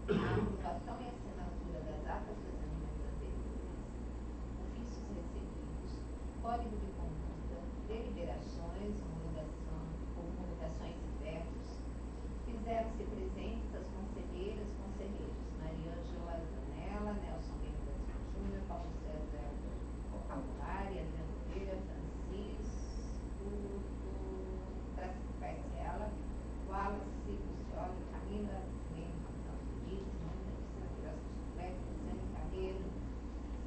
A aprovação e assinatura das atas das reuniões anteriores, ofícios recebidos, código de conduta, deliberações, homologações e vetos. Fizeram-se presentes as conselheiras e conselheiros Mariângela Zanella, Nelson Mendes Júnior, Paulo César Aulari, Adriano Pereira, Francisco Parcela, Wallace Lucioli, Camila Mendes Luiz, Mônica Cristina Queiroz Chiclete, Luciane Carreiro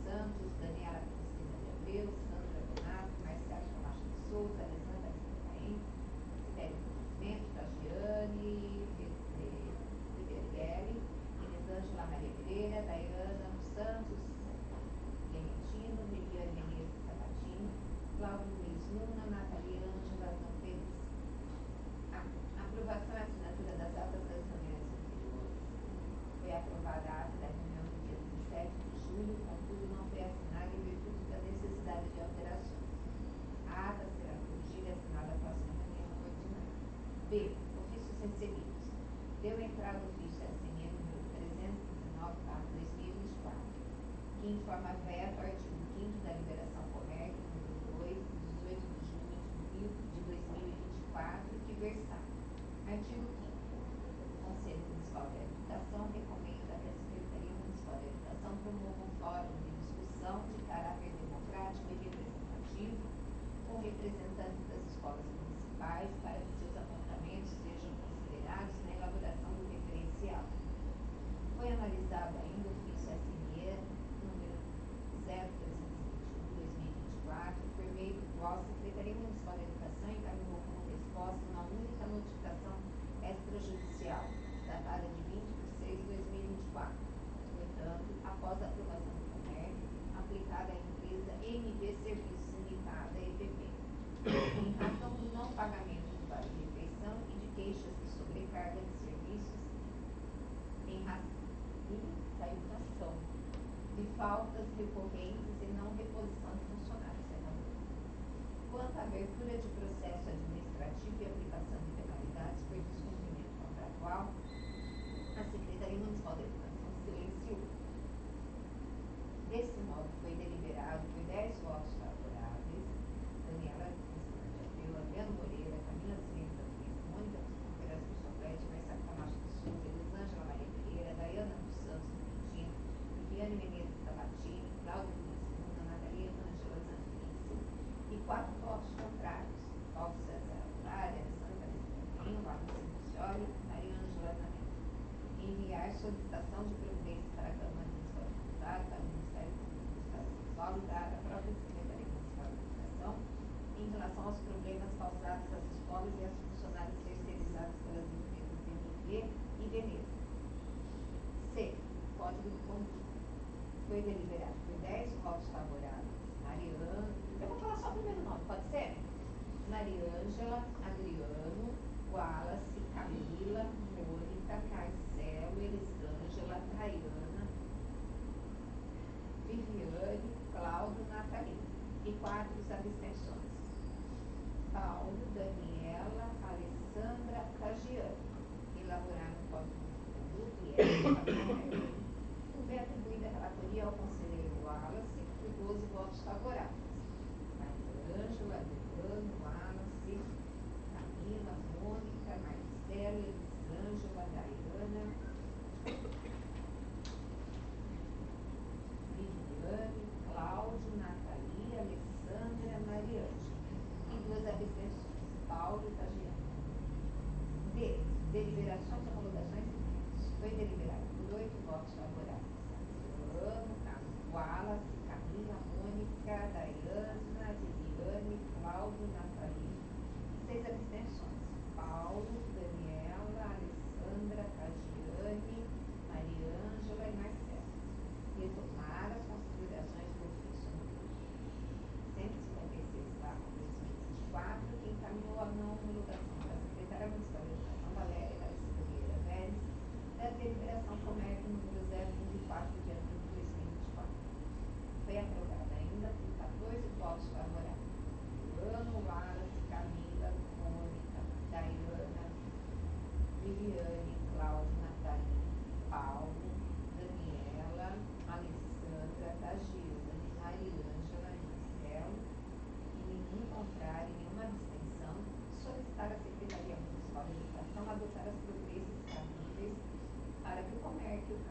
Santos, Daniela Cristina de Abreu, Sandra Donato, Marcelo Camacho de Souza, Alessandra Caim, Sibeli Nascimento, Tagiane Libergelli, Elisângela Maria Pereira, Daiana dos Santos Clementino, Viviane Menezes Sabatini, Cláudio Luiz Luna, Nathalie Ângela Zamperes. Aprovação e assinatura das atas das reuniões anteriores. Foi aprovada a ata da reunião do dia 17 de julho, contudo não foi assinada em virtude da necessidade de alterações. A ata será corrigida e assinada à próxima reunião ordinária. B. Ofícios recebidos. Deu entrada o ofício SME número 319/2024, que informa veto ao artigo 5º da Liberação Comércio número 2, de 18 de junho de 2024, que versa. Artigo 5º. O Conselho Municipal de Habitação recomenda que a Secretaria Municipal de Habitação promova um fórum de discussão de caráter democrático e representativo com representantes das escolas municipais para que seus apontamentos sejam considerados na elaboração do referencial. Foi analisado ainda o ofício SME número 0321/2024, por meio do qual a Secretaria Municipal de Educação encaminhou como resposta uma única notificação extrajudicial, datada de 20 de 6 de 2024, portanto, após a aprovação do COMERC, aplicada à empresa MV Serviços Limitada, EPP, em razão do não pagamento do vale-refeição e de queixas de sobrecarga de serviços em razão de faltas recorrentes e não reposição de funcionários. Quanto à abertura de processo administrativo e aplicação de penalidades por descumprimento contratual, a Secretaria Municipal de Educação silenciou. Desse modo, foi deliberado por 10 votos favoráveis, Daniela Cristina de Abreu, Adriano Moreira, Camila Mendes Luiz, Mônica Queiroz Chiclete, Marcelo Camacho de Souza, Elisângela Maria Pereira, Daiana dos Santos Clementino, Viviane Menezes Sabatini, Cláudio Luiz Luna, Nathalie Ângela Zampice, e 4 votos contrários, Paulo César Aulari, Alessandra Caim, Wallace Lucioli, Mariângela Zanella. Enviar solicitação de providências para a Câmara Municipal de Deputados, para o Ministério Público do Estado de São Paulo e para a própria Secretaria Municipal de Educação, em relação aos problemas causados às escolas e às funcionárias terceirizadas pelas empresas MV e Veneza. C. Código de conduta. Foi deliberado por 10 votos favoráveis, Mariana, eu vou falar só o primeiro nome, pode ser? Mariângela, Adriano, Wallace, Camila, Mônica, Marcelo, Elisângela, Daiana, Viviane, Cláudio, Nathalie. E 4 abstenções. Paulo, Daniela, Alessandra, Tagiane. Elaborar um código de conduta e foi atribuída a relatoria ao conselheiro Wallace por 12 votos favoráveis. Mariângela, Adriano, Wallace, Camila, Mônica, Marcelo, Elisângela, Daiana, Viviane, Cláudio, Nathalie, Alessandra, Mariângela. E 2 abstenções, Paulo e Tagiane. D. Deliberações, homologações e vetos. Foi deliberado por 8 votos favoráveis, Adriano, Wallace, Camila, Mônica, Daiana, Viviane, Cláudio, Nathalie. 6 abstenções, Paulo, Daniela, Alessandra, Tagiane, Mariângela e Marcelo. Retomar as considerações do ofício número 156/2024, que encaminhou a não homologação para a Secretária Municipal de Educação, Valéria Aparecida Vieira Vélez, da deliberação Comércio número 024, de abril de 2024. Foi aprovada ainda por 14 votos favoráveis, Adriano, Wallace, Camila, Mônica, Daiana, Viviane, Cláudio, Nathalie, Paulo,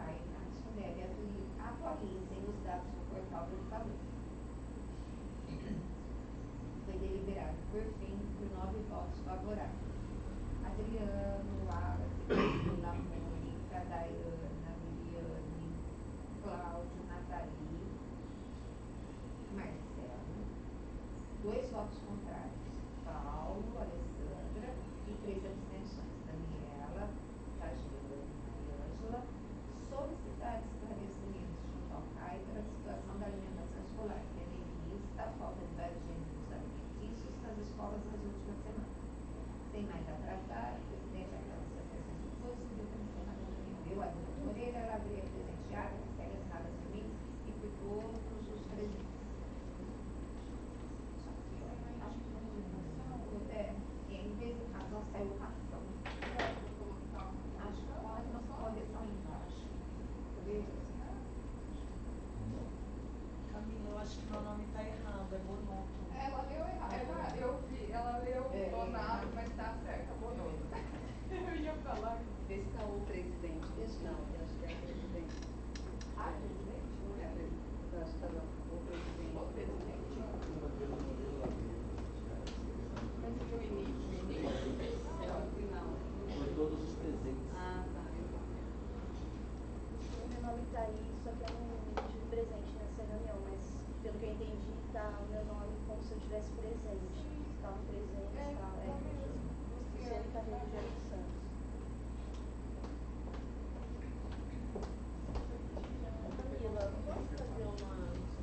Caio Inácio Nery atualizem os dados no portal do Itaú. Foi deliberado, por fim, por 9 votos favoráveis. Adriano, Wallace, Priscila, Mônica, Daiana, Liliane, Cláudio, Nathalie, Marcelo. 2 votos contrários, Paulo, Alessandra e 3 abstenções, Daniela, Tagiane e Mariângela. Solicitar esclarecimentos junto ao CAI para a situação da alimentação escolar, tendo em vista a falta de vários gêneros alimentícios nas escolas nas últimas semanas. Sem mais atrasar, o presidente aprova as sessões do curso e pediu para encerrar a reunião. Eu, Adriana Moreira, elaborei a presente ata, que segue assinada por mim e por todos os presentes. Só que, ó, acho que em vez de razão, saiu ração. Acho que pode uma correção embaixo. Camila, eu acho que meu nome tá errado, é Bonotto. Ela leu errado. Eu vi, ela leu Bonato, mas tá certa, Bonotto. Eu ia falar. Vê se tá o presidente desse não, eu acho que é o presidente. Ah, presidente? Não é? Eu acho que tá bom. O presidente. O presidente? Mas no início? É o final. Por todos os presentes. Ah, tá. Meu nome tá aí, só que eu não tive presente nessa reunião, mas pelo que eu entendi, tá o meu nome como se eu tivesse presente. Estavam presentes, É, tá? tá mesmo. Luciane Carreiro de Santos. Camila, posso fazer uma...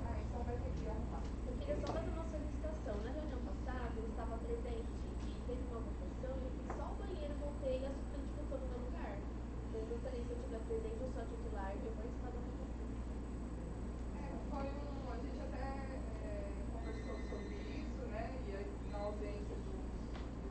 Ah, então vai ter que arrumar. Eu queria só fazer uma solicitação. Na reunião passada, eu estava presente e teve uma votação e eu fui só ao banheiro, voltei e a suplente votou no meu lugar. Eu gostaria, se eu estiver presente, eu sou a titular, de eu participar da votação. A gente até conversou sobre isso, né? E aí, na ausência do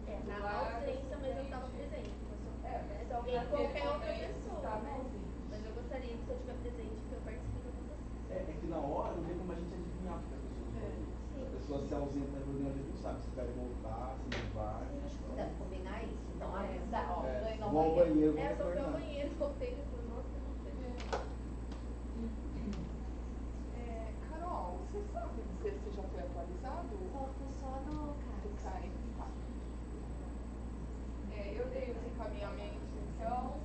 Na titular, ausência, mas eu estava presente. Se alguém, qualquer outra pessoa, né? Mas eu gostaria que, se eu estiver presente, que eu participe da votação. É que na hora não tem como a gente adivinhar o que as pessoas vão fazer. Se a pessoa se ausenta da reunião, a gente não sabe se vai voltar, se não vai. Vamos combinar isso. Então, avisar, ó, dois não Vou ao vai. banheiro, vou Eu só fui ao retornar. banheiro, voltei depois, nossa, não sei. Carol, você sabe dizer se já foi atualizado? Falta só do CAI. Tá. Eu dei os encaminhamentos, então,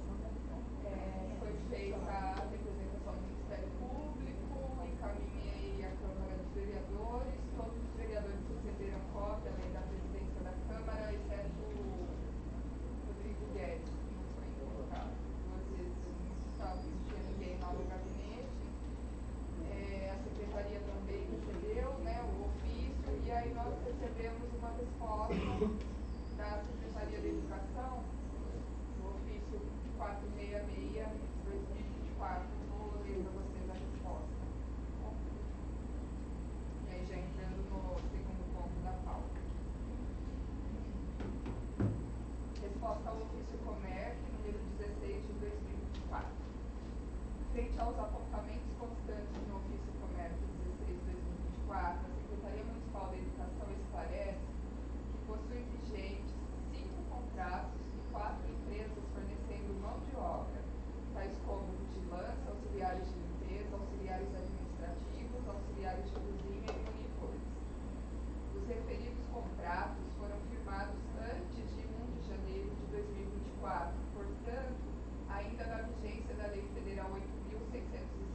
foi feita a representação do Ministério Público, encaminhei à Câmara dos Vereadores, todos os vereadores receberam cópia, além da presidência da Câmara, exceto o Rodrigo Guedes, que não foi colocado 2 vezes, não tinha ninguém lá no gabinete. A secretaria também recebeu, né, o ofício, e aí nós recebemos uma resposta da Secretaria da Educação, no ofício 466/2024, vou ler para vocês a resposta. E aí já entrando no segundo ponto da pauta. Resposta ao ofício Comerc, número 16/2024. Frente aos apontamentos constantes no ofício Comerc 16/2024, a Secretaria Municipal da Educação esclarece que possui vigentes 5 contratos e 4 empresas fornecendo mão de obra, tais como vigilância, auxiliares de limpeza, auxiliares administrativos, auxiliares de cozinha e monitores. Os referidos contratos foram firmados antes de 1 de janeiro de 2024, portanto, ainda na vigência da Lei Federal 8.606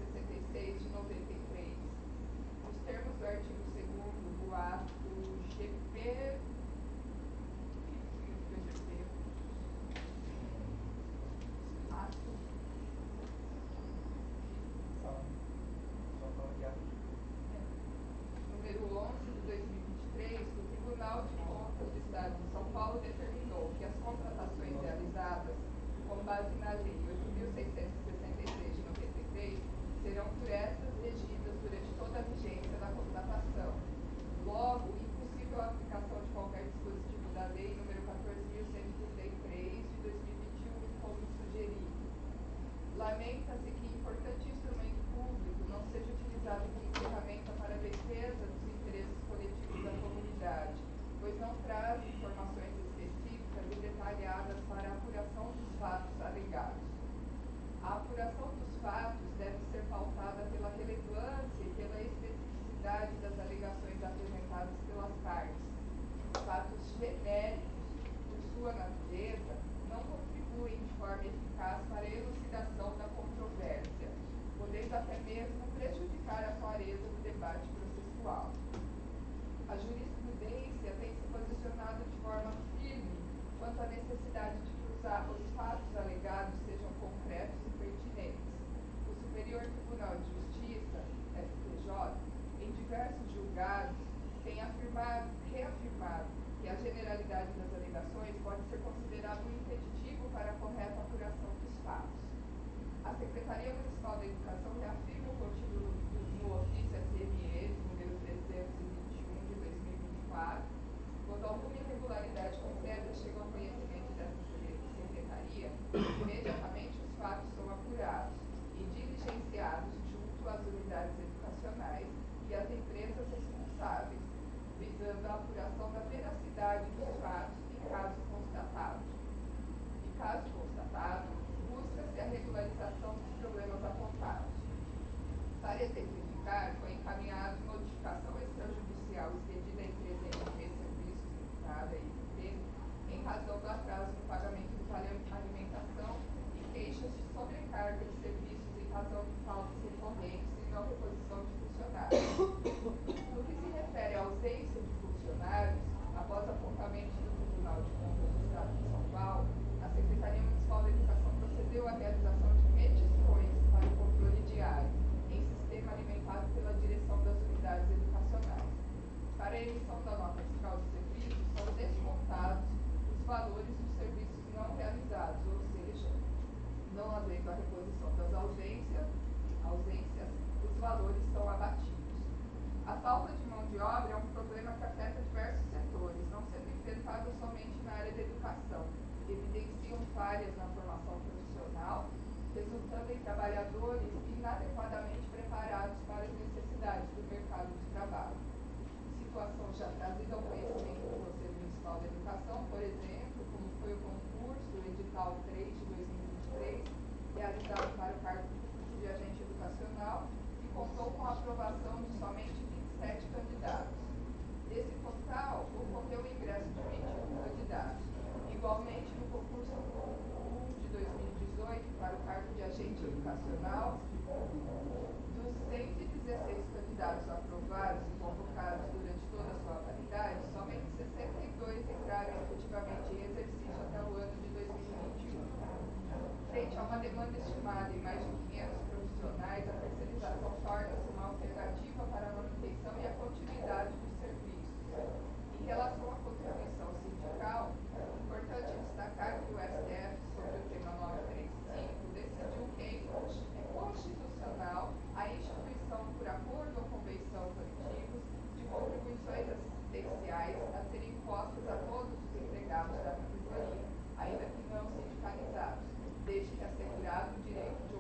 veracidade das alegações apresentadas pelas partes. Os fatos genéricos, por sua natureza, não contribuem de forma eficaz para a elucidação da controvérsia, podendo até mesmo prejudicar a clareza do debate processual. A jurisprudência tem se posicionado de forma firme quanto à necessidade de que os fatos alegados sejam concretos e pertinentes. O Superior Tribunal de Justiça, STJ, em diversos julgados, tem reafirmado que a generalidade das alegações pode ser considerado um impeditivo para a correta apuração dos fatos. A Secretaria Municipal da Educação reafirma o contido no ofício SME número 321 de 2024, quando alguma irregularidade concreta chega ao conhecimento dessa secretaria, imediatamente os fatos são apurados e diligenciados junto às unidades educacionais e às empresas responsáveis, visando a apuração da veracidade dos fatos em caso constatado. E caso constatado, busca-se a regularização dos problemas apontados. Para exemplificar, foi encaminhado notificação extrajudicial expedida à empresa MP Serviços Limitada, ISP, em razão do atraso no pagamento do vale alimentação e queixas de sobrecarga de serviços em razão de faltas recorrentes e não reposição de funcionários. No que se refere à ausência de funcionários, após apontamento do Tribunal de Contas do Estado de São Paulo, a Secretaria Municipal da Educação procedeu à realização de medições para o controle diário, em sistema alimentado pela direção das unidades educacionais. Para a emissão da nota fiscal de serviços, são descontados os valores dos serviços não realizados, ou seja, não havendo a reposição das ausências, os valores são abatidos. A falta de mão de obra é um problema que afeta diversos setores, não sendo enfrentado somente na área da educação. Evidenciam falhas na formação profissional, resultando em trabalhadores inadequadamente preparados para as necessidades do mercado de trabalho. Situação já trazida ao conhecimento do Conselho Municipal da Educação, por exemplo, como foi o concurso edital 3 de 2023, realizado para o cargo público de agente educacional, que contou com a aprovação de somente 27 candidatos. Desse total, ocorreu o ingresso de 21 candidatos. Igualmente, no concurso 1 de 2018, para o cargo de agente educacional, dos 116 candidatos aprovados e convocados durante toda a sua validade, somente 62 entraram efetivamente em exercício até o ano de 2021. Frente a uma demanda estimada em mais de 500 profissionais, a terceirização torna-se uma alternativa para a manutenção e a continuidade dos serviços. Em relação à contribuição sindical, é importante destacar que o STF, sobre o tema 935, decidiu que é constitucional a instituição, por acordo ou convenção coletivos, de contribuições assistenciais a serem impostas a todos os empregados da categoria, ainda que não sindicalizados, desde que assegurado o direito de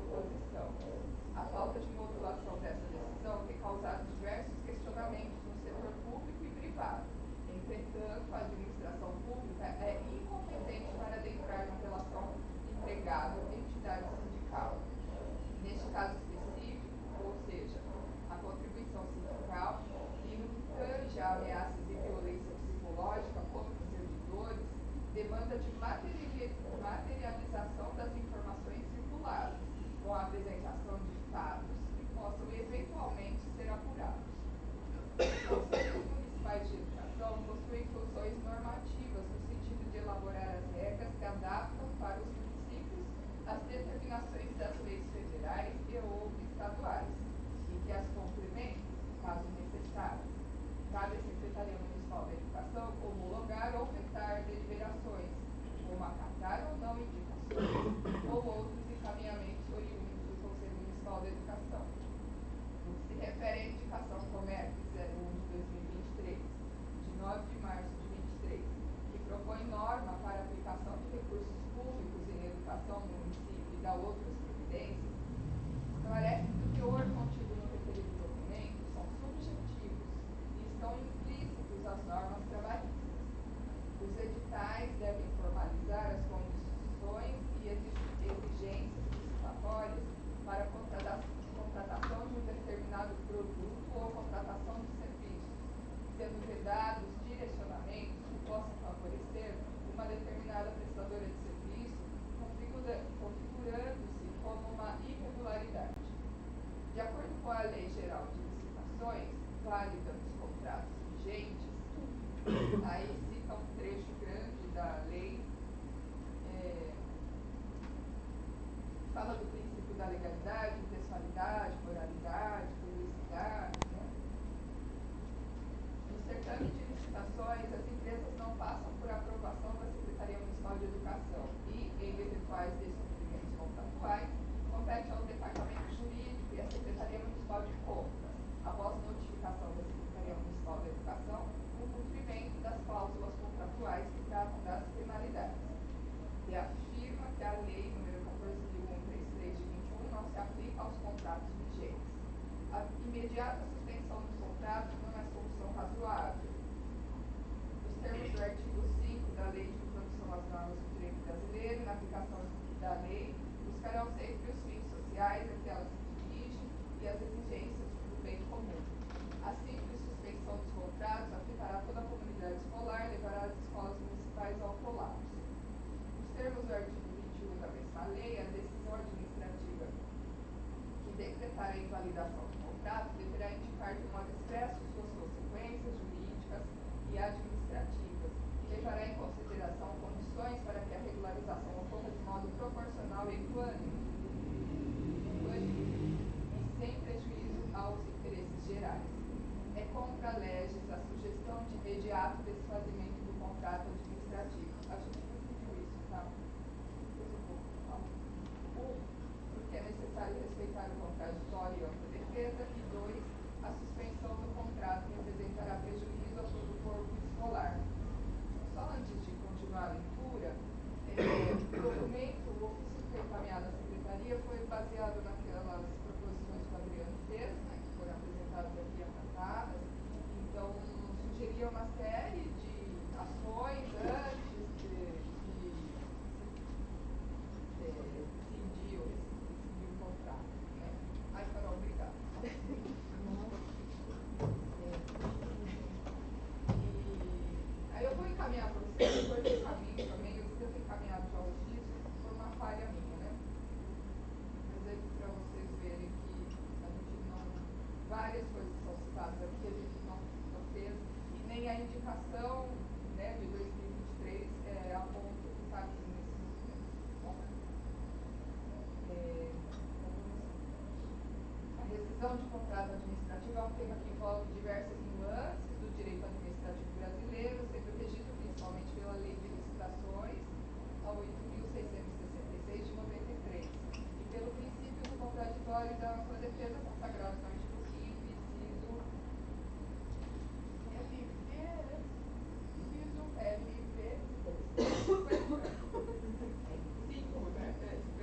da legalidade, impessoalidade, moralidade, publicidade, né? No certame de licitações, as empresas não passam por aprovação da Secretaria Municipal de Educação e, em eventuais descumprimentos contratuais, compete ao Departamento Jurídico e à Secretaria Municipal de Compras, após notificação da Secretaria Municipal de Educação, o cumprimento das cláusulas contratuais que tratam das penalidades. E afirma que a Lei nº 14.133 de 21 não se aplica aos contratos vigentes. A imediata suspensão dos contratos não é solução razoável. Nos termos do artigo 5 da Lei de Introdução às Normas do Direito Brasileiro, na aplicação da lei, buscarão sempre os fins sociais a que ela se dirige e as exigências do bem comum. A simples suspensão dos contratos afetará toda a comunidade escolar e levará as escolas municipais ao colapso. Nos termos do artigo 21 da mesma lei, a decisão administrativa que decretar a invalidação do contrato deverá indicar de modo expresso suas consequências jurídicas e administrativas e levará em consideração condições para que a regularização ocorra de modo proporcional e equânime e sem prejuízo aos interesses gerais. É contra a legis a sugestão de imediato desfazimento do contrato administrativo. A gente decidiu isso, tá? Porque é necessário respeitar o contraditório e a ampla defesa, e 2, a suspensão do contrato representará prejuízo a todo o corpo escolar. Só antes de continuar a leitura, o documento, o ofício que foi encaminhado à Secretaria foi baseado naquelas proposições que o Adriano fez, né, que foram apresentadas aqui e acatadas. Então, sugeria uma série de ações antes de rescindir o contrato, né? Ai, Carol, obrigada. Aí eu vou encaminhar para vocês, depois eu encaminho também, eu devo ter encaminhado já o ofício, foi uma falha minha, né? Mas aí para vocês verem que a gente não, várias coisas são citadas aqui, a gente não fez, e nem a indicação, né, de 2023 aponta o que está aqui nesse documento. Bom, a rescisão de contrato administrativo é um tema que envolve diversas nuances do direito administrativo brasileiro, sendo regido principalmente pela Lei de Licitações, a 8.666 de 93, e pelo princípio do contraditório e da ampla defesa consagrado no artigo 5º,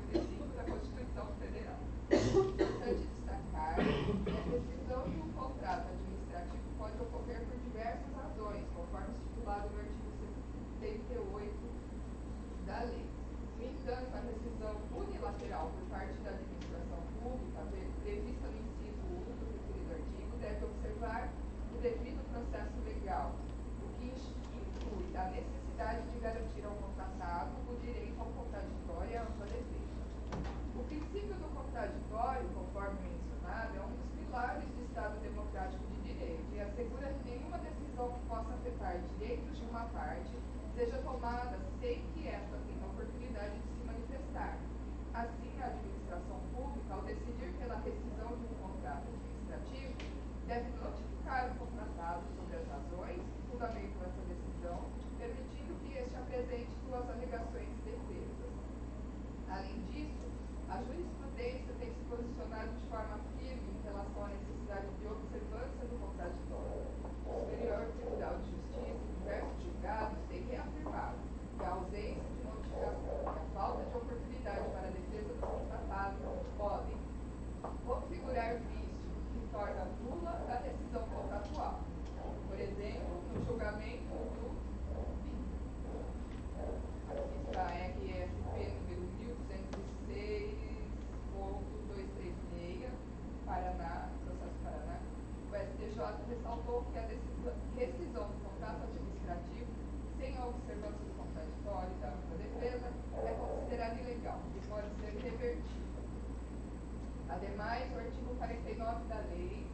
inciso da Constituição Federal. Importante destacar que a rescisão de um contrato administrativo pode ocorrer por diversas razões, conforme estipulado no artigo 78 da lei. No entanto, a rescisão unilateral por parte da administração pública, prevista no inciso 1 do referido artigo, deve observar o devido processo legal, o que inclui a necessidade de garantir ao contratado o direito ao contraditório e à ampla defesa. O princípio do contraditório, conforme mencionado, é um dos pilares do Estado Democrático de Direito e assegura que nenhuma decisão que possa afetar direitos de uma parte seja tomada sem que esta tenha oportunidade de se manifestar. Assim, a administração pública, ao decidir pela rescisão de um contrato administrativo, deve notificar o contratado sobre as razões que fundamentam essa decisão, permitindo que este apresente suas alegações e defesas. Além disso, a jurisprudência tem se posicionado de forma firme em relação à necessidade de observância do contraditório. O Superior Tribunal de Justiça, em diversos julgados, tem reafirmado que a ausência de notificação e a falta de oportunidade para a defesa do contratado podem configurar vício que torna nula a rescisão contratual. Por exemplo, no julgamento do aqui está RSP número 1206.236, Paraná, processo Paraná, o STJ ressaltou que a rescisão do contrato administrativo sem a observância do contraditório e da ampla defesa é considerada ilegal e pode ser revertida. Ademais, o artigo 49 da lei,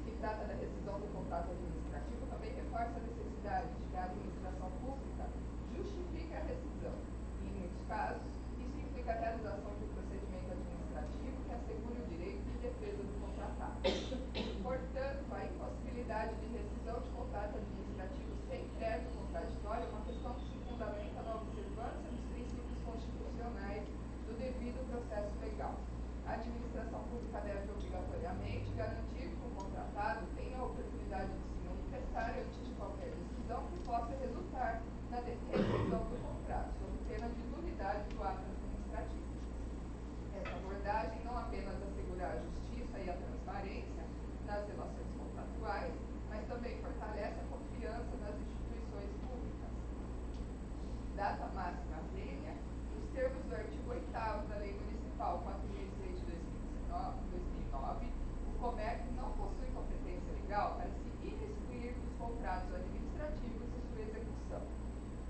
que trata da rescisão do contrato administrativo, também reforça a necessidade de que a administração pública justifique a rescisão. E, em muitos casos, isso implica a realização de um procedimento administrativo que pública deve obrigatoriamente garantir que o contratado tenha a oportunidade de se manifestar antes de qualquer decisão que possa resultar na rescisão do contrato, sob pena de nulidade do ato administrativo. Essa abordagem não apenas assegurar a justiça e a transparência nas relações contratuais, mas também fortalece a confiança nas instituições públicas. Data máxima vênia, nos termos do artigo 8º da Lei Municipal 4.006 de 2009, o COMERC não possui competência legal para se imiscuir nos contratos administrativos e sua execução.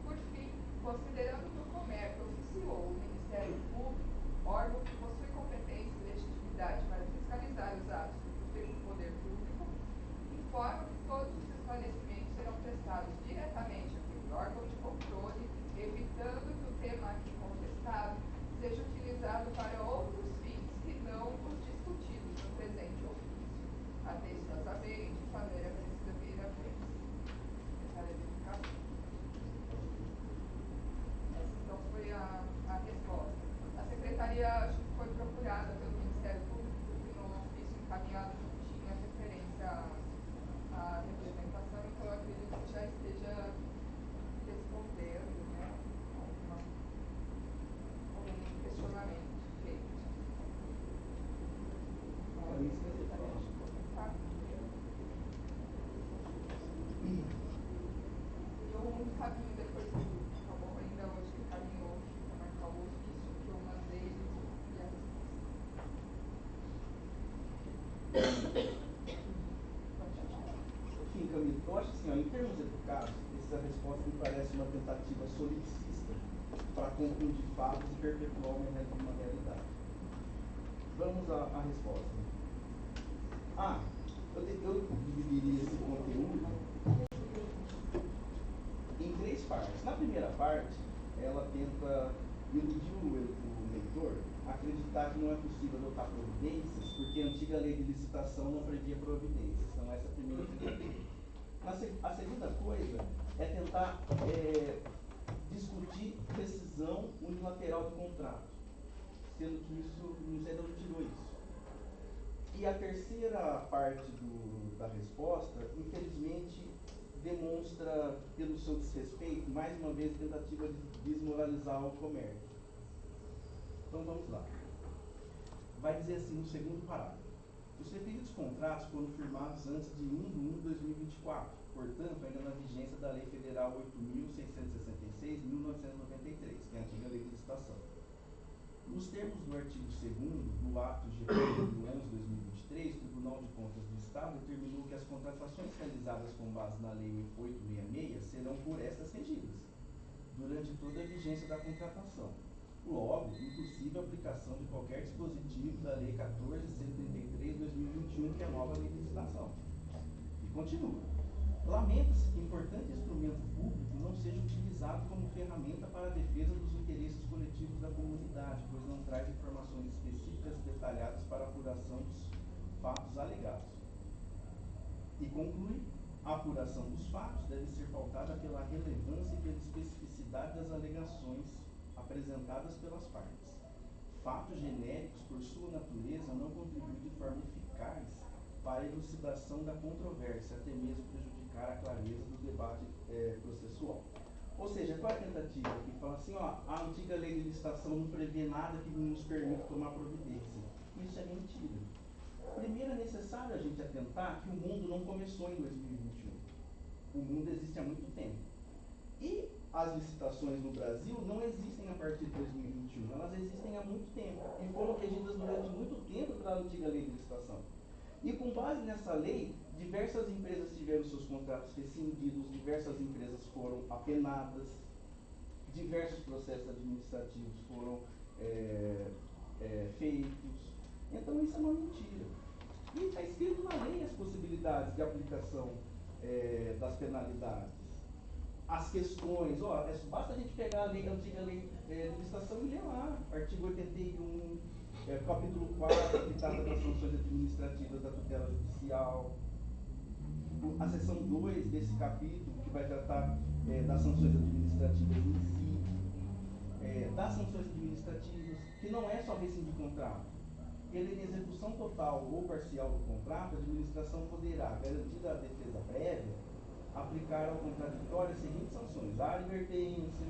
Por fim, considerando que o COMERC oficiou o Ministério Público, órgão que possui competência e legitimidade para fiscalizar os atos do poder público, informa que todos os esclarecimentos serão prestados diretamente àquele órgão de controle, evitando que o tema aqui contestado seja utilizado para outros fins que não os discutidos no presente ofício. Atenciosamente, Valéria Aparecida Vieira Pérez. Secretária de Educação. Essa então foi a resposta. A secretaria foi procurada pelo Ministério Público porque no ofício encaminhado não tinha referência à representação, então eu acredito que já esteja respondendo, né, algum questionamento feito. Também esqueci. Tá? Eu encaminho depois acabou ainda hoje que encaminhou para marcar o ofício que eu mandei e a Enfim, Camilo, eu acho assim, ó, em termos educados, essa resposta me parece uma tentativa solicista para confundir fatos e perpetuar uma realidade. Vamos à resposta. Eu dividiria esse conteúdo em 3 partes. Na primeira parte, ela tenta iludir o leitor, acreditar que não é possível adotar providências, porque a antiga lei de licitação não previa providências. Então, essa é a primeira tentativa. A segunda coisa é tentar discutir decisão unilateral do contrato, sendo que o Ministério não tirou isso. E a terceira parte da resposta, infelizmente, demonstra, pelo seu desrespeito, mais uma vez, tentativa de desmoralizar o comércio. Então vamos lá. Vai dizer assim no segundo parágrafo: os referidos contratos foram firmados antes de 1 de 1 de 2024, portanto, ainda na vigência da Lei Federal 8.666, de 1993, que é a antiga Lei de Licitação. Nos termos do artigo 2º do ato GP número 11 de 2023, o Tribunal de Contas do Estado determinou que as contratações realizadas com base na Lei 866 serão por estas regidas, durante toda a vigência da contratação. Logo, impossível a aplicação de qualquer dispositivo da Lei 14.133 de 2021, que é a nova Lei de Licitação. E continua. Lamenta-se que importante instrumento público não seja utilizado como ferramenta para a defesa dos interesses coletivos da comunidade, pois não traz informações específicas e detalhadas para a apuração dos fatos alegados. E conclui: a apuração dos fatos deve ser pautada pela relevância e pela especificidade das alegações apresentadas pelas partes. Fatos genéricos, por sua natureza, não contribuem de forma eficaz para a elucidação da controvérsia, até mesmo prejudicar a clareza do debate processual. Ou seja, qual é a tentativa aqui? Fala assim, ó, a antiga lei de licitação não prevê nada que nos permita tomar providência. Isso é mentira. Primeiro, é necessário a gente atentar que o mundo não começou em 2021. O mundo existe há muito tempo. E as licitações no Brasil não existem a partir de 2021, elas existem há muito tempo e foram regidas durante muito tempo pela antiga lei de licitação. E com base nessa lei, diversas empresas tiveram seus contratos rescindidos, diversas empresas foram apenadas, diversos processos administrativos foram feitos. Então isso é uma mentira. E está escrito na lei as possibilidades de aplicação das penalidades. As questões, basta a gente pegar a antiga lei de licitação e ler lá, artigo 81, capítulo 4, que trata das sanções administrativas da tutela judicial, a seção 2 desse capítulo, que vai tratar das sanções administrativas em si, das sanções administrativas, que não é só rescindir contrato, pela inexecução total ou parcial do contrato, a administração poderá, garantida a defesa prévia, aplicar ao contraditório as seguintes sanções: advertência,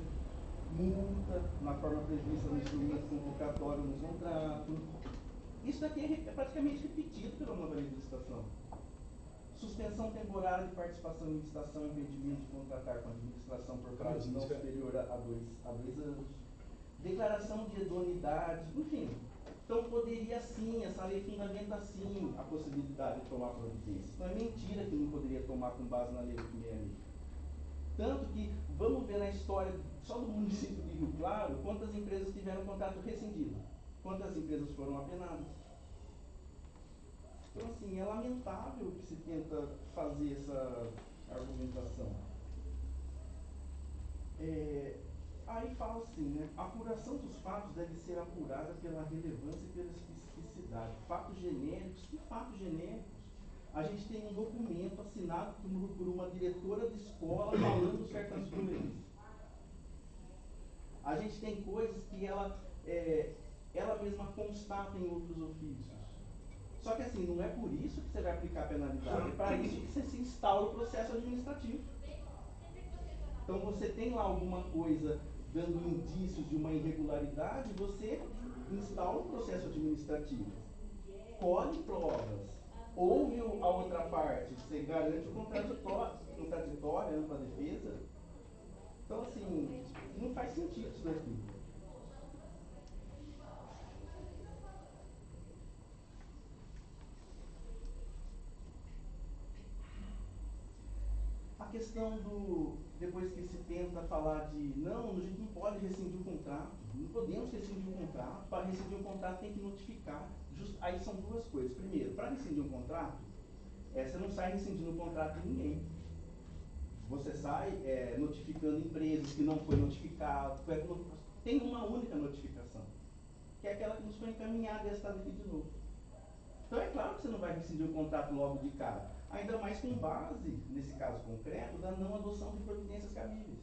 multa, na forma prevista no instrumento convocatório no contrato. Isso aqui é praticamente repetido pela nova legislação. Suspensão temporária de participação em licitação, impedimento de contratar com a administração por prazo não superior a dois anos, declaração de idoneidade, enfim. Então poderia sim, essa lei fundamenta sim a possibilidade de tomar providência. Então é mentira que não poderia tomar com base na lei 866. Tanto que, vamos ver na história só do município de Rio Claro, quantas empresas tiveram contrato rescindido, quantas empresas foram apenadas. Então, assim, é lamentável que se tenta fazer essa argumentação. Aí fala assim, né? A apuração dos fatos deve ser apurada pela relevância e pela especificidade. Fatos genéricos, que fatos genéricos? A gente tem um documento assinado por uma diretora de escola falando certas coisas. A gente tem coisas que ela mesma constata em outros ofícios. Só que assim, não é por isso que você vai aplicar a penalidade, é para isso que você se instaura o processo administrativo. Então você tem lá alguma coisa dando indícios de uma irregularidade, você instaura o processo administrativo. Colhe provas, ouve a outra parte, você garante o contraditório, ampla defesa. Então assim, não faz sentido isso daqui. A questão depois que se tenta falar de, não, a gente não pode rescindir o contrato, não podemos rescindir o contrato, para rescindir o contrato tem que notificar. Aí são duas coisas. Primeiro, para rescindir um contrato, você não sai rescindindo o contrato de ninguém. Você sai notificando empresas que não foi notificado, tem uma única notificação, que é aquela que nos foi encaminhada e está aqui de novo. Então é claro que você não vai rescindir o contrato logo de cara, ainda mais com base, nesse caso concreto, da não adoção de providências cabíveis.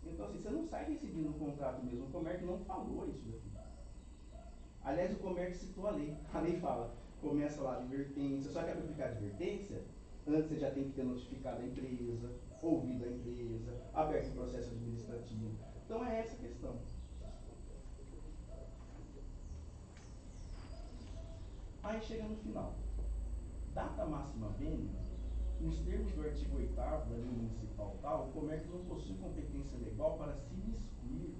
Então assim, você não sai rescindindo o contrato mesmo, o Comerc não falou isso daqui. Aliás, o Comerc citou a lei fala, começa lá a advertência, só que para aplicar a advertência, antes você já tem que ter notificado a empresa, ouvido a empresa, aberto o processo administrativo. Então é essa a questão. Aí chega no final. Data máxima vênia, nos termos do artigo 8º da lei municipal tal, o Comerc não possui competência legal para se miscuir.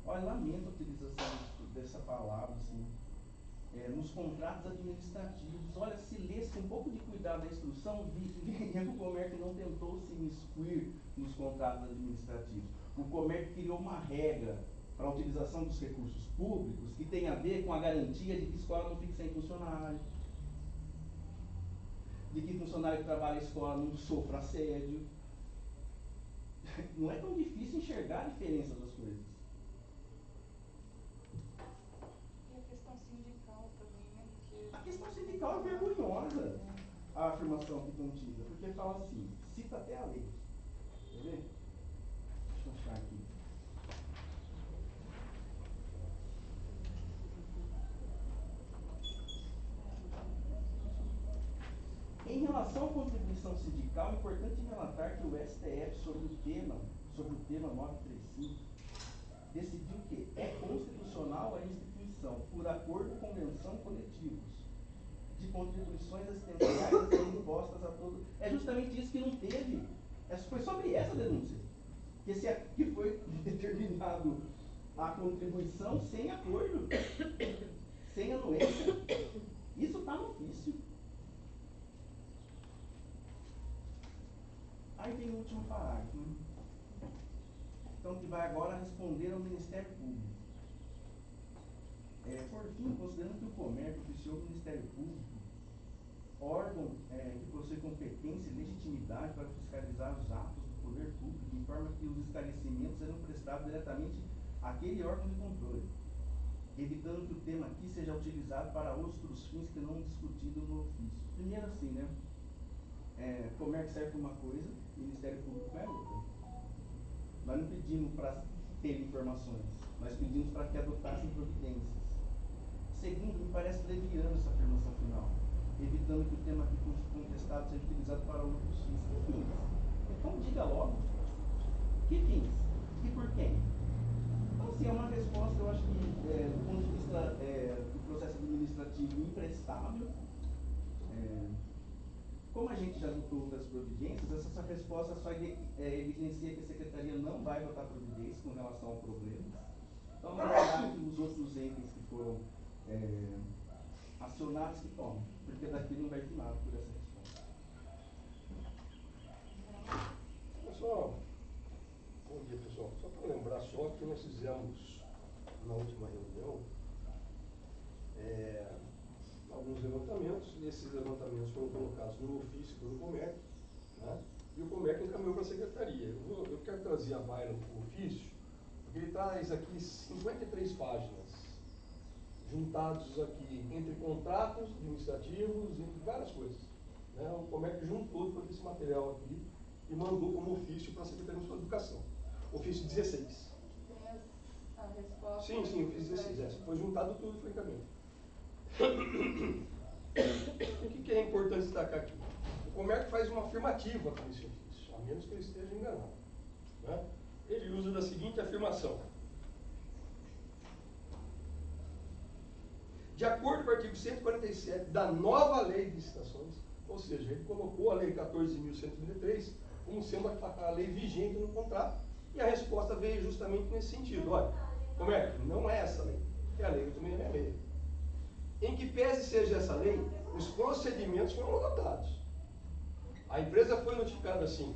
Olha, lamento a utilização dessa palavra, assim, nos contratos administrativos. Olha, se lesse com um pouco de cuidado a instrução, veria que o Comerc não tentou se miscuir nos contratos administrativos. O Comerc criou uma regra para a utilização dos recursos públicos que tem a ver com a garantia de que a escola não fique sem funcionário, de que funcionário que trabalha na escola não sofra assédio. Não é tão difícil enxergar a diferença das coisas. E a questão sindical também, né? Porque A questão sindical é vergonhosa, a afirmação aqui contida, porque fala assim, cita até a lei. Quer ver? Deixa eu achar aqui. Em relação à contribuição sindical, é importante relatar que o STF, sobre o tema 935, decidiu que é constitucional a instituição, por acordo ou convenção coletivos, de contribuições assistenciais a serem impostas a todos. É justamente isso que não teve. Foi sobre essa denúncia. Que foi determinado a contribuição sem acordo, sem anuência. Isso está no ofício. Aí tem o último parágrafo, né? Então, que vai agora responder ao Ministério Público. Por fim, considerando que o Comerc oficiou o Ministério Público, órgão que possui competência e legitimidade para fiscalizar os atos do poder público, informa que os esclarecimentos serão prestados diretamente àquele órgão de controle, evitando que o tema aqui seja utilizado para outros fins que não discutido no ofício. Primeiro assim, né? Comerc serve para uma coisa, o Ministério Público é outra. Nós não pedimos para ter informações, nós pedimos para que adotassem providências. Segundo, me parece leviano essa afirmação final, evitando que o tema aqui contestado seja utilizado para outros fins. Que fins? Então diga logo. Que fins? E por quem? Então, assim, é uma resposta, eu acho que, do ponto de vista do processo administrativo, imprestável. Como a gente já adotou outras providências, essa resposta só evidencia que a Secretaria não vai adotar providências com relação ao problema. Então, na verdade, os outros entes que foram acionados que tomam, porque daqui não vai vir nada por essa resposta. Pessoal, bom dia, pessoal. Só para lembrar só que nós fizemos na última reunião alguns levantamentos, e esses levantamentos foram colocados no ofício pelo Comec, né? E o Comec encaminhou para a Secretaria. Eu quero trazer a baila o ofício, porque ele traz aqui 53 páginas, juntados aqui entre contratos administrativos, entre várias coisas. Né? O Comec juntou todo esse material aqui e mandou como ofício para a Secretaria de Educação. Ofício 16. Tem a resposta? Sim, o ofício 16. Foi juntado tudo e foi encaminhado. O que é importante destacar aqui? O Comec faz uma afirmativa para esse ofício, a menos que eu esteja enganado. Né? Ele usa da seguinte afirmação: de acordo com o artigo 147 da nova lei de licitações, ou seja, ele colocou a lei 14.133 como sendo a lei vigente no contrato, e a resposta veio justamente nesse sentido. Olha, Comec, não é essa lei, é a lei 8.666. Em que pese seja essa lei, os procedimentos foram adotados. A empresa foi notificada assim.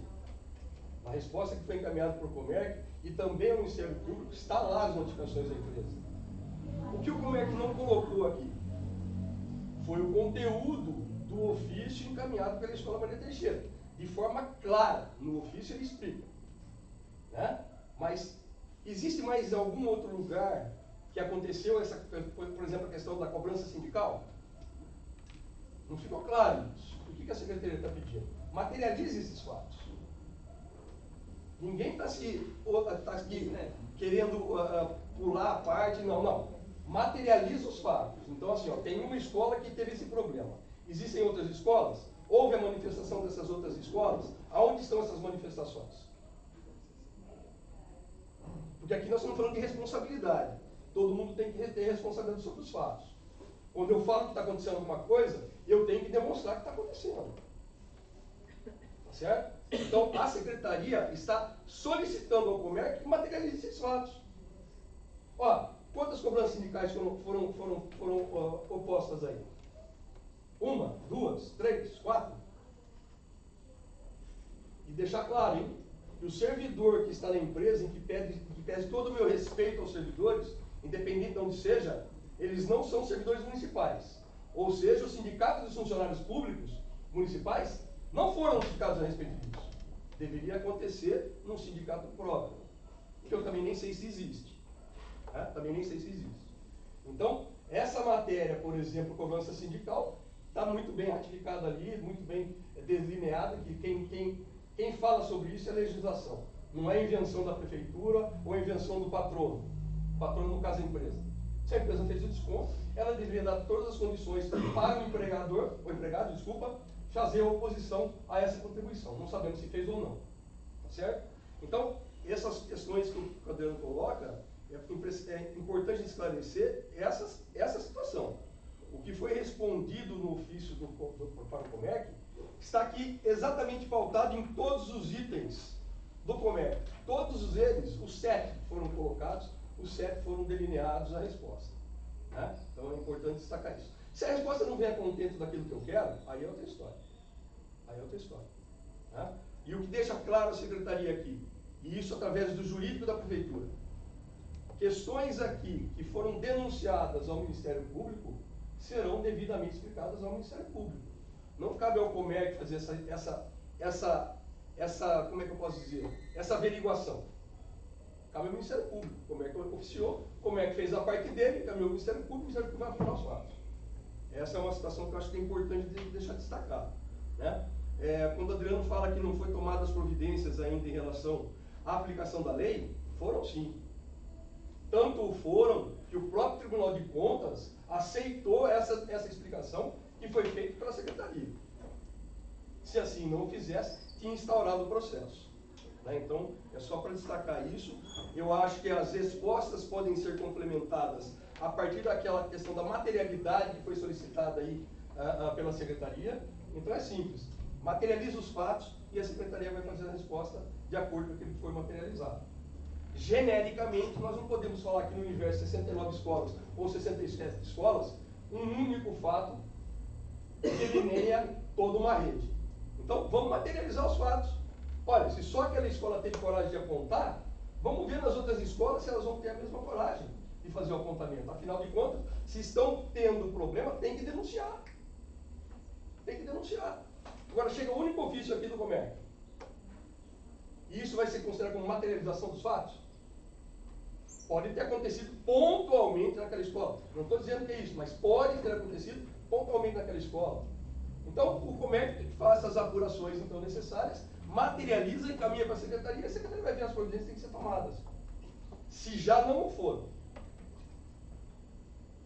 A resposta que foi encaminhada por Comec e também ao Ministério Público, está lá as notificações da empresa. O que o Comec não colocou aqui foi o conteúdo do ofício encaminhado pela Escola Maria Teixeira. De forma clara, no ofício ele explica. Né? Mas existe mais algum outro lugar que aconteceu, por exemplo, a questão da cobrança sindical? Não ficou claro isso. O que a Secretaria está pedindo? Materialize esses fatos. Ninguém está aqui querendo pular a parte, não. Materializa os fatos. Então, assim, tem uma escola que teve esse problema. Existem outras escolas? Houve a manifestação dessas outras escolas? Aonde estão essas manifestações? Porque aqui nós estamos falando de responsabilidade. Todo mundo tem que ter responsabilidade sobre os fatos. Quando eu falo que está acontecendo alguma coisa, eu tenho que demonstrar que está acontecendo. Tá certo? Então, a Secretaria está solicitando ao Comec que materialize esses fatos. Quantas cobranças sindicais foram opostas aí? 1, 2, 3, 4? E deixar claro, hein? Que o servidor que está na empresa, em que pede todo o meu respeito aos servidores, independente de onde seja, eles não são servidores municipais. Ou seja, os sindicatos dos funcionários públicos municipais não foram notificados a respeito disso. Deveria acontecer num sindicato próprio, que eu também nem sei se existe. Também nem sei se existe. Então, essa matéria, por exemplo, cobrança sindical, está muito bem ratificada ali, muito bem delineada, que quem fala sobre isso é a legislação. Não é invenção da prefeitura ou invenção do patrono. O patrono, no caso, é a empresa. Se a empresa fez o desconto, ela deveria dar todas as condições para o empregado, fazer a oposição a essa contribuição. Não sabemos se fez ou não. Tá certo? Então, essas questões que o Adriano coloca, é importante esclarecer essa situação. O que foi respondido no ofício para o Comec está aqui exatamente pautado em todos os itens do Comec. Todos eles, os 7 foram colocados, os 7 foram delineados a resposta. Né? Então é importante destacar isso. Se a resposta não vier contento daquilo que eu quero, aí é outra história. Né? E o que deixa claro a Secretaria aqui, e isso através do jurídico da Prefeitura, questões aqui que foram denunciadas ao Ministério Público serão devidamente explicadas ao Ministério Público. Não cabe ao Comec fazer como é que eu posso dizer? Essa averiguação. Cabe ao Ministério Público. O Comec oficiou, o Comec fez a parte dele, cabe ao Ministério Público, o Ministério Público vai apurar os fatos. Essa é uma situação que eu acho que é importante deixar destacado. Né? Quando o Adriano fala que não foi tomadas providências ainda em relação à aplicação da lei, foram sim. Tanto foram que o próprio Tribunal de Contas aceitou essa explicação que foi feita pela Secretaria. Se assim não fizesse, tinha instaurado o processo. Né? Então, é só para destacar isso. Eu acho que as respostas podem ser complementadas a partir daquela questão da materialidade que foi solicitada aí pela Secretaria. Então é simples, materializa os fatos e a Secretaria vai fazer a resposta de acordo com aquilo que foi materializado. Genericamente, nós não podemos falar que no universo de 69 escolas ou 67 escolas, um único fato delineia toda uma rede. Então, vamos materializar os fatos. Olha, se só aquela escola teve coragem de apontar, vamos ver nas outras escolas se elas vão ter a mesma coragem de fazer o apontamento. Afinal de contas, se estão tendo problema, tem que denunciar. Tem que denunciar. Agora, chega o único ofício aqui do Comerc. E isso vai ser considerado como materialização dos fatos? Pode ter acontecido pontualmente naquela escola. Não estou dizendo que é isso, mas pode ter acontecido pontualmente naquela escola. Então, o Comerc que faça as apurações então, necessárias, materializa, encaminha para a Secretaria, e a Secretaria vai ver as providências que têm que ser tomadas. Se já não foram.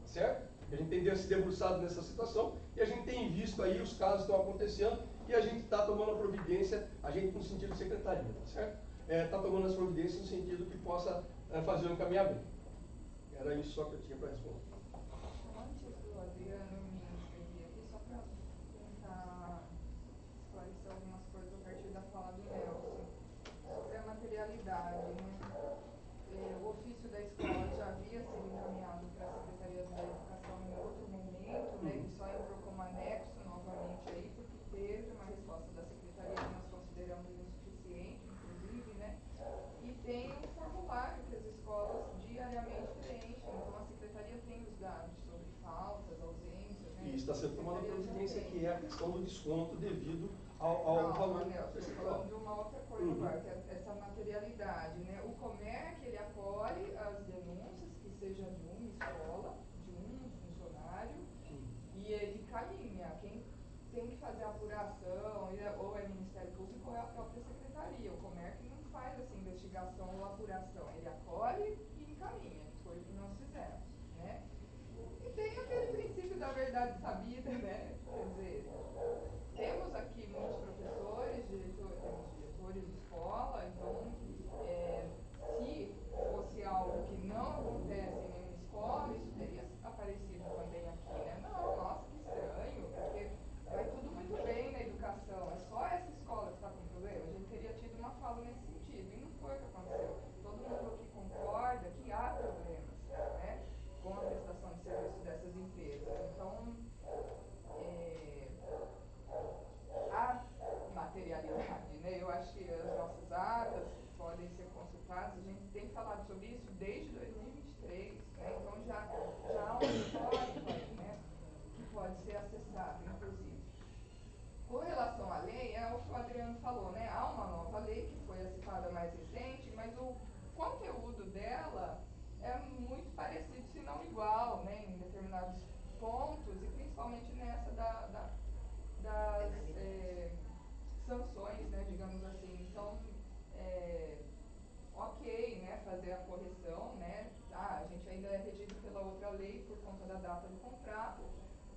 Tá certo? A gente tem se debruçado nessa situação e a gente tem visto aí os casos que estão acontecendo e a gente está tomando a providência, a gente no sentido de secretaria, tá certo? Está tomando as providências no sentido que possa fazer o encaminhamento. Era isso só que eu tinha para responder. Antes do Adriano me inscrever aqui, só para tentar esclarecer algumas coisas a partir da fala do Nelson, sobre a materialidade, né? O ofício da escola já havia sido encaminhado para a Secretaria da Educação em outro momento, né? Ele só entrou como anexo novamente aí, porque teve uma resposta da Secretaria que nós consideramos insuficiente, inclusive, né? E tem um formulário que as escolas diariamente preenchem, então a Secretaria tem os dados sobre faltas, ausências, né? E está sendo tomada providência, que é a questão do desconto devido ao valor. Estou falando de uma outra coisa agora, que é essa materialidade, né? O Comerc, ele acolhe as denúncias, que seja de uma escola, de um funcionário, e ele caminha. Quem tem que fazer a apuração, ou é o Ministério Público ou é a própria Secretaria. O Comerc não faz essa investigação ou apuração, ele acolhe e encaminha, que foi o que nós fizemos, né? E tem aquele princípio da verdade sabida, né? Quer dizer, temos aqui muitos professores, diretores de escola, então, se fosse algo que não acontece em nenhuma escola, isso teria aparecido também aqui, né? Não, nossa, que estranho, porque vai tudo muito bem na educação, é só essa escola que está com problema. A gente teria tido uma fala nesse sentido, e não foi o que aconteceu. Todo mundo aqui concorda que há problemas, né, com a prestação de serviço dessas empresas. Então, a materialidade, né? Eu acho que as nossas atas podem ser consultadas, a gente tem falado sobre isso desde 2023, né? Então já há um histórico aí, né, que pode ser acessado, inclusive. Com relação à lei, é o que o Adriano falou, né? Há uma nova lei que foi citada mais recente, mas o conteúdo dela é muito parecido, se não igual, né, em determinados pontos, e principalmente nessa das sanções, né, digamos assim. Então, ok, né, fazer a correção, né, a gente ainda é regido pela outra lei por conta da data do contrato,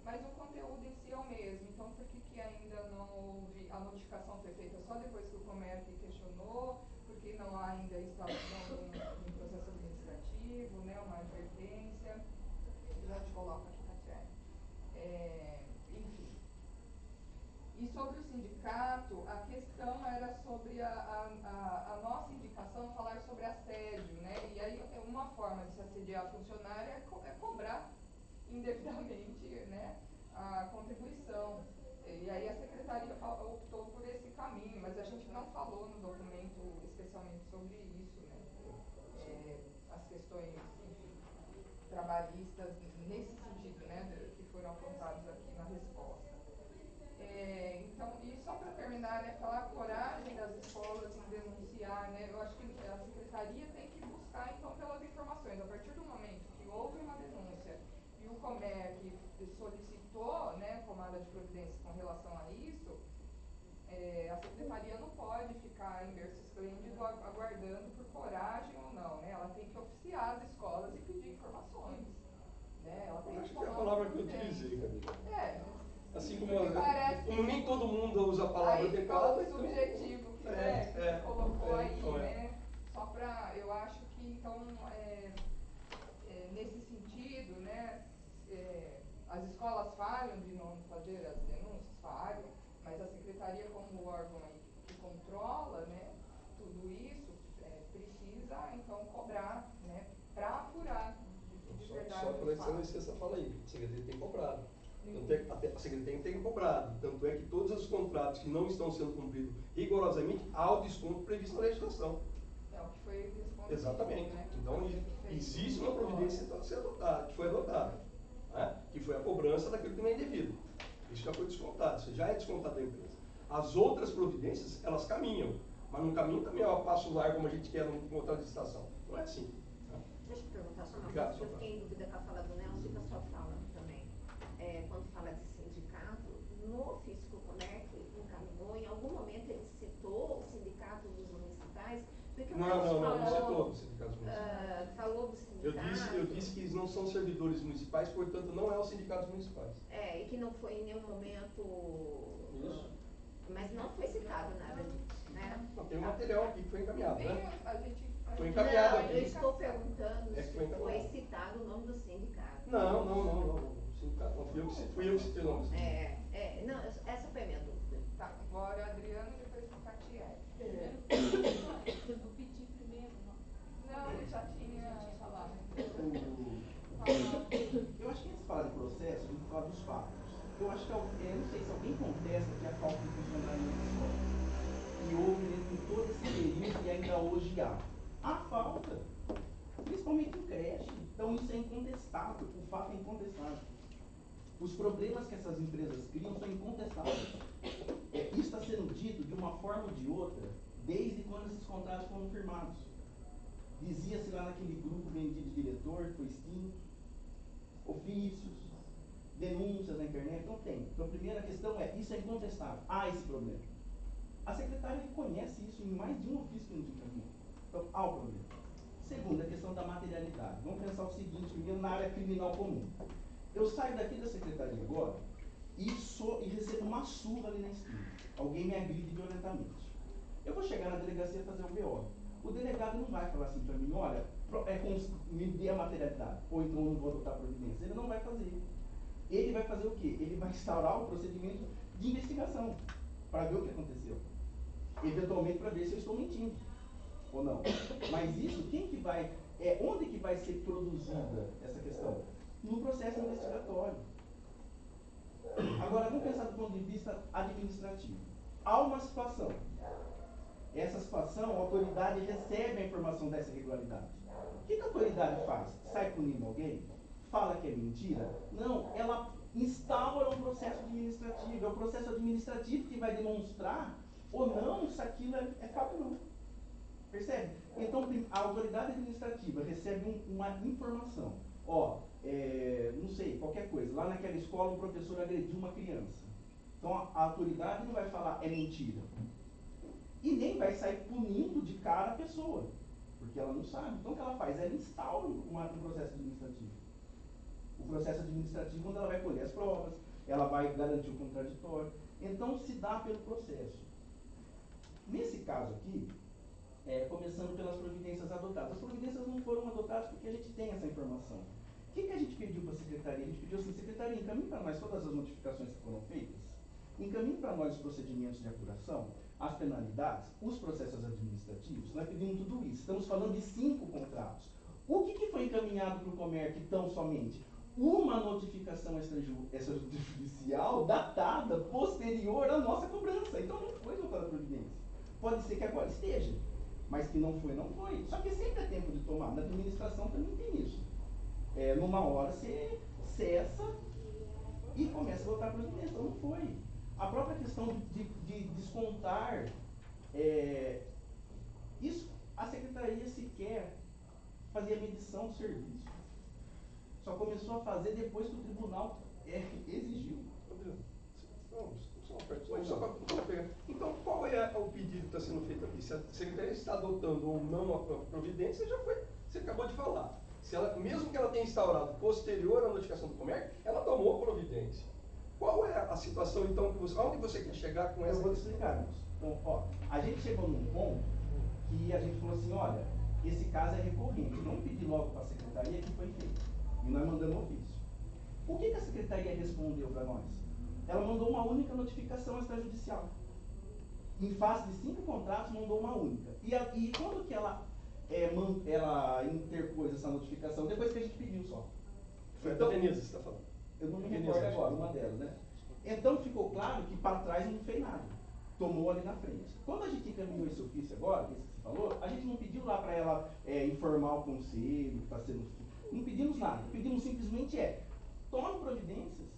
mas o conteúdo em si é o mesmo. Então, por que ainda não houve, a notificação foi feita só depois que o Comerc questionou, porque não há ainda instalação de um processo administrativo, né, uma advertência, já te coloco aqui, Tatiana. Enfim. E sobre o sindicato, a questão era sobre a nossa indicação falar sobre assédio, né? E aí uma forma de se assediar a funcionária é cobrar indevidamente, né, a contribuição. E aí a secretaria optou por esse caminho, mas a gente não falou no documento especialmente sobre isso, né? As questões, enfim, trabalhistas nesse sentido, né, que foram apontados aqui na resposta. Então, e só para terminar, né, falar a coragem das escolas em denunciar, né, eu acho que a secretaria tem que buscar, então, pelas informações. A partir do momento que houve uma denúncia e o Comerc solicitou, né, tomada de providência com relação a isso, a secretaria não pode ficar em berço esplêndido aguardando por coragem ou não, né? Ela tem que oficiar as escolas e pedir informações, né? Ela tem Acho que tomar é a uma palavra que eu providência. utilizei, Camila. É, Assim porque parece como nem todo mundo usa a palavra aí fica adequada. o subjetivo que, né, que você colocou aí, né? Só para, eu acho que então, nesse sentido, né, as escolas falham de não fazer as denúncias, falham, mas a secretaria como órgão aí que controla, né, tudo isso, precisa então cobrar, né, para apurar de verdade Só para os fatos. esclarecer essa fala aí, a secretaria tem cobrado. A secretaria tem cobrado, tanto é que todos os contratos que não estão sendo cumpridos rigorosamente, há o desconto previsto na legislação. É o que foi respondido. Exatamente. Né? Então, existe uma providência a ser adotada, que foi adotada, né? Que foi a cobrança daquilo que não é indevido. Isso já foi descontado, isso já é descontado da empresa. As outras providências, elas caminham, mas não caminham também a passo largo como a gente quer num contrato de licitação. Não é assim. Né? Deixa eu perguntar só uma Obrigado, coisa, porque eu fiquei em dúvida com a fala do Nelson e com a sua fala também. Quando fala de sindicato, no ofício que o Comércio encaminhou, em algum momento ele citou o sindicato dos municipais, porque o Nelson Não citou os sindicatos municipais. Falou do sindicato. Eu disse que eles não são servidores municipais, portanto não é os sindicatos municipais. E que não foi em nenhum momento. Isso. Mas não foi citado nada disso, né? Não, tem um material aqui que foi encaminhado, né? Foi Não, encaminhado eu aqui. estou perguntando É que foi se foi encaminhado. citado o nome do sindicato. Não. Sindicato não. Fui eu que citei o nome do sindicato. Não, essa foi a minha dúvida. Tá, agora a Adriana e depois o Catiele. Do PT primeiro, não? Não, ele já tinha falado. Eu acho que antes de falar de processo, tem que falar dos fatos. Eu acho que, não sei se alguém contesta que a falta de funcionário na escola. E houve dentro de todo esse período e ainda hoje há. Há falta, principalmente em creche. Então isso é incontestável, o fato é incontestável. Os problemas que essas empresas criam são incontestáveis. Isso está sendo dito de uma forma ou de outra, desde quando esses contratos foram firmados. Dizia-se lá naquele grupo vendido de diretor, que foi extinto, ofícios, denúncias na internet, então tem. Então a primeira questão isso é incontestável, há esse problema. A secretária reconhece isso em mais de um ofício que nos encaminhou. Então há o problema. Segundo, a questão da materialidade. Vamos pensar o seguinte, primeiro na área criminal comum. Eu saio daqui da secretaria agora e recebo uma surra ali na esquina. Alguém me agride violentamente. Eu vou chegar na delegacia fazer o BO. O delegado não vai falar assim para mim, olha, me dê a materialidade, ou então eu não vou adotar providência. Ele não vai fazer. Ele vai fazer o quê? Ele vai instaurar o procedimento de investigação, para ver o que aconteceu. Eventualmente para ver se eu estou mentindo, ou não. Mas isso, onde que vai ser produzida essa questão? No processo investigatório. Agora, vamos pensar do ponto de vista administrativo. Há uma situação. Essa situação, a autoridade recebe a informação dessa irregularidade. O que a autoridade faz? Sai punindo alguém? Fala que é mentira? Não, ela instaura um processo administrativo. É o processo administrativo que vai demonstrar ou não se aquilo é fato ou não. Percebe? Então, a autoridade administrativa recebe uma informação. Não sei, qualquer coisa. Lá naquela escola, um professor agrediu uma criança. Então, a autoridade não vai falar é mentira. E nem vai sair punindo de cara a pessoa, porque ela não sabe. Então o que ela faz? Ela instaura um processo administrativo. O processo administrativo, onde ela vai colher as provas, ela vai garantir o contraditório. Então se dá pelo processo. Nesse caso aqui, começando pelas providências adotadas. As providências não foram adotadas porque a gente tem essa informação. O que a gente pediu para a secretaria? A gente pediu assim, secretaria, encaminhe para nós todas as notificações que foram feitas, encaminhe para nós os procedimentos de apuração, as penalidades, os processos administrativos. Nós pedimos tudo isso. Estamos falando de 5 contratos. O que foi encaminhado para o Comércio tão somente? Uma notificação extrajudicial datada posterior à nossa cobrança. Então não foi adotada a providência. Pode ser que agora esteja, mas que não foi, não foi. Só que sempre é tempo de tomar. Na administração também tem isso. Numa hora você cessa e começa a adotar a providência. Então não foi. A própria questão de descontar, isso a secretaria sequer fazia medição do serviço. Só começou a fazer depois que o tribunal exigiu. Só para pegar. Então, está sendo feito aqui, se a Secretaria está adotando ou não a providência, já foi, você acabou de falar. Se ela, mesmo que ela tenha instaurado posterior à notificação do comércio, ela tomou providência. Qual é a situação, então, que você, aonde você quer chegar com essa Eu vou te questão? explicar isso. Então, ó, a gente chegou num ponto que a gente falou assim, olha, esse caso é recorrente, vamos pedir logo para a secretaria que foi feito. E nós mandamos ofício. O que a secretaria respondeu para nós? Ela mandou uma única notificação extrajudicial. Em face de 5 contratos, mandou uma única. E quando que ela interpôs essa notificação? Depois que a gente pediu só. Foi a da Veneza, você está falando? Eu não me Veneza, recordo acho. agora, uma delas, né? Então ficou claro que para trás não fez nada. Tomou ali na frente. Quando a gente encaminhou esse ofício agora, esse que você falou, a gente não pediu lá para ela informar o conselho que está sendo. Não pedimos nada. Pedimos simplesmente tome providências.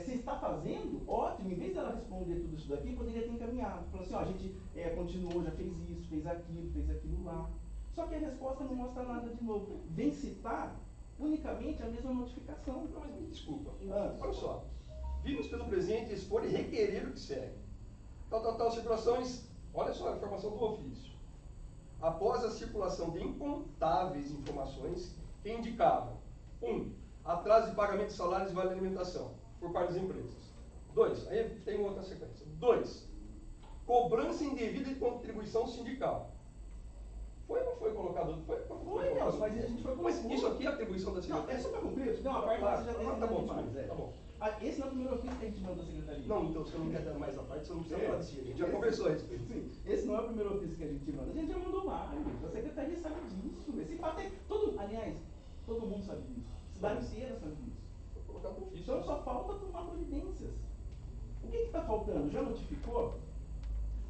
Se está fazendo, ótimo, em vez dela responder tudo isso daqui, poderia ter encaminhado. Falou assim, ó, a gente continuou, já fez isso, fez aquilo lá. Só que a resposta não mostra nada de novo. Vem citar unicamente a mesma notificação. Não, mas me desculpa. Olha só. Vimos pelo presente expor e requerer o que segue. Tal, situações. Olha só a informação do ofício. Após a circulação de incontáveis informações que indicavam: 1. Atraso de pagamento de salários e vale alimentação por parte das empresas. 2. Aí tem outra sequência. 2. Cobrança indevida de contribuição sindical. Foi ou não foi colocado? Foi, Nelson, mas a gente foi Mas isso aqui é atribuição da Não, secretaria? é só para cumprir. Não, a parte lá você já tem Tá bom, demais. tá bom. Esse não é o primeiro ofício que a gente mandou da secretaria. Não, então você não quer dar mais a parte, você não precisa falar disso. A gente já conversou a respeito. Sim, esse não é o primeiro ofício que a gente manda. A gente já mandou vários. A secretaria sabe disso. Esse fato é. Aliás, todo mundo sabe disso. Cidade inteira sabe disso. Vou colocar no ofício. Então só falta tomar providências. O que está faltando? Já notificou?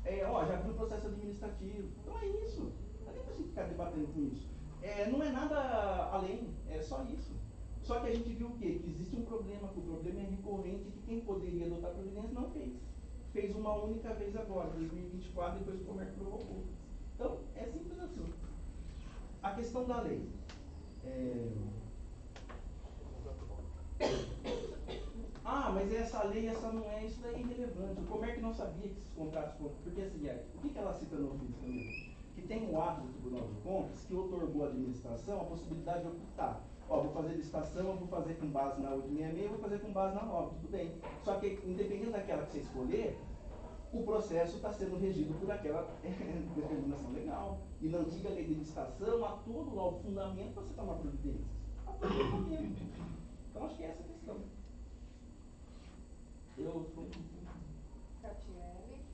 Já abriu o processo administrativo. Então é isso. Não adianta a gente ficar debatendo com isso. Não é nada além, é só isso. Só que a gente viu o quê? Que existe um problema, que o problema é recorrente, que quem poderia adotar providência não fez. Fez uma única vez agora, 2024, depois o comércio provocou. Então, é simples assim. A questão da lei. Mas essa lei, essa não é, isso daí é irrelevante. O comércio não sabia que esses contratos... Porque assim, o que ela cita no ofício também? Que tem um ato do Tribunal de Contas que otorgou à administração a possibilidade de optar. Vou fazer licitação, eu vou fazer com base na 866, eu vou fazer com base na 9, tudo bem. Só que, independente daquela que você escolher, o processo está sendo regido por aquela determinação legal. E na antiga lei de licitação, há todo lá o fundamento para você tomar providências. Há todo o fundamento. Então, acho que é essa a questão. Catiele.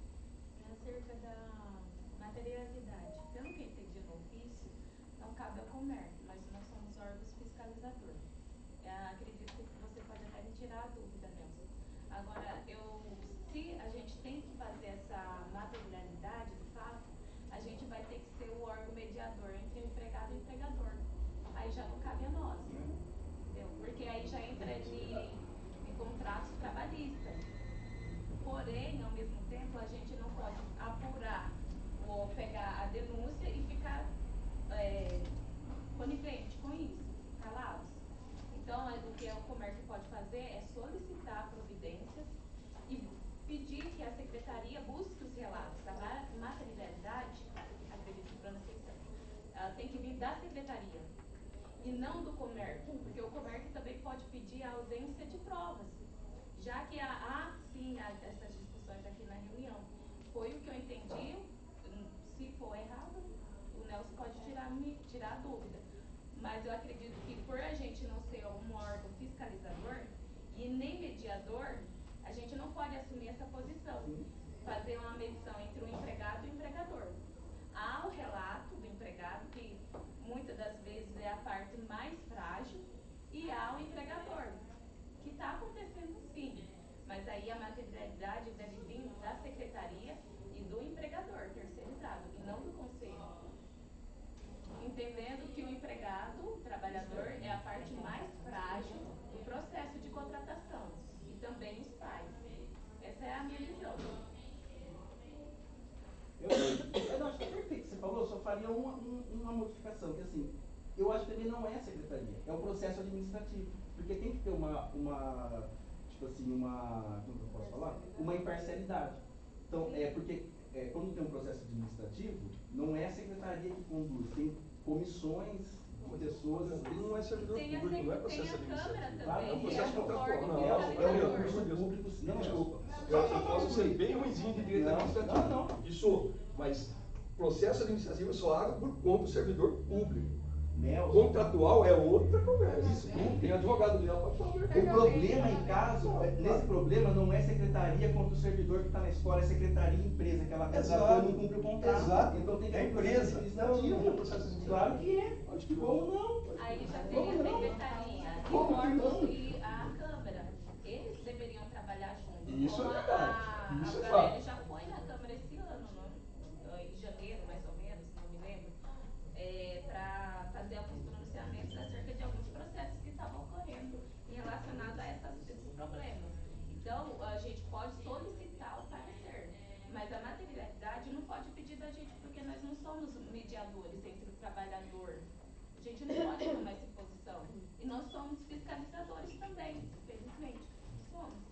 Acerca da materialidade. Pelo que entendi no ofício, não cabe ao comércio, mas nós somos órgãos fiscalizadores. Acredito que você pode até me tirar a dúvida, Nelson. Agora, se a gente tem que fazer essa materialidade, de fato, a gente vai ter que ser o órgão mediador entre o empregado e o empregador. Aí já não cabe a nós, entendeu? Porque aí já entra em contratos trabalhistas. Porém, ao mesmo tempo, a gente não pode apurar ou pegar a denúncia e ficar conivente com isso, calados. Então, o que o comércio pode fazer é solicitar providências e pedir que a secretaria busque os relatos. A materialidade, acredito que para ela tem que vir da secretaria e não do comércio, porque o comércio também pode pedir a ausência de provas, já que há sim essas discussões aqui na reunião. Foi o que eu entendi. Se for errado, o Nelson pode tirar a dúvida. Mas eu acredito que por a gente não ser um órgão fiscalizador e nem mediador, a gente não pode assumir essa posição, fazer uma medição entre o empregado e o empregador. Há o relato do empregado, que muitas das vezes é a parte mais frágil, e há o empregador, que está acontecendo sim, mas aí a materialidade deve vir da secretaria e do empregador terceirizado, e não do conselho. Entendendo que o empregado, o trabalhador, é a parte mais frágil do processo de contratação, e também os pais. Essa é a minha visão. Eu acho que é perfeito, você falou, só faria uma modificação, que assim, eu acho que também não é a secretaria, é o processo administrativo, porque tem que ter como que eu posso falar? Uma imparcialidade. Então, porque quando tem um processo administrativo, não é a secretaria que conduz, tem comissões de pessoas. Não é servidor Tem a público, não é tem processo a Câmara administrativo. também, É um que processo é um contratual. órgão Não, É um fiscalizador. recurso público, não é. Desculpa. Eu posso ser bem ruimzinho de direito Não, administrativo. não. E sou. Mas processo administrativo eu só hago por conta do servidor público. Nelson. Contratual é outra conversa. Isso, tem advogado legal para falar. O problema em caso, nesse problema não é secretaria contra o servidor que está na escola, é secretaria e empresa, que ela contratou e não cumpre o contrato. Exato. Então tem que É ter um processo empresa. administrativo. Não, não é processo administrativo. Claro que é. Acho que Como não? Aí já Como teria a não? secretaria e Como órgãos não? e a Câmara. Eles deveriam trabalhar juntos. Isso é Como verdade. Isso é a fato. Gabriele já foi na Câmara esse ano, em janeiro, mais ou menos, não me lembro, para fazer alguns pronunciamentos acerca de alguns processos que estavam ocorrendo relacionados a esses problemas. Então, a gente pode solicitar o parecer, mas a materialidade não pode pedir da gente, porque nós não somos mediadores entre o trabalhador. A gente não pode tomar essa posição. E nós somos fiscalizadores também, infelizmente. Somos.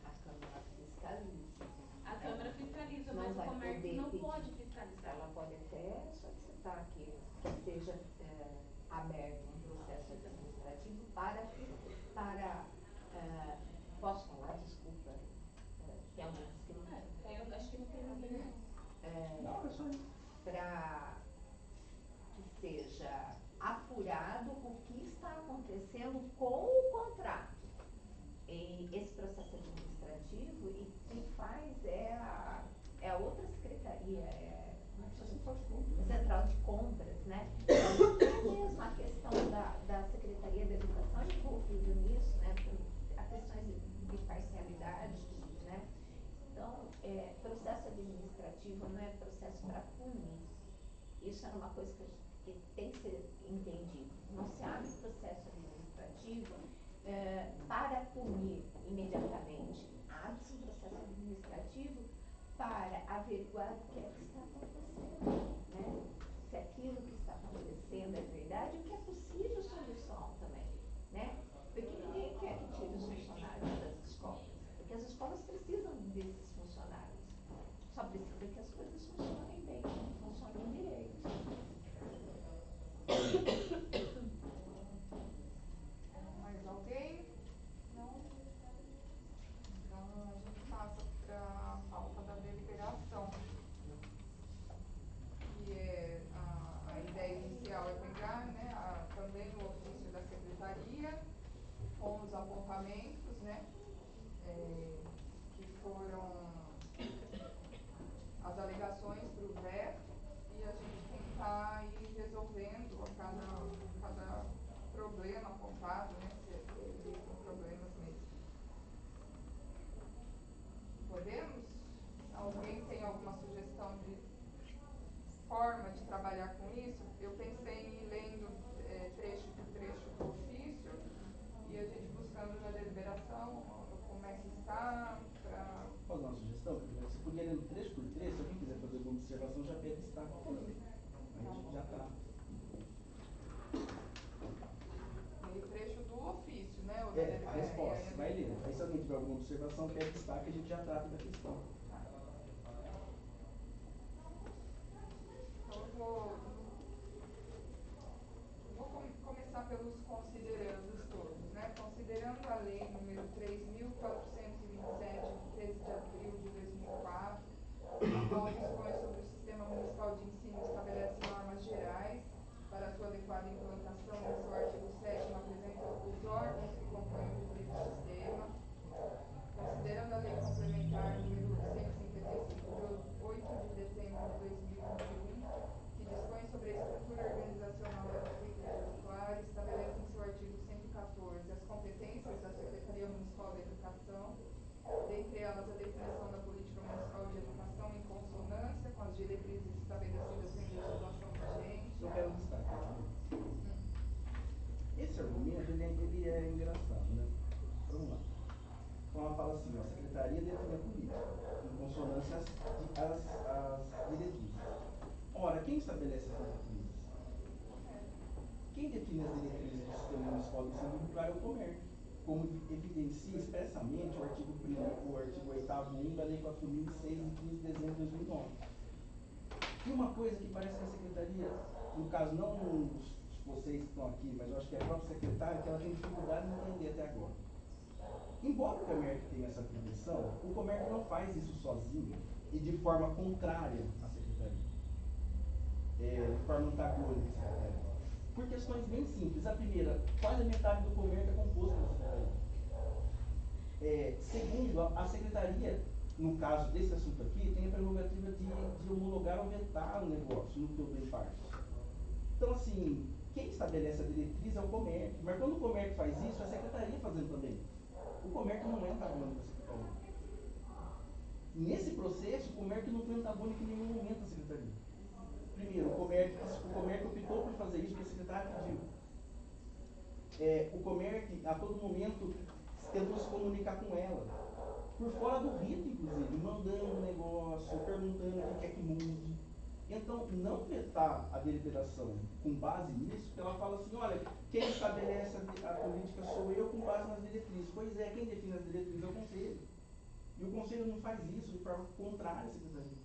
A Câmara fiscaliza. A Câmara fiscaliza, Não mas o vai comércio poder não pedir. pode fiscalizar. Ela pode até solicitar que seja aberto um processo administrativo posso falar, desculpa, tem algum escrito? Eu acho que não tem problema. Não, é só isso. Para que seja apurado o que está acontecendo com o contrato. E esse processo administrativo, e quem faz é a outra secretaria, a Central de Compras, né? Então, mesmo a questão da Secretaria da Educação envolvida nisso, né? Há questões de parcialidade, né? Então, processo administrativo não é processo para punir. Isso é uma coisa que tem que ser entendido. Não se abre processo administrativo para punir imediatamente. Abre-se um processo administrativo para averiguar o que é que está acontecendo, né? Se aquilo que está acontecendo é verdade, o que é possível solução também, né? Porque ninguém quer que tire os funcionários das escolas, porque as escolas precisam desses funcionários. Só precisa que as coisas funcionem bem, funcionem direito. Mais alguém? Não? Então a gente passa para a pauta da deliberação. Que é a ideia inicial é pegar, né, também o ofício da secretaria, com os apontamentos, né, que foram as alegações para o veto, e a gente tentar ir resolvendo cada problema apontado, né, se existem problemas mesmo. Podemos? Alguém tem alguma sugestão de forma de trabalhar com isso? Eu pensei em ir lendo trecho por trecho do ofício e a gente buscando na deliberação como é que está. Posso dar uma sugestão? Você podia ler trecho por trecho, se alguém quiser fazer alguma observação, já pede destaque. A gente já está. E trecho do ofício, né? A resposta, vai ler. Aí se alguém tiver alguma observação, pede destaque, a gente já trata da questão. Então eu vou começar pelos considerandos todos, né? Considerando a lei número 3.427, de 13 de abril de 2004, a qual dispõe sobre o Sistema Municipal de Ensino e estabelece normas gerais para sua adequada implantação, em seu artigo 7º apresenta os órgãos que compõem o referido sistema. Considerando a Lei Complementar número 155, de 8 de dezembro de 2021, que dispõe sobre a estrutura organizacional da Prefeitura de Claro, estabelece em seu artigo 114 as competências da Secretaria Municipal da Educação, dentre elas a definição da política municipal de educação em consonância com as diretrizes estabelecidas em legislação vigente. Eu quero destaque. Esse argumento, ele é engraçado, né? Vamos lá. Então ela fala assim, ó, a secretaria define a política, em consonância às diretrizes. Ora, quem estabelece essas diretrizes? Quem define as diretrizes do Sistema Municipal de Ensino Público é o como evidencia expressamente o artigo 8º da Lei 4.006, de 15 de dezembro de 2009. E uma coisa que parece que a Secretaria, no caso não vocês que estão aqui, mas eu acho que é a própria Secretária, que ela tem dificuldade em entender até agora. Embora o Comerc tenha essa atribuição, o Comerc não faz isso sozinho e de forma contrária à Secretaria, de forma antagônica à Secretaria. Por questões bem simples. A primeira, quase a metade do Comerc é composto pela Secretaria. Segundo, a Secretaria, no caso desse assunto aqui, tem a prerrogativa de homologar ou vetar o negócio, no todo ou em parte. Então, assim, quem estabelece a diretriz é o Comerc, mas quando o Comerc faz isso, é a Secretaria fazendo também. O Comerc não é antagônico à Secretaria. Nesse processo, o Comerc não foi antagônico em nenhum momento à Secretaria. Primeiro, o Comerc optou por fazer isso porque a Secretaria pediu. O Comerc, a todo momento, tentou se comunicar com ela, por fora do rito, inclusive, mandando o negócio, perguntando o que quer que mude. Então, não vetar a deliberação com base nisso, porque ela fala assim, olha, quem estabelece a política sou eu com base nas diretrizes. Pois é, quem define as diretrizes é o Conselho. E o Conselho não faz isso de forma contrária à Secretaria.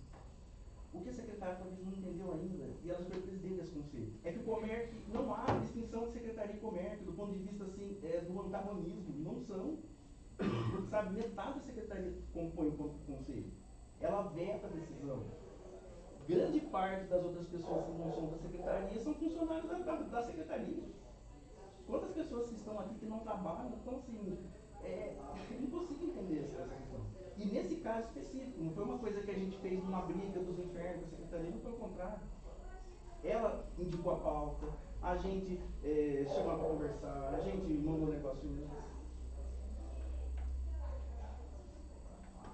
O que a Secretaria talvez não entendeu ainda, e ela foi presidente desse Conselho, é que o Comerc, não há distinção de Secretaria e Comerc, do ponto de vista assim, do antagonismo, não são. Sabe, metade da Secretaria compõe o Conselho. Ela veta a decisão. Grande parte das outras pessoas que não são da Secretaria são funcionários da Secretaria. Quantas pessoas que estão aqui que não trabalham? Então, assim, é impossível entender essa questão. E nesse caso específico, não foi uma coisa que a gente fez numa briga dos infernos da Secretaria, não, pelo contrário. Ela indicou a pauta, a gente chamava para conversar, a gente mandou negócio antes.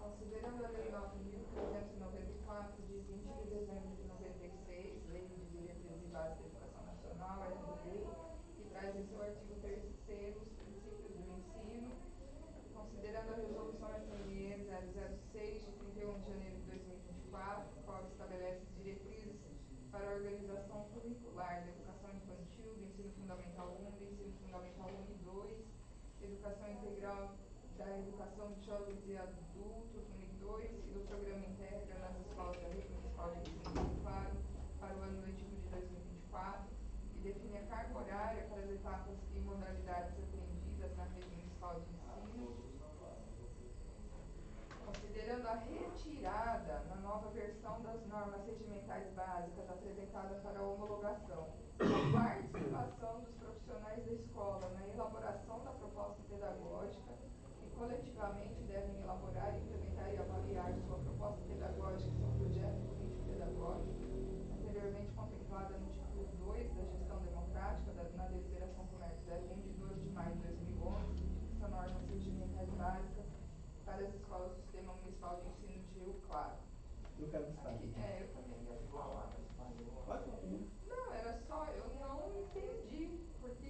Considerando a Lei 9.394, de 20 de dezembro de 96, Lei de Diretrizes e Bases da Educação Nacional, LDB, que traz em seu artigo 3º os princípios do ensino, considerando a Resolução SNE 006, de 31 de janeiro de 2024, qual estabelece diretrizes para a organização curricular da educação infantil, do ensino fundamental 1, do ensino fundamental 1 e 2, educação integral da educação de jovens e adultos, 1 e 2, e do programa Integra nas escolas da rede municipal de ensino de Rio Claro para o ano letivo de 2024, e define a carga horária para as etapas e modalidades atendidas na rede municipal de ensino, considerando a retirada na nova versão das normas regimentais básicas apresentada para a homologação, a participação dos profissionais da escola na elaboração da proposta pedagógica, que coletivamente devem elaborar, implementar e avaliar sua proposta pedagógica e seu projeto político-pedagógico, anteriormente contemplada no título 2 da Gestão Democrática na Deliberação Comerc 01 de 12 de maio de 2011, que fixa normas regimentais básicas para as escolas do Sistema Municipal de Ensino de Rio Claro. Eu quero destaque. Eu também ia falar, mas pode. Pode falar. Não, era só, eu não entendi por que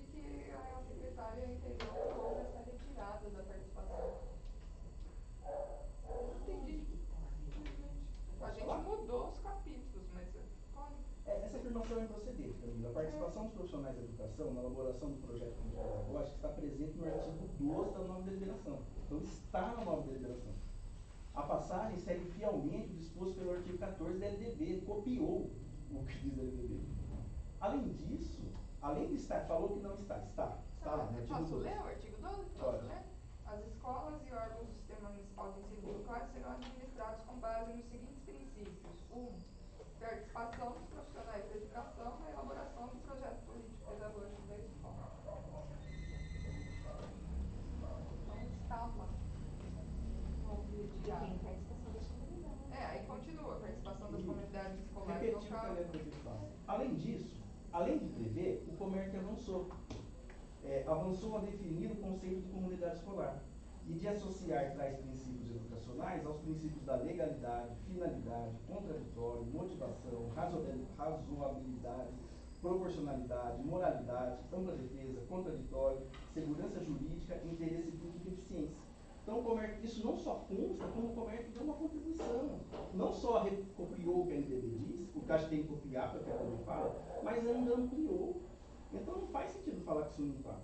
a secretária entendeu que houve essa retirada da participação. Eu não entendi. A gente mudou os capítulos, mas pode. Essa afirmação é improcedente, Camila. A participação dos profissionais da educação na elaboração do projeto pedagógico está presente no artigo 12 da nova deliberação. Então, está na nova deliberação. A passagem segue fielmente o disposto pelo artigo 14 da LDB, copiou o que diz a LDB. Além disso, além de estar, falou que não está, está lá no artigo 12. Posso ler o artigo 12? Posso ler? As escolas e órgãos do Sistema Municipal de Ensino de Rio Claro serão administrados com base nos seguintes princípios. 1. Participação dos profissionais da educação na elaboração do projeto político-pedagógico da escola. Então, estava. Não houve retirada. Tem participação das comunidades. Aí continua, participação das comunidades escolares Repetiu o que a locais. letra B fala. Além disso, além de prever, o Comerc avançou. Avançou a definir o conceito de comunidade escolar e de associar tais princípios educacionais aos princípios da legalidade, finalidade, contraditório, motivação, razoabilidade, proporcionalidade, moralidade, ampla defesa, contraditório, segurança jurídica, interesse público e eficiência. Então, o Comerc, isso não só consta, como o Comerc deu uma contribuição. Não só copiou o que a LDB diz, o que acho que tem que copiar, porque a LDB fala, mas ainda ampliou. Então, não faz sentido falar que isso não está.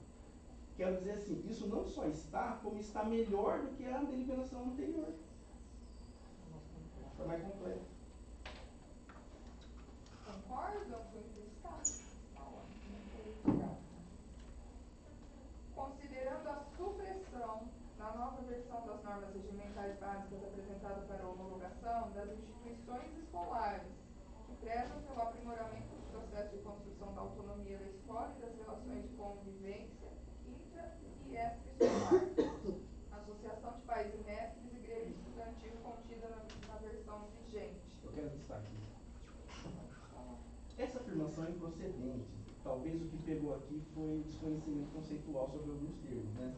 Quero dizer assim, isso não só está, como está melhor do que a deliberação anterior. Está mais completo. Concordam com o que está? Tá ótimo, não foi retirado. Considerando a supressão, na nova versão das normas regimentais básicas apresentada para homologação, das instituições escolares, que prezam pelo aprimoramento do processo de construção da autonomia da escola e das relações de convivência intra e extra-escolar, Associação de Pais e Mestres e Grêmio Estudantil contida na versão vigente. Eu quero destacar. Essa afirmação é improcedente. Talvez o que pegou aqui foi desconhecimento conceitual sobre alguns termos, né?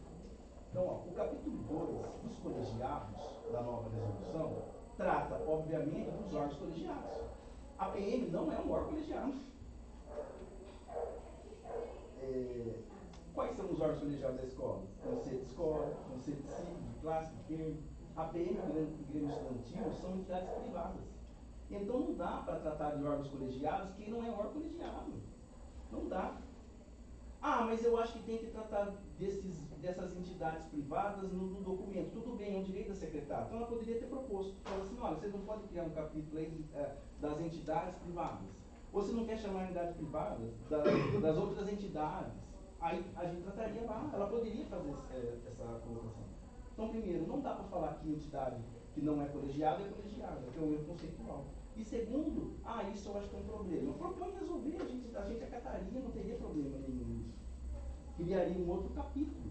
Então, ó, o capítulo 2 dos colegiados da nova resolução trata, obviamente, dos órgãos colegiados. A PM não é um órgão colegiado. Quais são os órgãos colegiados da escola? Conselho de escola, conselho de ciclo, de classe, de termo. A PM e o Grêmio Estudantil são entidades privadas. Então não dá para tratar de órgãos colegiados quem não é órgão colegiado. Não dá. Ah, mas eu acho que tem que tratar dessas entidades privadas no documento. Tudo bem, é um direito da secretária. Então ela poderia ter proposto. Falou assim, olha, vocês não podem criar um capítulo aí das entidades privadas. Ou se não quer chamar entidades privadas, das outras entidades. Aí a gente trataria lá. Ela poderia fazer essa colocação. Então, primeiro, não dá para falar que entidade que não é colegiada, que é um erro conceitual. E segundo, isso eu acho que é um problema. Propõe resolver, a gente acataria, não teria problema nenhum nisso. Criaria um outro capítulo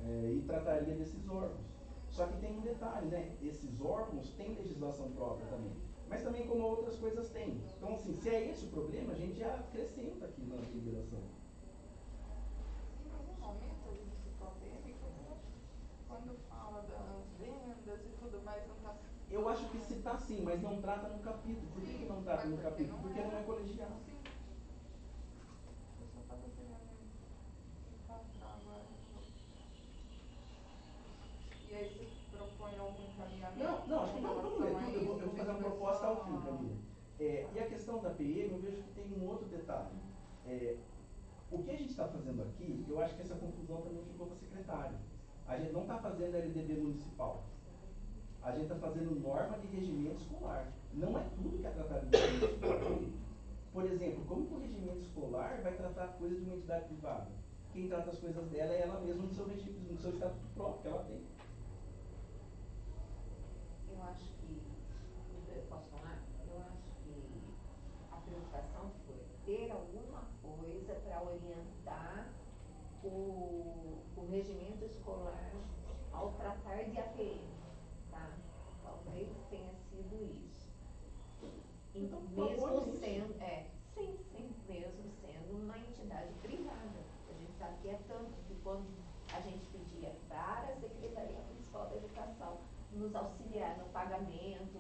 e trataria desses órgãos. Só que tem um detalhe, né? Esses órgãos têm legislação própria também. Mas também como outras coisas têm. Então, assim, se é esse o problema, a gente já acrescenta aqui na deliberação. Em nenhum momento a gente citou a PM, quando fala das vendas e tudo mais, não está. Eu acho que se está sim, mas não trata no capítulo. Por que não trata no capítulo? Porque não é colegiado. Sim. Eu só estava querendo encaixar agora. E aí você propõe algum encaminhamento? Não, acho que vamos ler tudo. Eu vou fazer uma proposta ao fim, Camila. E a questão da PM, eu vejo que tem um outro detalhe. O que a gente está fazendo aqui, eu acho que essa confusão também ficou com a secretária. A gente não está fazendo LDB municipal. A gente está fazendo norma de regimento escolar. Não é tudo que é tratado de regimento escolar. Por exemplo, como que o regimento escolar vai tratar coisas de uma entidade privada? Quem trata as coisas dela é ela mesma no seu regime, no seu estatuto próprio que ela tem. Eu acho que, posso falar? Eu acho que a preocupação foi ter alguma coisa para orientar o regimento escolar ao tratar de APM, tá? Talvez tenha sido isso. Então, Mesmo sendo, sim, mesmo sendo uma entidade privada. A gente sabe que é tanto que quando a gente pedia para a Secretaria Municipal da Educação nos auxiliar no pagamento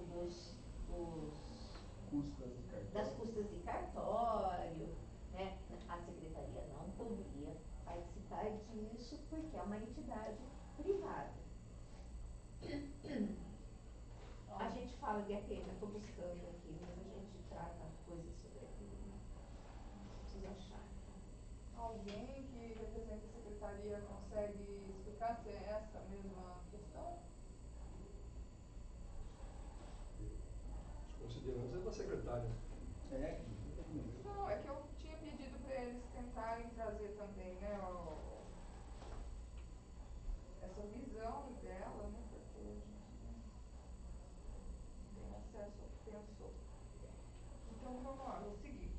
das custas de cartório, né? A Secretaria não poderia participar disso porque é uma entidade privada. A gente fala de APM, eu estou buscando aqui, mas a gente trata coisas sobre aquilo, né? Preciso achar. Alguém que representa a secretaria consegue explicar se é essa a mesma questão? Considerando é da secretária. Não, é que eu tinha pedido para eles tentarem trazer também, né, essa visão dela, né, porque a gente não tem acesso ao que pensou. Então vamos lá, vou seguir.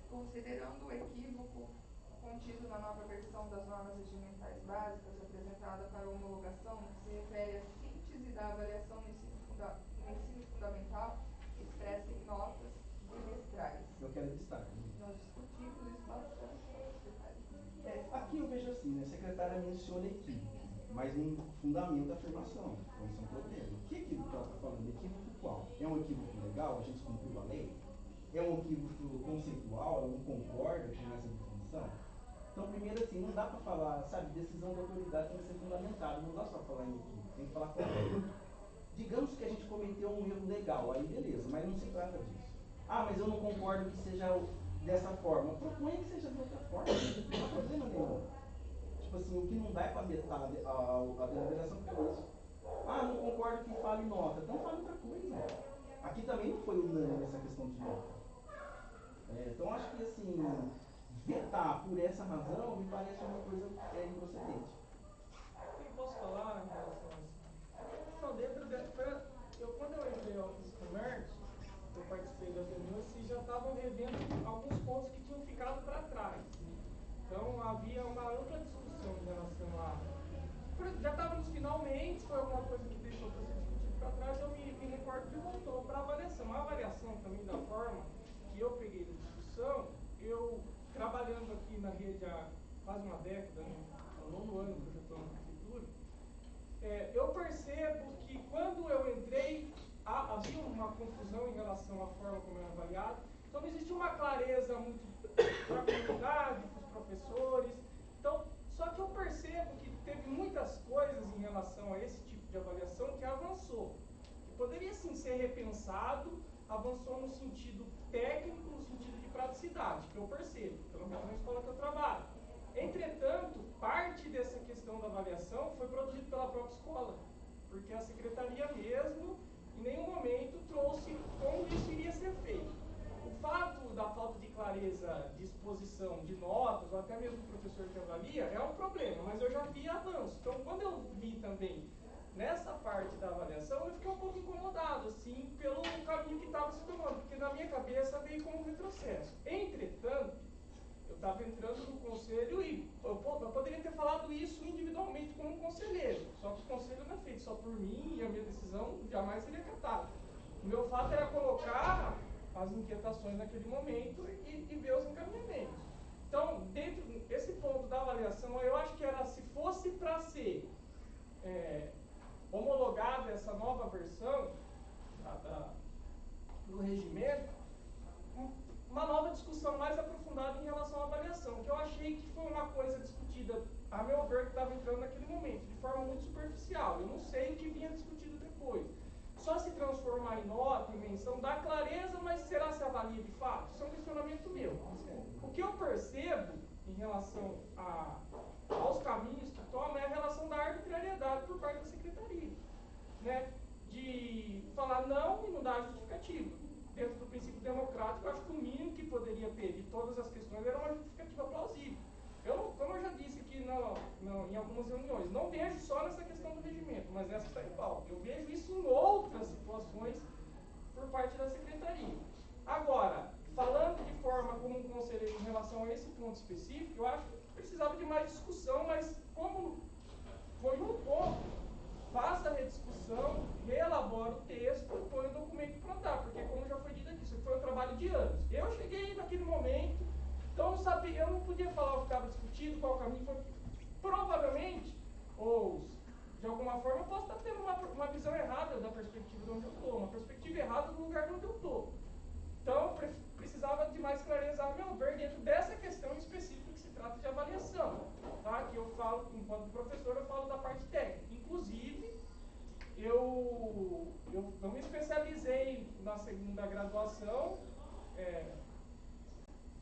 Considerando o equívoco contido na nova versão das normas regimentais básicas apresentada para homologação, no que se refere à síntese da avaliação no ensino fundamental, expressa em notas bimestrais. Eu quero destaque. Nós discutimos isso bastante com a secretária. Aqui eu vejo assim, né? A secretária menciona equívoco, mas não fundamenta a afirmação. Então isso é um problema. Que equívoco ela está falando? Equívoco qual? É um equívoco legal? A gente cumpriu a lei? É um equívoco conceitual? Ela não concorda com essa definição? Então, primeiro assim, não dá para falar, sabe, decisão da autoridade tem que ser fundamentada. Não dá só falar em equívoco, tem que falar qual é. Digamos que a gente cometeu um erro legal, aí beleza, mas não se trata disso. Mas eu não concordo que seja dessa forma. Proponha que seja de outra forma, não há problema nenhum. Tipo assim, o que não dá é para vetar a deliberação que é isso. Ah, não concordo que fale nota. Então fale outra coisa. Aqui também não foi unânime essa questão de nota. Então acho que assim, vetar por essa razão me parece uma coisa improcedente. Eu posso falar em relação a isso? Não, quando eu entrei ao Office Commerce, eu participei das reuniões e já estavam revendo alguns pontos que tinham ficado para trás. Então havia uma ampla discussão em relação a. Já estávamos finalmente, foi alguma coisa que deixou para ser discutido para trás, eu me recordo que voltou para a avaliação. A avaliação também da forma que eu peguei da discussão, eu trabalhando aqui na rede há quase uma década, no 9º ano que eu já estou na prefeitura, eu percebo que quando eu entrei, havia uma confusão em relação à forma como era avaliado. Então não existia uma clareza muito para a comunidade, para os professores. Então, só que eu percebo que teve muitas coisas em relação a esse tipo de avaliação que avançou. Que poderia sim ser repensado, avançou no sentido técnico, no sentido de praticidade, que eu percebo, pelo menos na escola que eu trabalho. Entretanto, parte dessa questão da avaliação foi produzida pela própria escola, porque a secretaria mesmo, em nenhum momento, trouxe como isso iria ser feito. O fato da falta de clareza de exposição de notas, ou até mesmo do professor que avalia, é um problema, mas eu já vi avanço. Então, quando eu vi também nessa parte da avaliação, eu fiquei um pouco incomodado, assim, pelo caminho que estava se tomando, porque na minha cabeça veio como um retrocesso. Entretanto, eu estava entrando no conselho e eu poderia ter falado isso individualmente como conselheiro, só que o conselho não é feito só por mim e a minha decisão jamais seria acatada. O meu fato era colocar as inquietações naquele momento e ver os encaminhamentos. Então, dentro desse ponto da avaliação, eu acho que era, se fosse para ser homologada essa nova versão do regimento, uma nova discussão mais aprofundada em relação à avaliação, que eu achei que foi uma coisa discutida, a meu ver, que estava entrando naquele momento, de forma muito superficial. Eu não sei o que vinha discutido depois. Só se transformar em nota, em menção, dá clareza, mas será se avalia de fato? Isso é um questionamento meu. O que eu percebo em relação aos caminhos que toma é a relação da arbitrariedade por parte da secretaria, né? De falar não e não dar justificativa. Dentro do princípio democrático, eu acho que o mínimo que poderia ter de todas as questões era uma justificativa plausível. Como eu já disse aqui em algumas reuniões, não vejo só nessa questão do regimento, mas essa está em pauta. Eu vejo isso em outras situações por parte da secretaria. Agora, falando de forma como um conselheiro em relação a esse ponto específico, eu acho que precisava de mais discussão, mas como foi um ponto, faça a rediscussão, reelabora o texto e põe o documento para andar, porque como já foi dito aqui, isso foi um trabalho de anos. Eu cheguei naquele momento, então eu não podia falar o que estava discutido, qual caminho foi. Provavelmente, ou de alguma forma, eu posso estar tendo uma visão errada da perspectiva de onde eu estou, uma perspectiva errada do lugar onde eu estou. Então, precisava de mais clareza, a meu ver, dentro dessa questão específica que se trata de avaliação. Tá? Que eu falo, enquanto professor, eu falo da parte técnica. Inclusive, eu me especializei na segunda graduação,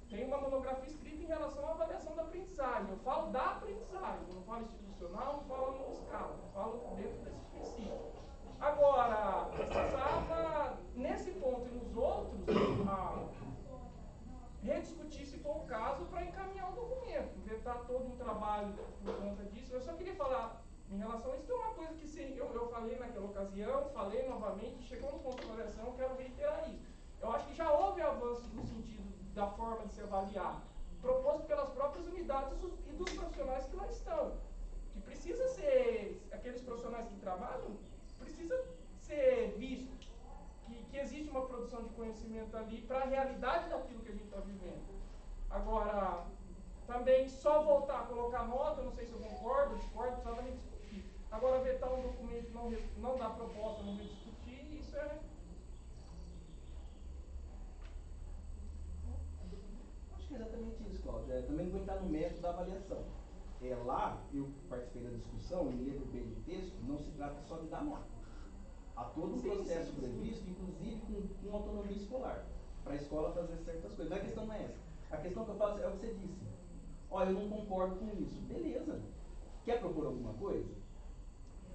tem uma monografia escrita em relação à avaliação da aprendizagem. Eu falo da aprendizagem, eu não falo institucional, não falo no escala, eu falo dentro desse princípio. Agora, precisava, nesse ponto e nos outros, rediscutir, se for o caso, para encaminhar o documento, vetar todo um trabalho por conta disso. Eu só queria falar em relação a isso, que é uma coisa que sim, eu falei naquela ocasião, falei novamente, chegou no ponto de avaliação, quero reiterar isso. Eu acho que já houve avanço no sentido da forma de se avaliar, proposto pelas próprias unidades e dos profissionais que lá estão. Que precisa ser, aqueles profissionais que trabalham, precisa ser visto que existe uma produção de conhecimento ali para a realidade daquilo que a gente está vivendo. Agora, também só voltar a colocar nota, não sei se eu concordo, discordo, precisava rediscutir. Agora, vetar um documento, não dar proposta, não rediscutir, isso é... Acho que é exatamente isso, Cláudio. Também vou entrar no método da avaliação. Lá, eu participei da discussão e lembro bem do texto, não se trata só de dar nota. Há todo um processo previsto, inclusive com autonomia escolar, para a escola fazer certas coisas. Mas a questão não é essa. A questão que eu faço é o que você disse. Olha, eu não concordo com isso. Beleza. Quer propor alguma coisa?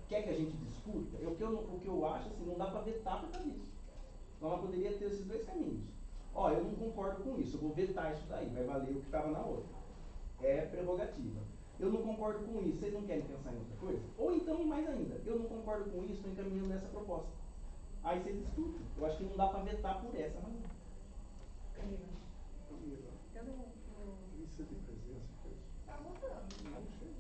Quer que a gente discuta? O que eu acho, assim, não dá para vetar por causa disso. Então ela poderia ter esses dois caminhos. Ó, eu não concordo com isso, eu vou vetar isso daí, vai valer o que estava na outra. É prerrogativa. Eu não concordo com isso, vocês não querem pensar em outra coisa? Ou então, mais ainda, eu não concordo com isso, estou encaminhando nessa proposta. Aí vocês discutem. Eu acho que não dá para vetar por essa razão. Camila, Camila, eu não. lista de presença, coisa. Tá mudando. Não sei.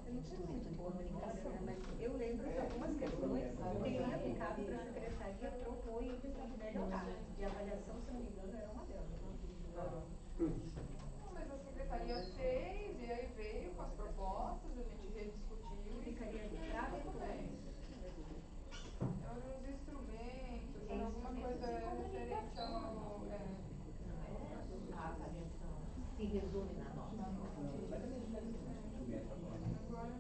Eu não sou muito boa comunicação, mas eu lembro que algumas questões teriam ficado para a secretaria propor e melhorar. De avaliação, se não me engano, era uma delas. Não, mas a secretaria fez, e aí veio com as propostas, a gente rediscutiu. Ficaria Tudo grave bem. Eram uns instrumentos, era alguma coisa referente ao. A avaliação se resume na nota. Mas é mesmo, Agora.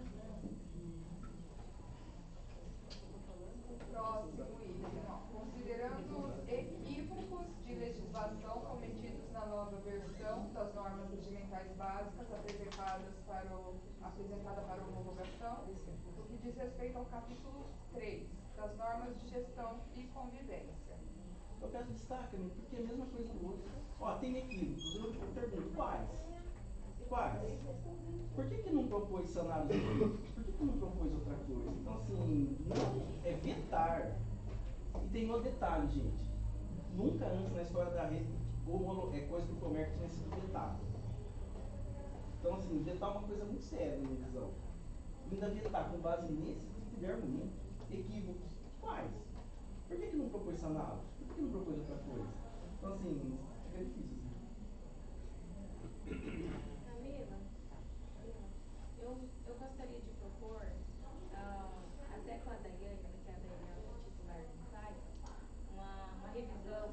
O próximo item, ó. Considerando os equívocos de legislação cometidos na nova versão das normas regimentais básicas apresentada para homologação, no que diz respeito ao capítulo 3 das normas de gestão e convivência. Eu peço destaque, porque é a mesma coisa do outro. Ó, tem equívocos. Eu pergunto, quais? Quais? Por que não propôs sanar os equívocos? Por que não propôs outra coisa? Então, assim, não, é vetar. E tem outro detalhe, gente. Nunca antes na história da rede coisa do comércio tinha sido vetado. Então, assim, vetar é uma coisa muito séria na minha visão. Ainda vetar com base nesse tipo de argumento. Equívocos. Quais? Por que não propôs saná-los? Por que não propôs outra coisa? Então, assim, fica difícil. Camila, eu gostaria de propor, até com a Daiane, que é a Daiane titular do site, uma revisão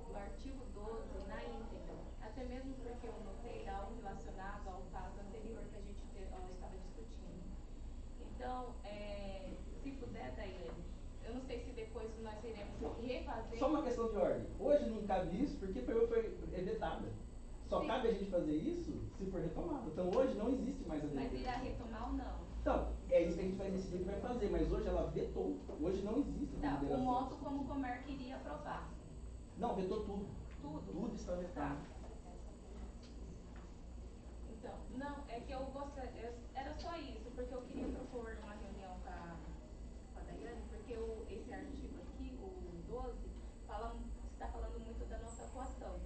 do artigo 12 na íntegra, até mesmo porque eu notei algo relacionado ao fato anterior que a gente estava discutindo. Então, se puder, Daiane, eu não sei se depois nós iremos refazer. Só uma questão de ordem. Hoje não cabe isso porque foi vetada. Só Sim. cabe a gente fazer isso se for retomado. Então hoje não existe mais a Mas irá deliberação. retomar ou não? Então, é isso que a gente vai decidir que vai fazer, mas hoje ela vetou. Hoje não existe a Tá, o deliberação. modo como o Comerc iria aprovar. Não, vetou tudo. Tudo? Tudo está vetado. Tá. Então, não, é que eu gostaria, era só isso, porque eu queria propor uma reunião com a Daiane, porque esse artigo aqui, o 12, está falando muito da nossa atuação.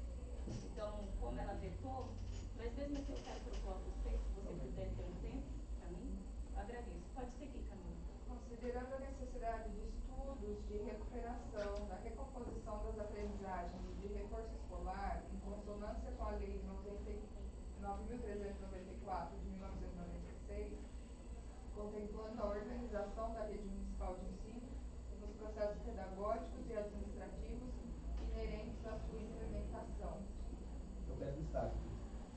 Então, como ela vetou, mas mesmo que eu quero propor a você, se você puder ter um tempo para mim, eu agradeço. Pode seguir, Camila. Considerando a necessidade de estudos de recuperação, da recomposição das aprendizagens e de reforço escolar, em consonância com a Lei 9.394 de 1996, contemplando a organização da rede municipal de ensino nos processos pedagógicos e administrativos inerentes à sua implementação. Eu peço destaque.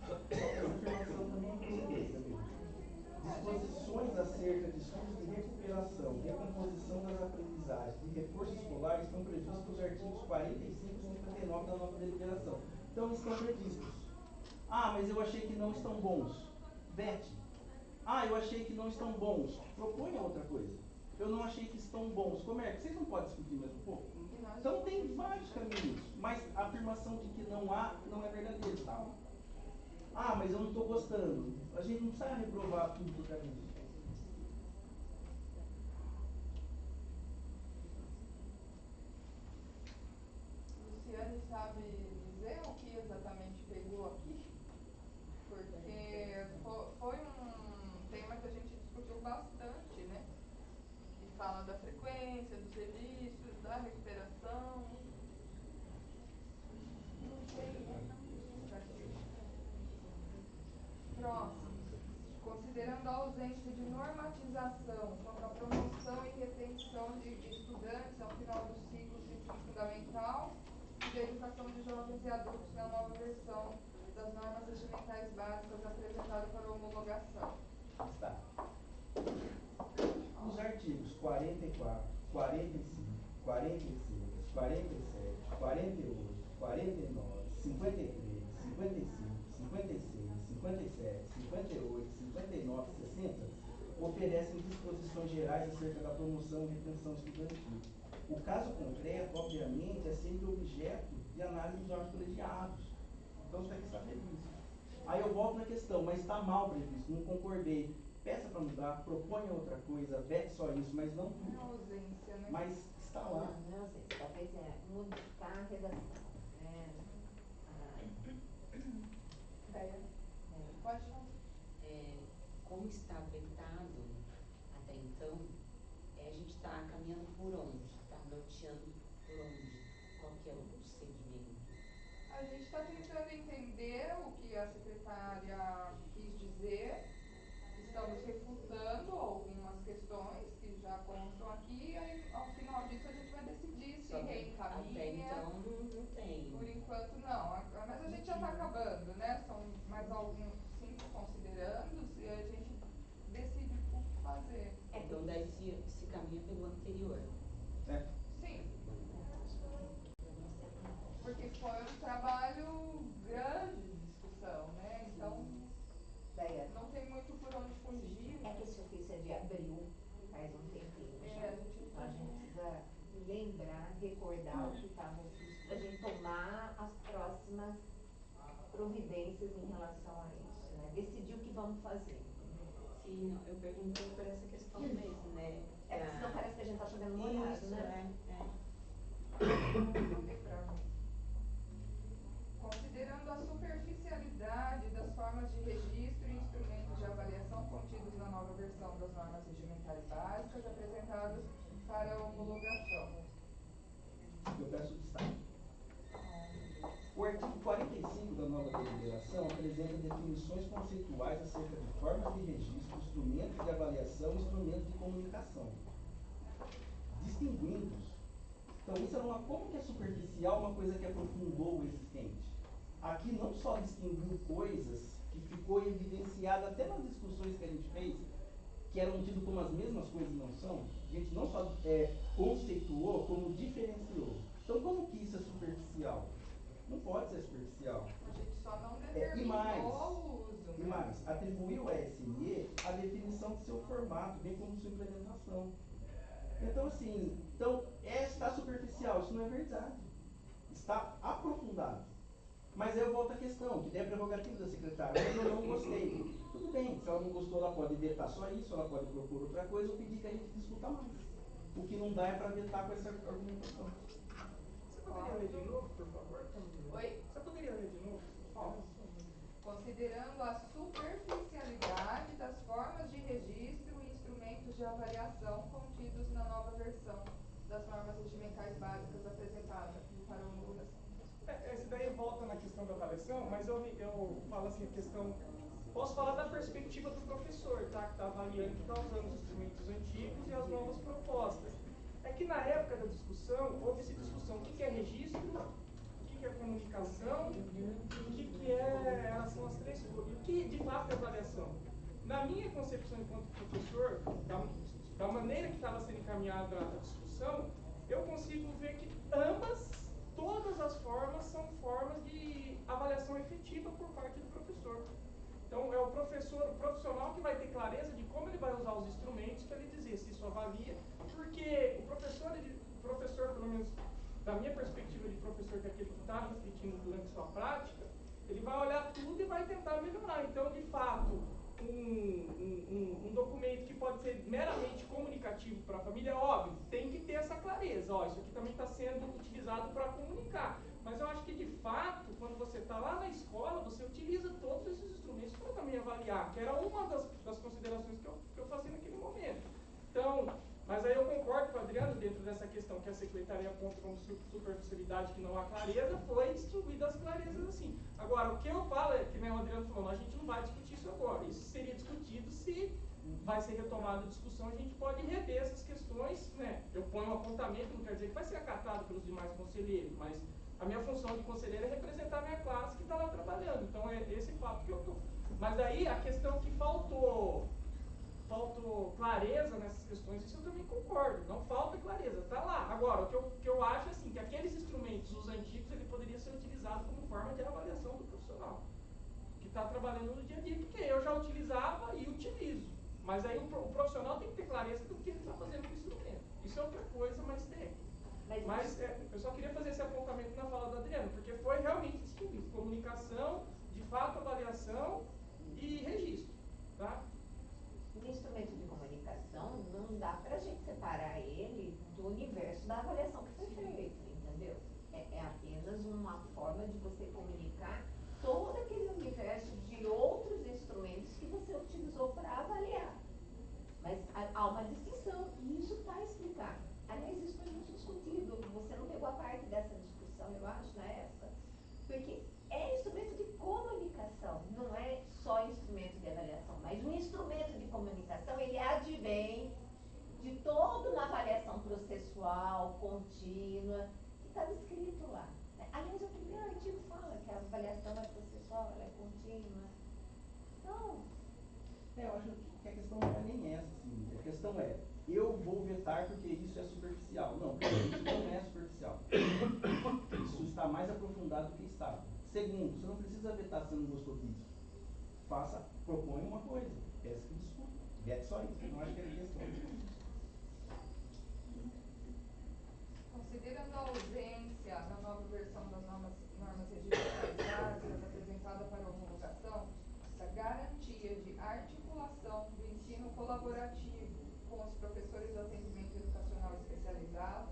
Essa afirmação também é importante, também. Disposições acerca de estudos de recuperação, recomposição das aprendizagens e reforço escolar estão previstos nos artigos 45 e 59 da nova deliberação. Então estão previstos. Ah, mas eu achei que não estão bons. Vete. Ah, eu achei que não estão bons. Proponha outra coisa. Eu não achei que estão bons. Como é que vocês não podem discutir mais um pouco? Então tem vários caminhos, mas a afirmação de que não há não é verdadeira, tá? Ah, mas eu não estou gostando. A gente não precisa reprovar tudo por causa disso. Luciane sabe dizer o que exatamente pegou aqui? Porque foi um tema que a gente discutiu bastante, né? Que fala da frequência, dos serviços, da recuperação. Não sei. Próximo. Considerando a ausência de normatização quanto à promoção e retenção de estudantes ao final do ciclo de ensino fundamental e da educação de jovens e adultos na nova versão das normas regimentais básicas apresentada para homologação. Está. Os artigos 44, 45, 46, 47, 48, 49, 53, 55, 56, 57, 58, 59 e 60 oferecem disposições gerais acerca da promoção e retenção estudantil. O caso concreto, obviamente, é sempre objeto de análise dos órgãos colegiados. Então você tem que saber disso. Aí eu volto na questão, mas está mal previsto, não concordei. Peça para mudar, proponha outra coisa, vete só isso, mas não tudo. É ausência, né? Mas está lá. Não é ausência, talvez é modificar a redação. Né? Ideia. Pode falar. Como está vetado até então, a gente está caminhando por onde? Está norteando por onde? Qual que é o segmento? A gente está tentando entender o que a secretária quis dizer. Estamos refutando algumas questões que já constam aqui, e aí, ao final disso a gente vai decidir se reencaminha. Até então não tem. Por enquanto não, mas a gente já está acabando, né? São mais alguns 5 considerandos e a gente decide o que fazer. Então daí se caminha pelo anterior. Sim. Porque foi um trabalho grande de discussão, né? Então não tem muito por onde fugir. É que esse ofício é de abril, faz um tempinho já. Então a gente precisa lembrar, recordar o que está no ofício, para a gente tomar as próximas providências em relação a isso, né? Decidir o que vamos fazer. Sim, não, eu perguntei por essa questão mesmo, né? É porque senão parece que a gente está chovendo molhado, isso, né? Considerando a superficialidade das formas de registro e instrumentos de avaliação contidos na nova versão das normas regimentais básicas apresentadas para homologação. Eu peço destaque. O artigo 45 da nova deliberação apresenta definições conceituais acerca de formas de registro, instrumentos de avaliação e instrumentos de comunicação. Distinguindo-os. Então, isso é como que é superficial uma coisa que aprofundou o existente. Aqui não só distinguiu coisas que ficou evidenciada até nas discussões que a gente fez, que eram tidas como as mesmas coisas não são, a gente não só conceituou, como diferenciou. Então, como que isso é superficial? Não pode ser superficial. A gente só não determinou o uso. E mais, atribuiu à SNE a definição do seu formato, bem como sua implementação. Então, assim, está superficial, isso não é verdade. Está aprofundado. Mas aí eu volto à questão, que é a prerrogativa da secretária. Mas eu não gostei. Tudo bem, se ela não gostou, ela pode vetar só isso, ela pode propor outra coisa ou pedir que a gente discuta mais. O que não dá é para vetar com essa argumentação. Você poderia ler de novo, por favor? Oi? Você poderia ler de novo? Considerando a superficialidade das formas de registro e instrumentos de avaliação contidos na nova versão das normas regimentais básicas apresentada para homologação. Esse daí volta na questão da avaliação, mas eu falo assim, a questão... Posso falar da perspectiva do professor, tá? Que está avaliando, que está usando os instrumentos antigos e as novas propostas. É que na época da discussão, houve-se discussão o que é registro, o que é comunicação, o que são as três coisas, o que de fato é avaliação. Na minha concepção enquanto professor, da maneira que estava sendo encaminhada a discussão, eu consigo ver que todas as formas são formas de avaliação efetiva por parte do professor. Então, é o profissional que vai ter clareza de como ele vai usar os instrumentos para ele dizer se isso avalia, porque o professor, pelo menos da minha perspectiva de professor, que é aquele que está refletindo durante sua prática, ele vai olhar tudo e vai tentar melhorar. Então, de fato, um documento que pode ser meramente comunicativo para a família, é óbvio, tem que ter essa clareza. Isso aqui também está sendo utilizado para comunicar. Mas eu acho que, de fato, quando você está lá na escola, você utiliza todos esses instrumentos para também avaliar, que era uma das considerações que eu fazia naquele momento. Então, mas aí eu concordo com o Adriano, dentro dessa questão que a secretaria aponta como superficialidade, que não há clareza, foi distinguida as clarezas assim. Agora, o que eu falo é que, né, o Adriano falou, a gente não vai discutir isso agora. Isso seria discutido se vai ser retomada a discussão, a gente pode rever essas questões, né? Eu ponho um apontamento, não quer dizer que vai ser acatado pelos demais conselheiros, mas a minha função de conselheiro é representar a minha classe que está lá trabalhando. Então, é esse fato que eu estou. Mas aí, a questão que faltou clareza nessas questões, isso eu também concordo. Não falta clareza, está lá. Agora, o que eu acho é assim, que aqueles instrumentos, os antigos, ele poderia ser utilizado como forma de avaliação do profissional. Que está trabalhando no dia a dia, porque eu já utilizava e utilizo. Mas aí o profissional tem que ter clareza do que ele está fazendo com o instrumento. Isso é outra coisa mais técnica. Mas eu só queria fazer esse apontamento na fala da Adriana, porque foi realmente distinguido. Comunicação, de fato, avaliação e registro. Tá? O instrumento de comunicação não dá para a gente separar ele do universo da avaliação que foi feita, entendeu? É apenas uma forma de você comunicar todo aquele universo de outros instrumentos que você utilizou para avaliar. Mas há uma distinção, e isso está explicado. Aliás, isso foi muito discutido. Você não pegou a parte dessa discussão, eu acho, na época. Porque é instrumento de comunicação, não é só instrumento de avaliação. Mas um instrumento de comunicação, ele advém de toda uma avaliação processual, contínua, que está descrito lá. Aliás, o primeiro artigo fala que a avaliação é processual, ela é contínua. Então, eu acho que a questão não é nem essa, assim. A questão é, eu vou vetar porque isso é superficial. Não, isso não é superficial. Isso está mais aprofundado do que estava. Segundo, você não precisa vetar se você não gostou disso. Propõe uma coisa, peça que discuta. Vete só isso, eu não acho que é questão. Considerando a ausência na nova versão das normas regimentais básicas apresentada para homologação, da garantia de articulação do ensino colaborativo com os professores do atendimento educacional especializado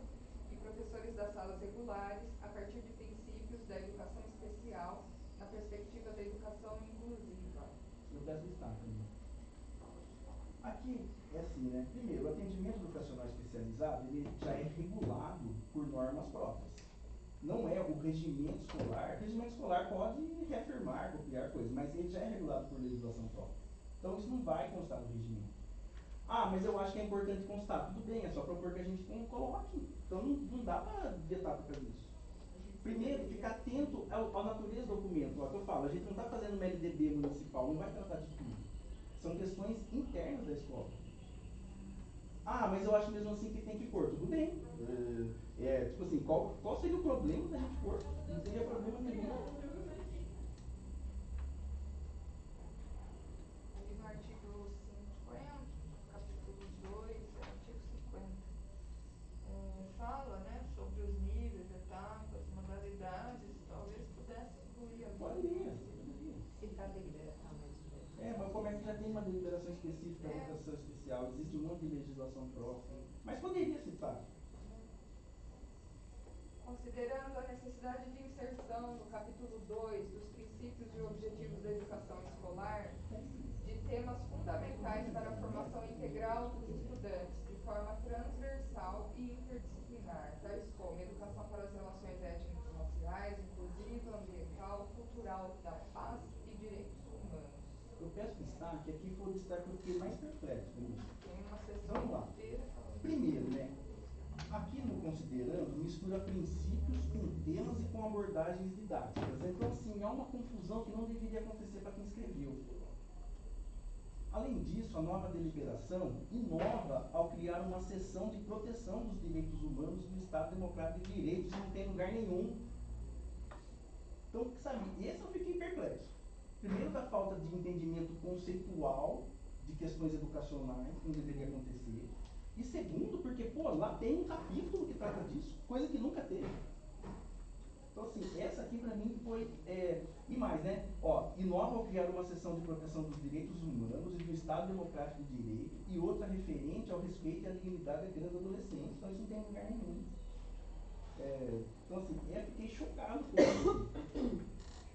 e professores das salas regulares, a partir de princípios da educação especial, na perspectiva da educação inclusiva. Eu peço destaque também. Aqui é assim, né? Primeiro, o atendimento educacional especializado, ele já é regulado por normas próprias. Não é o regimento escolar. O regimento escolar pode reafirmar, copiar coisas, mas ele já é regulado por legislação própria. Então isso não vai constar no regimento. Ah, mas eu acho que é importante constar. Tudo bem, é só propor que a gente coloque. Então não dá para vetar por causa disso. Primeiro, ficar atento à natureza do documento. Ó, que eu falo, a gente não está fazendo uma LDB municipal, não vai tratar de tudo. São questões internas da escola. Ah, mas eu acho mesmo assim que tem que pôr. Tudo bem. Tipo assim, qual seria o problema da gente pôr? Não teria problema nenhum. Ali no artigo 50, capítulo 2, artigo 50, fala, né, sobre os níveis, etapas, modalidades, talvez pudesse incluir ali. Poderia. citar a deliberação mesmo. Mas como é que já tem uma deliberação específica, votação especial, existe um monte de legislação própria. Mas poderia citar. Considerando a necessidade de inserção no capítulo 2 dos princípios e objetivos da educação escolar, de temas fundamentais para a formação integral dos estudantes, de forma transversal e interdisciplinar, tais como educação para as relações étnico-raciais, inclusiva, ambiental, cultural, da paz e direitos humanos. Eu peço destaque, aqui foi o destaque que eu fiquei mais perplexo. Tem uma sessão Vamos lá. inteira falando. Primeiro, né? Aqui no Considerando, mistura princípios com temas e com abordagens didáticas. Então, assim, há uma confusão que não deveria acontecer para quem escreveu. Além disso, a nova deliberação inova ao criar uma seção de proteção dos direitos humanos do Estado Democrático de Direito, isso não tem lugar nenhum. Então, sabe, esse eu fiquei perplexo. Primeiro, da falta de entendimento conceitual de questões educacionais, que não deveria acontecer. E segundo, porque, lá tem um capítulo que trata disso, coisa que nunca teve. Então, assim, essa aqui pra mim foi, e mais, né? Inova ao criar uma seção de proteção dos direitos humanos e do Estado Democrático de Direito e outra referente ao respeito e à dignidade da criança e do adolescente. Então, isso não tem lugar nenhum. Então, assim, fiquei chocado com isso.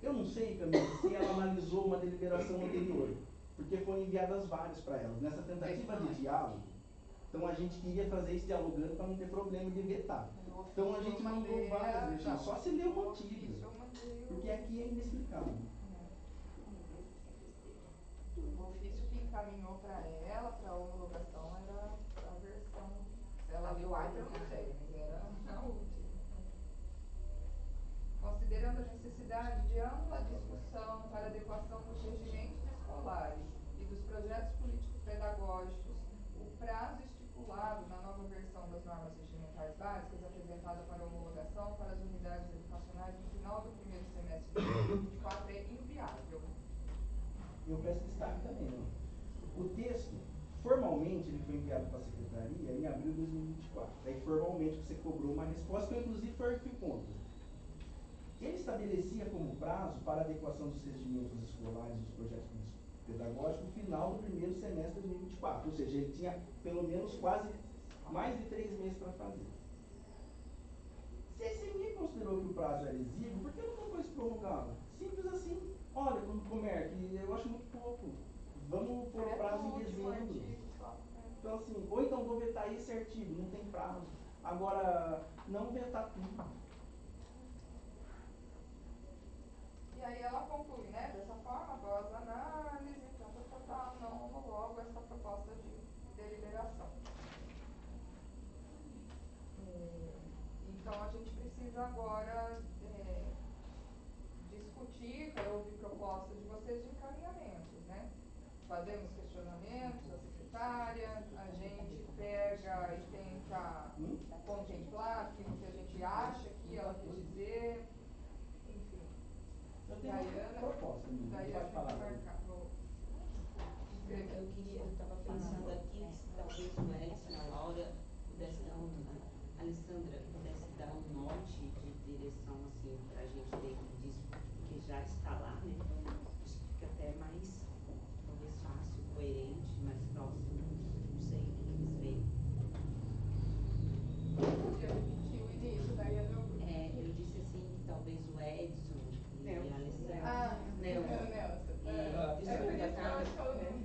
Eu não sei, Camila, se ela analisou uma deliberação anterior, porque foram enviadas várias para ela. Nessa tentativa de diálogo, então a gente queria fazer isso dialogando para não ter problema de vetar. Então a gente mandou várias vezes, só se leu uma antiga, porque aqui é inexplicável. O ofício que encaminhou para ela, para a homologação, era a versão. Ela leu a eu não sei, mas era a última. Considerando a necessidade de ampla discussão para adequação dos regimentos escolares e dos projetos políticos pedagógicos, o prazo estipulado na nova versão das normas regimentais básicas apresentada para homologação para as unidades educacionais no final do primeiro semestre de 2024 é inviável. eu peço destaque também, né? O texto, formalmente, ele foi enviado para a secretaria em abril de 2024. Daí, formalmente, você cobrou uma resposta, que eu, inclusive, foi o que conta. Ele estabelecia como prazo para adequação dos regimentos escolares e dos projetos pedagógicos no final do primeiro semestre de 2024. Ou seja, ele tinha pelo menos quase mais de 3 meses para fazer. Se a CME considerou que o prazo era exíguo, por que não colocou isso prorrogado? Simples assim. Olha, Comerc, eu acho muito pouco. Vamos pôr o prazo em dezembro. Então assim, ou então vou vetar esse artigo, não tem prazo. Agora, não vetar tudo. E aí ela conclui, né? Dessa forma, após a análise, não homologo essa proposta de deliberação. Então a gente precisa agora discutir, quero ouvir proposta de vocês de encaminhamentos, né? Fazemos questionamentos à secretária, a gente pega e tenta contemplar aquilo que a gente acha que ela quis dizer, enfim. Eu tenho uma proposta, pode falar. Eu estava pensando aqui que se talvez o Edson, a Laura, pudesse dar a Alessandra pudesse dar um norte de direção assim para a gente dentro disso, porque já está lá, né? Acho que fica até mais, talvez fácil, coerente, mais próximo. Não sei o que eles veem. Podia repetir o início, daí eu disse assim que talvez o Edson e a Alessandra.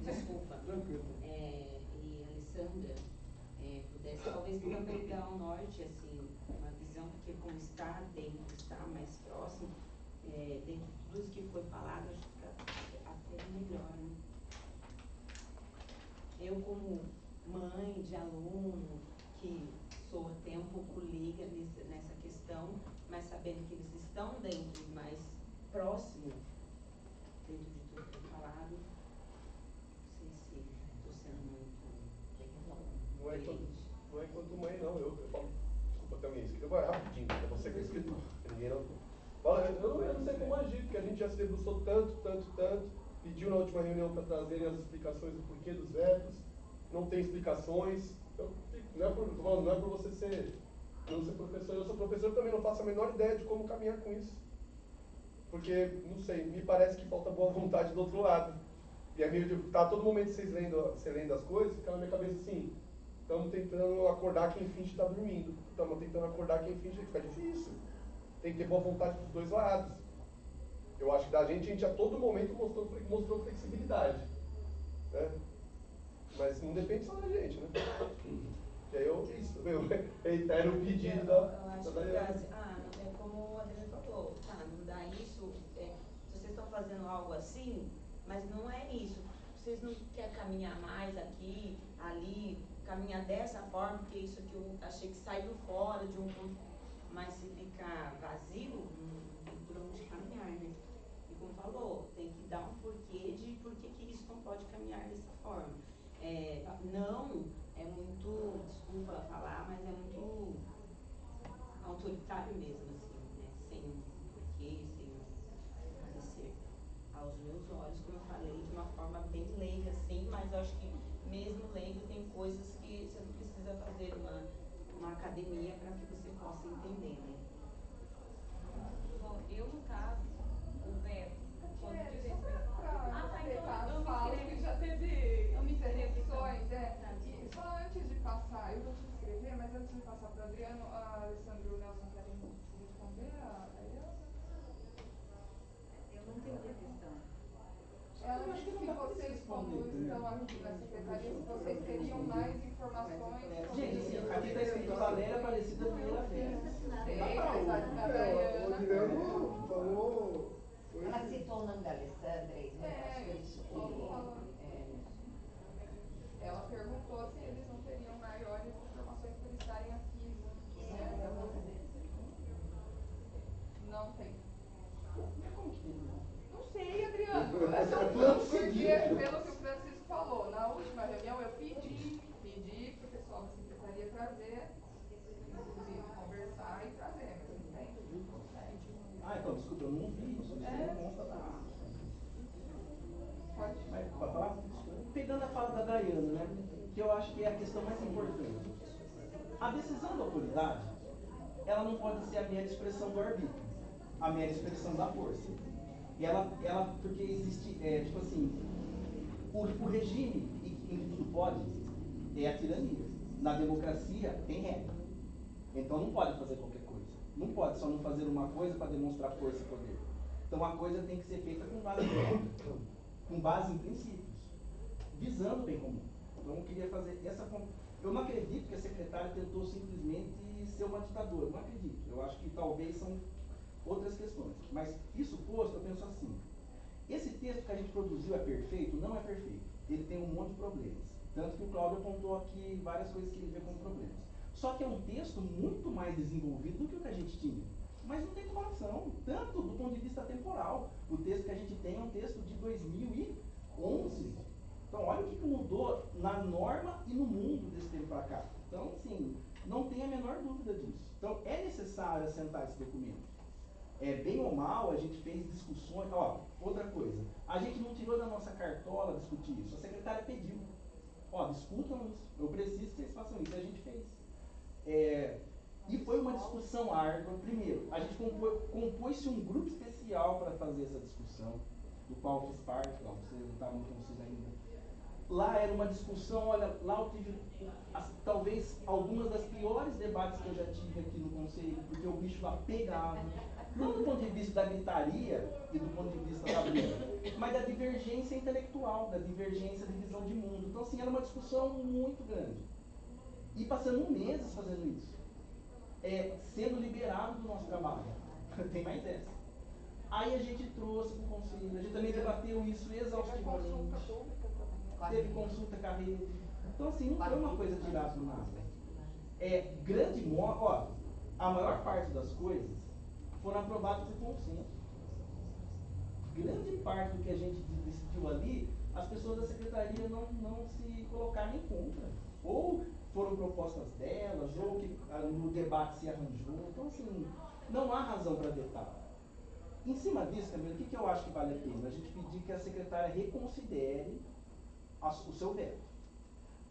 Desculpa. E a Alessandra pudesse talvez também dar um norte, assim, uma visão, porque como está dentro, está mais próximo, dentro de tudo isso que foi falado, acho que fica até melhor, né? Eu como mãe de aluno, que sou até um pouco leiga nessa questão, mas sabendo que eles estão dentro mais próximo, dentro de tudo que foi falado, não sei se estou sendo muito não é enquanto mãe, não. Eu falo, desculpa até alguém escrito, agora rapidinho, é você que é escritor, ninguém não. Fala, eu não sei como agir, porque a gente já se debruçou tanto, pediu na última reunião para trazerem as explicações do porquê dos vetos, não tem explicações. Então, não é por você não ser professor, eu sou professor também, não faço a menor ideia de como caminhar com isso. Porque, não sei, me parece que falta boa vontade do outro lado. E é meio de, tá todo momento você lendo as coisas, fica na minha cabeça assim, estamos tentando acordar quem finge estar dormindo. Estamos tentando acordar quem finge, fica difícil. Tem que ter boa vontade dos dois lados. Eu acho que da gente, a gente a todo momento mostrou flexibilidade. Né? Mas não depende só da gente, né? E aí eu reitero o pedido da Daiane. É como o Adriano falou, não dá isso, se vocês estão fazendo algo assim, mas não é isso. Vocês não querem caminhar mais aqui, ali, caminhar dessa forma, porque isso aqui eu achei que saiu fora de um ponto. Mas se ficar vazio, não tem por onde caminhar, né? E como falou, tem que dar um porquê de por que isso não pode caminhar dessa forma. Não é muito, desculpa falar, mas é muito autoritário mesmo, assim, né? Sem um porquê, sem um parecer. Aos meus olhos, como eu falei, de uma forma bem leiga, assim, mas eu acho que mesmo leigo tem coisas que você não precisa fazer uma academia para que você possa entender, né? Bom, eu no caso, o veto, quando diz Só respeito. para Eu me falas inscrevi. que já teve Eu me inscrevi, interrupções, Tá, E só antes de passar, eu vou te inscrever, mas antes de passar para o Adriano, a Alessandra e o Nelson querem responder a Daiane? Eu não entendi a questão. Ela disse que vocês, como estão aqui na secretaria, se vocês teriam mais informações sobre... Gente, aqui está escrito Valéria Aparecida Vieira Félix. Sei, mas a Daiane... O Adriano falou... Ela citou o nome da Alessandra e Ela perguntou se eles não teriam maiores informações por estarem aqui juntos, né? Não tem. Não sei, Adriano. Porque, pelo que o Francisco falou, na última reunião eu pedi para o pessoal da secretaria trazer, inclusive conversar e trazer, mas não tem. Então, desculpa, eu não vi isso. Isso não consta da ata. Pode Vai falar? Pegando a fala da Dayana, né? Que eu acho que é a questão mais importante. A decisão da autoridade, ela não pode ser a mera expressão do arbítrio, a mera expressão da força. E porque existe, tipo assim, o regime em que tudo pode é a tirania. Na democracia tem regra. Então não pode fazer qualquer coisa. Não pode só não fazer uma coisa para demonstrar força e poder. Então a coisa tem que ser feita com base em regra, com base em princípios, visando o bem comum. Então eu queria fazer essa. Eu não acredito que a secretária tentou simplesmente ser uma ditadora. Não acredito. Eu acho que talvez são outras questões. Mas isso posto, eu penso assim. Esse texto que a gente produziu é perfeito? Não é perfeito. Ele tem um monte de problemas. Tanto que o Cláudio apontou aqui várias coisas que ele vê como problemas. Só que é um texto muito mais desenvolvido do que o que a gente tinha. Mas não tem comparação, tanto do ponto de vista temporal. O texto que a gente tem é um texto de 2011. Então, olha o que mudou na norma e no mundo desse tempo para cá. Então, assim, não tem a menor dúvida disso. Então, é necessário assentar esse documento. Bem ou mal, a gente fez discussões. Ó, outra coisa, a gente não tirou da nossa cartola discutir isso. A secretária pediu. Ó, discutam isso. Eu preciso que vocês façam isso. E a gente fez. E foi uma discussão árdua. Primeiro, a gente compôs-se um grupo especial para fazer essa discussão, do qual eu fiz parte, ó, vocês não estavam conhecidos ainda. Lá era uma discussão, olha, lá eu tive talvez algumas das piores debates que eu já tive aqui no Conselho, porque o bicho lá pegava. Não do ponto de vista da gritaria e do ponto de vista da briga, mas da divergência intelectual, da divergência de visão de mundo. Então, assim, era uma discussão muito grande. E passamos meses fazendo isso. Sendo liberado do nosso trabalho. Tem mais essa. Aí a gente trouxe para o Conselho, a gente também debateu isso exaustivamente. Teve consulta com a rede. Então, assim, não foi uma coisa tirada do nada. A maior parte das coisas foram aprovadas por consenso. Grande parte do que a gente decidiu ali, as pessoas da secretaria não se colocaram em contra. Ou foram propostas delas, ou que no debate se arranjou. Então, assim, não há razão para vetar. Em cima disso, Camila, o que eu acho que vale a pena? A gente pedir que a secretária reconsidere o seu veto.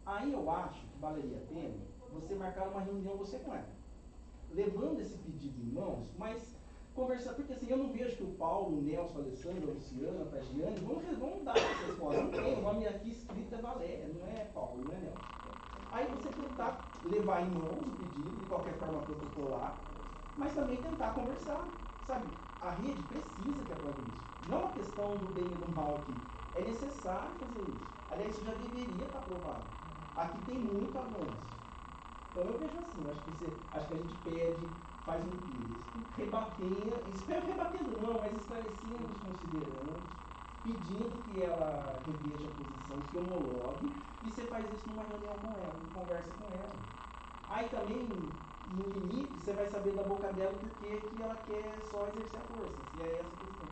Aí eu acho que valeria a pena você marcar uma reunião você com ela, levando esse pedido em mãos, mas conversar, porque assim, eu não vejo que o Paulo, o Nelson, a Alessandra, a Luciana, a Tagiane vão dar essa resposta. Não tem, o nome aqui escrito é Valéria, não é Paulo, não é Nelson. Aí você tentar levar em mãos o pedido, de qualquer forma protocolar, mas também tentar conversar, sabe? A rede precisa que aprove isso. Não é uma questão do bem e do mal aqui. É necessário fazer isso. Aliás, isso já deveria estar aprovado. Aqui tem muito avanço. Então eu vejo assim, acho que a gente pede, faz um rebatendo não, mas esclarecendo os considerandos, pedindo que ela reveja a posição, que homologue, e você faz isso numa reunião com ela, conversa com ela. Aí também, no limite, você vai saber da boca dela por que ela quer só exercer a força, se é essa a questão.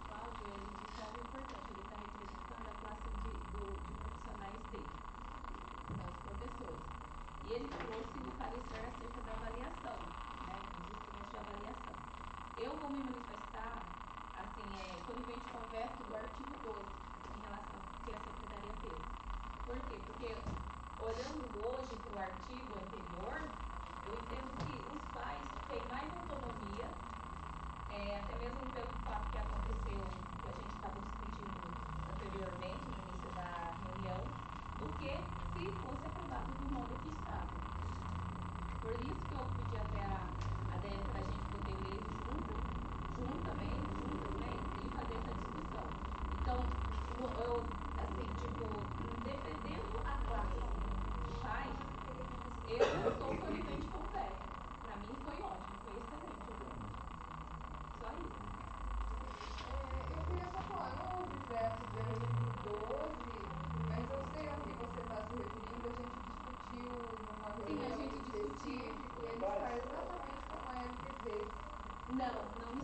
Cláudio, ele disse algo importante, ele está representando a classe de profissionais dele, são os professores. E ele trouxe o parecer acerca da avaliação, né, dos instrumentos de avaliação. Eu vou me manifestar, assim, conivente com o veto do artigo 12, em relação ao que a secretaria fez. Por quê? Porque, olhando hoje para o artigo anterior, eu entendo que os pais têm mais autonomia, até mesmo pelo fato que aconteceu, que a gente estava discutindo anteriormente, no início da reunião, do que se fosse aprovado do modo que estava. Por isso que eu pedi até a Débora para a gente poder ler juntas, né, e fazer essa discussão. Então, eu, assim, defendendo a classe de pais, eu sou conivente com o veto. Para mim foi ótimo, foi excelente o veto. Só isso. Eu queria só falar, não houve veto de artigo 12, mas eu sei ao que você está se referindo, a gente discutiu numa Sim, a reunião gente discutiu. específico, ele está exatamente como a LDB. Não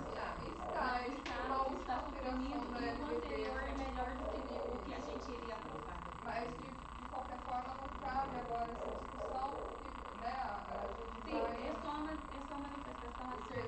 está. Está, ele tem uma última está alteração suprimido da e o LDB, anterior a é gente melhor do que concordou. o que a gente iria aprovar. Mas de qualquer forma não cabe agora essa discussão, porque né, a gente Sim, vai. é só uma manifestação Porque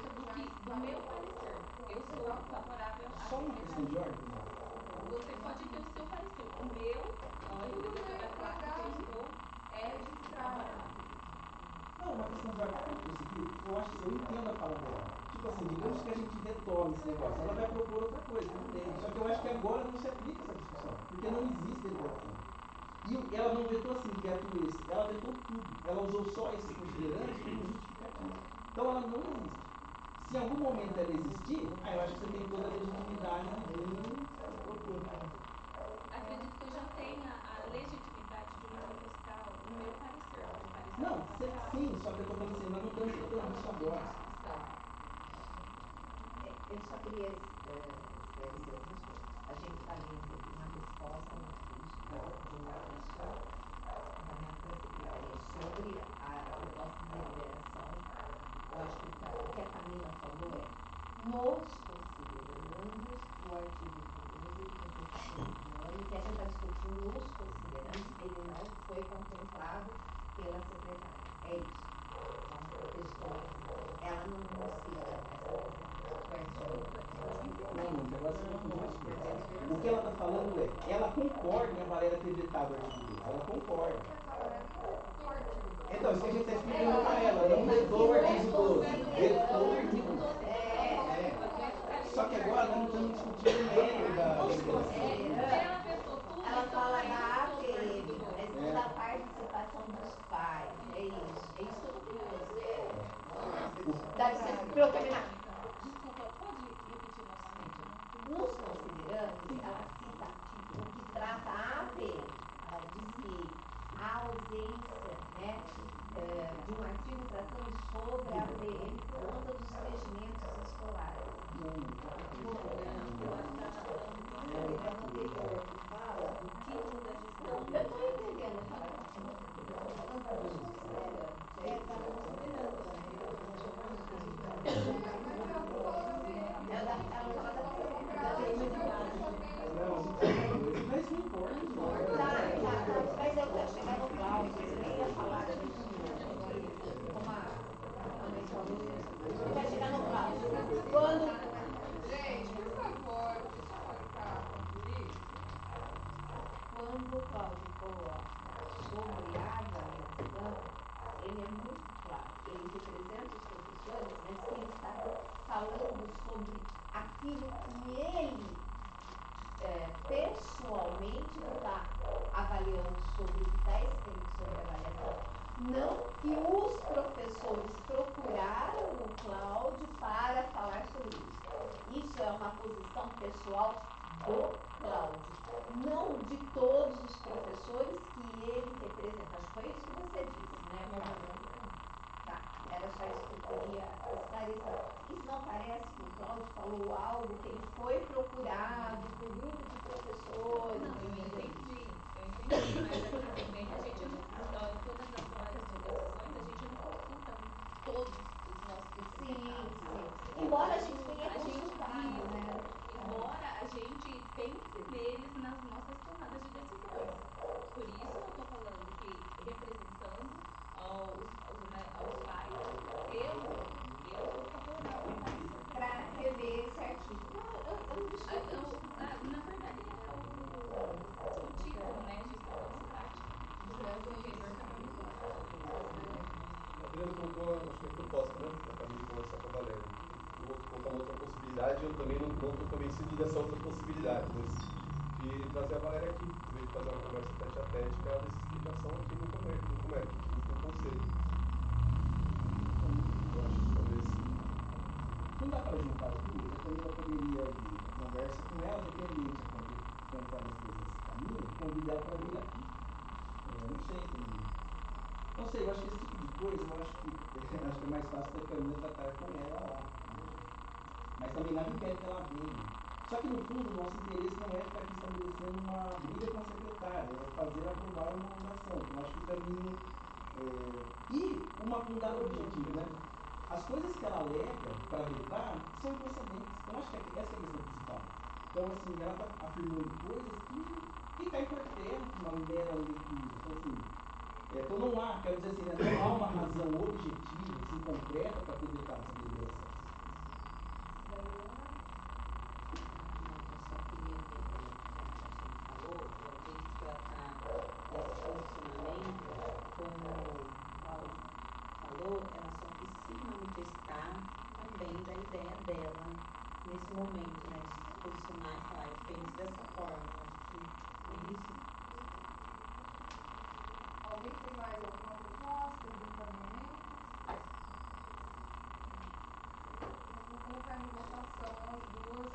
vai prosseguir, eu acho que eu entendo a fala dela. Tipo assim, digamos que a gente retome esse negócio. Ela vai propor outra coisa, tudo bem. Só que eu acho que agora não se aplica essa discussão, porque não existe deliberação. E ela não vetou assim, veto esse, ela vetou tudo. Ela usou só esses considerandos como justificativo. Então ela não existe. Se em algum momento ela existir, aí eu acho que você tem toda a legitimidade de vir e propor. Acredito que eu já tenha a legitimidade de manifestar o meu parecer, o parecer Não, imparcial. sim, só que eu estou falando assim, nós não estamos tratando disso agora. Eu só queria esclarecer algumas coisas. A gente está lendo uma resposta a um ofício encaminhado pela Secretaria sobre a proposta de deliberação. Eu acho que o que a Camila falou é, nos considerandos do artigo 12 que você está colocando, que a gente está discutindo os considerandos, ele não foi contemplado pela secretária. É isso. Então, a pessoa, ela não cita essa questão do artigo. Não, Mônica, agora você confundiu as coisas. O que ela está falando é, ela concorda em a Valéria ter vetado o artigo 12. Ela concorda. Mas a Valéria não vetou o artigo 12. Então, isso que a gente está explicando para ela, não vetou o artigo 12. Vetou o artigo 12. Só que agora nós não estamos discutindo o mérito da deliberação. Ela vetou tudo, Ela então fala aí da vetou o artigo APM, 12. a questão da participação dos pais. É isso que eu estou querendo dizer. Dá licença para eu terminar. Desculpa, pode repetir novamente? Eu não... Nos considerandos, ela cita o que trata a APM. Ela diz que a ausência, né, de um artigo tratando sobre a APM por conta dos regimentos escolares. Eu acho que ela está falando do considerando anterior, que fala do título da gestão. Eu estou entendendo o que ela está falando. Eu estou falando dos considerandos. Está considerando também. Mas ela não fala da PM. Ela fala da democrática, só tem Mas isso não importa. Tá, mas eu quero chegar no Cláudio. Eu nem ia falar disso. Como a mãe falou, a gente vai chegar no Cláudio. Gente, por favor, deixa a Mônica concluir. Quando o Cláudio coloca sobre a avaliação, ele é muito claro. Ele representa os professores, mas que ele está falando sobre aquilo que ele pessoalmente está avaliando sobre o que está escrito sobre a avaliação. Não que os professores procuraram o Cláudio para falar sobre isso. Isso é uma posição pessoal do Cláudio, não de todos os professores que ele representa. Acho que foi isso que você disse, né, Cláudio? Tá, era só isso que eu queria esclarecer. Porque senão parece que o Cláudio falou algo que ele foi procurado por grupo de professores. Não, eu entendi, mas aqui também a gente não, em todas as tomadas de decisões, a gente não consulta todos os nossos interessados. Sim. Embora a gente tenha consultado, né? Embora a gente pense neles nas nossas tomadas de decisões. Por isso eu estou falando que representando aos pais, eu sou favorável ao parecer da Para secretaria. rever esse artigo. Não, eu não discuto isso. Na verdade, é o título, né? Gestão democrática. O anterior também é muito bom. A Adriana colocou, acho que é proposta, né? Para a Camila conversar com a Valéria. Eu vou colocar uma outra possibilidade, eu também não estou convencido dessa outra possibilidade, mas de trazer a Valéria aqui, em vez de fazer uma conversa tete a tete, que ela desse explicação aqui no Comércio, junto com o conselho. Eu acho que talvez. Não dá para juntar as duas, a Camila poderia vir, conversa com ela, dependente de como faz as coisas esse caminho, convida ela para vir aqui. Não sei, não sei, eu acho que esse tipo de coisa, eu acho que é mais fácil da Camila tratar com ela lá. Né? Mas também nada impede que ela venha. Só que no fundo o nosso interesse não é ficar aqui estabelecendo uma briga com a secretária, é fazer aprovar uma homologação. Eu acho que o caminho. E um dado objetivo, né? As coisas que ela alega para vetar são improcedentes. Então acho que essa é a questão principal. Então, assim, ela está afirmando coisas que caem por terra com uma mera leitura. Então, assim, então não há, quero dizer assim, né, não há uma razão objetiva, assim, concreta para ter vetado essa deliberação. Não, eu só queria ver, já que a gente falou, eu acredito que ela está nesse posicionamento, como o Cláudio falou, ela que manifestar também da ideia dela nesse momento, né? De se posicionar e falar, eu penso dessa forma. Eu acho que é isso. Alguém tem mais alguma proposta de encaminhamento? Então, vou colocar em votação as duas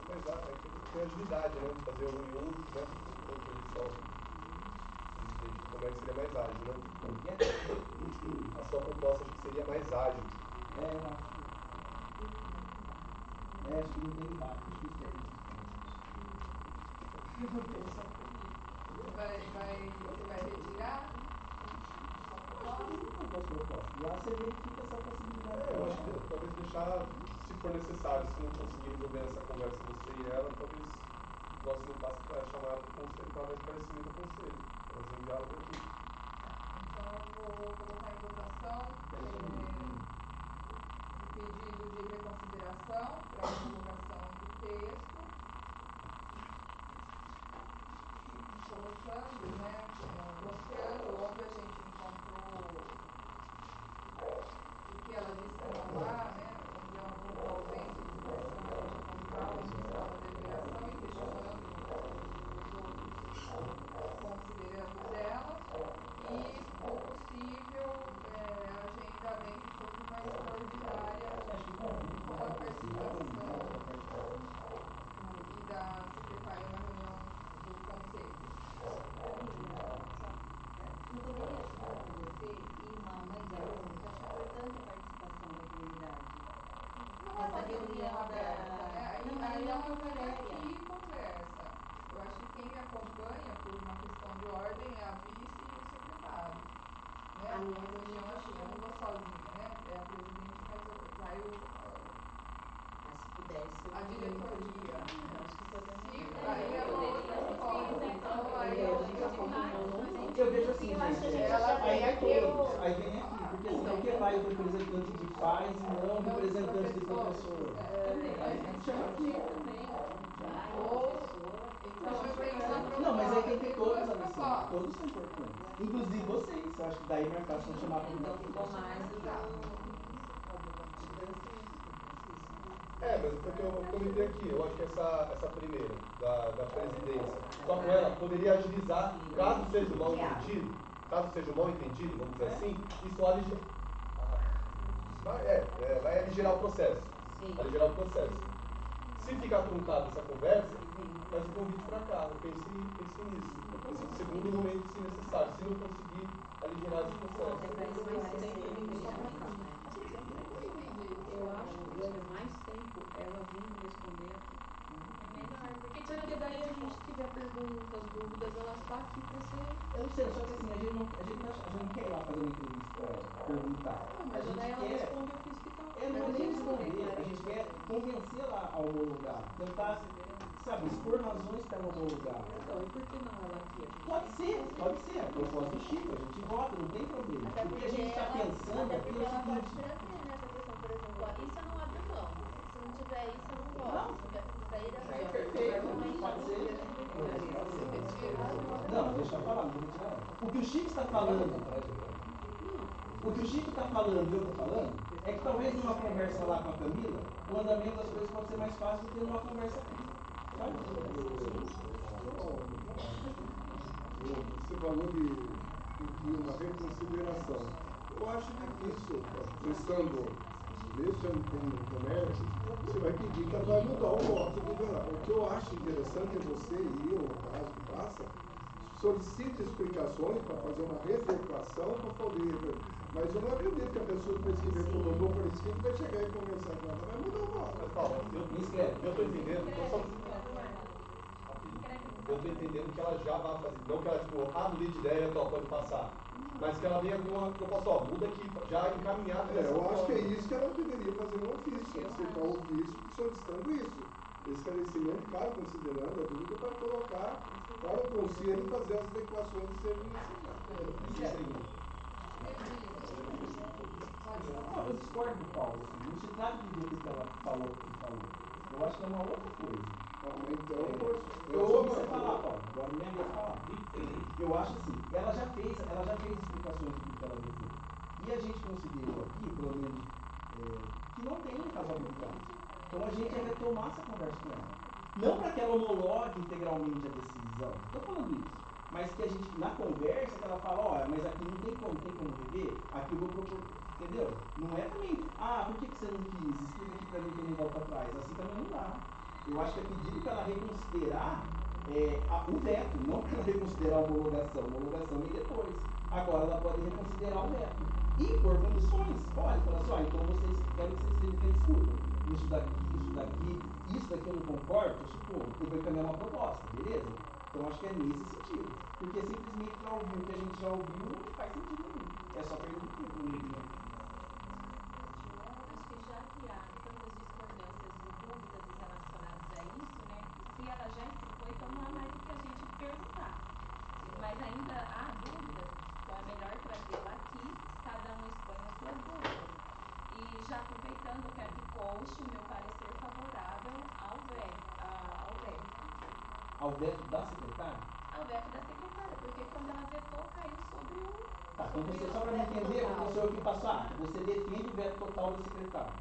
Mas tem agilidade, né? Fazer um em um, né? Outro ali só. A gente como é que seria mais ágil, né? Como que é? A sua proposta acho que seria mais ágil. Eu acho. Acho que não tem embate, acho que isso que é Você vai retirar sua proposta? Não duas propostas. Lá você verifica essa possibilidade. Eu acho que talvez deixar, se for necessário, se não conseguir resolver essa conversa você e ela, talvez o próximo passo é chamar o conselho para dar esclarecimento ao conselho. Trazer um diálogo aqui. Então eu vou colocar em votação o pedido de reconsideração para a homologação do texto, colocando, né, mostrando onde a gente encontrou o que ela disse que não há, né, onde é um pouco a ausência de expressão, a gente apontar onde estava a deliberação e questionando os outros considerandos dela e, se for possível, agendamento de uma extraordinária com a participação e da secretária na reunião do conselho. Camila, não poderia ficar com você e uma mãe de aluno, que eu acho importante a participação da comunidade. Não é uma reunião aberta, né? Aí ela vem aqui e conversa. Eu acho que quem me acompanha por uma questão de ordem é a vice e o secretário. Né? Numa reunião a gente, eu não vou sozinha, né? É a presidente, mas vai Mas se pudesse, a diretoria. Acho que podemos. Aí é uma outra proposta. Então aí é outra proposta. Eu vejo assim, eu acho que a gente Ela já vem aí aqui todos, aí vem aqui, porque assim, por que vai o representante de pais e não o representante de professor? também. Aí chama aqui. Também. Pai, Ou, professora. então eu tenho uma proposta. Não, mas aí tem que ter tem todos duas a lição. propostas. Todos são importantes. Inclusive vocês. Eu acho que daí mais fácil chamar todo mundo Então aqui. ficou mais o Tá. Mas foi o que eu comentei aqui. Eu acho que essa primeira, da presidência, só com ela, poderia agilizar, caso seja um mal entendido, vamos dizer assim, isso vai aligerar o processo. Vai aligerar o processo. Se ficar truncada essa conversa, faz um convite para cá. Pense nisso. Esse segundo momento, se necessário. Se não conseguir aligerar esse processo. Até para esclarecer inicialmente, né? Entendi. Eu acho que ganha mais tempo ela vindo responder aqui. É melhor, porque Porque daí a gente tiver perguntas, dúvidas, ela está aqui para ser. Eu não sei, só que assim, a gente não quer ir lá fazer uma entrevista para ela, perguntar. Não, mas a gente daí ela quer. responde o que está. Não é nem responder, a gente quer convencer ela a homologar. Tentar, sabe, expor razões para ela homologar. Então, e por que não ela aqui? A gente Pode ser. A proposta do Chico, a gente vota, não tem problema. Até O que a gente está pensando até aqui porque é o ela pode seguinte. trazer nessa questão, por exemplo, ó, isso eu não abro mão. Se não tiver isso, eu não voto. Isso aí dá pra Perfeito, pode ser. Não, deixa eu falar, não vou retirar ela. O que o Chico está falando, o que o Chico está falando e eu estou falando, é que talvez numa conversa lá com a Camila, o andamento das coisas pode ser mais fácil do que numa conversa aqui. Sabe? Você falou de pedir uma reconsideração. Eu acho difícil, pensando nisso no comércio, você vai pedir que ela vai mudar o voto do verão. O que eu acho interessante é você e eu, no caso que passa, solicite explicações para fazer uma readequação para poder. Mas eu não acredito que a pessoa, depois que reformulou por escrito, vai chegar e conversar com ela, vai mudar o voto. Mas, Paulo, eu estou entendendo. Eu estou entendendo que ela já vai fazer. Não que ela, mudei de ideia, pode passar. Mas que ela venha com uma proposta, muda aqui, já encaminhada dessa eu forma. acho que é isso que ela deveria fazer no ofício, solicitar o ofício solicitando isso. Esclarecimento, claro, considerando a dúvida, para colocar para o conselho fazer as adequações que sejam necessárias. Não, eu discordo do Paulo. Assim, não se trata de ver o que ela falou, o que falou. Eu acho que é uma outra coisa. Mas então, eu ouvi você falar, Paulo. Agora é minha vez de falar. Eu acho assim, ela já fez explicações do que ela levou. E a gente considerou aqui, pelo menos, que não tem razoabilidade. Então a gente ia retomar essa conversa com ela. Não para que ela homologue integralmente a decisão, não estou falando isso. Mas que a gente, na conversa, que ela fala, ó, mas aqui não tem como rever, aqui eu vou propor, entendeu? Não é também, por que você não quis? Explica aqui para mim que eu não volto atrás. Assim também não dá. Eu acho que é pedido para ela reconsiderar o veto, não para ela reconsiderar a homologação. A homologação vem depois. Agora ela pode reconsiderar o veto. E por condições. Pode falar assim, quero que vocês discutam. Isso daqui eu não concordo, eu suponho. Eu vou encaminhar uma proposta, beleza? Então acho que é nesse sentido. Porque simplesmente para ouvir o que a gente já ouviu não faz sentido nenhum. É só perder o tempo, na minha opinião. Acho que já que há tantas discordâncias e dúvidas relacionadas a isso, né? Se ela já explicou, então não há mais o que a gente perguntar. Mas ainda há dúvidas, então é melhor trazê-la aqui, cada um expõe as suas dúvidas. E já aproveitando, eu quero que conste o meu parecer favorável ao veto. Ao veto da secretária? Ao veto da secretária, porque quando ela vetou, caiu sobre o... Tá, então você, só para me entender, porque sou eu que passo a ata, você defende o veto total da secretária?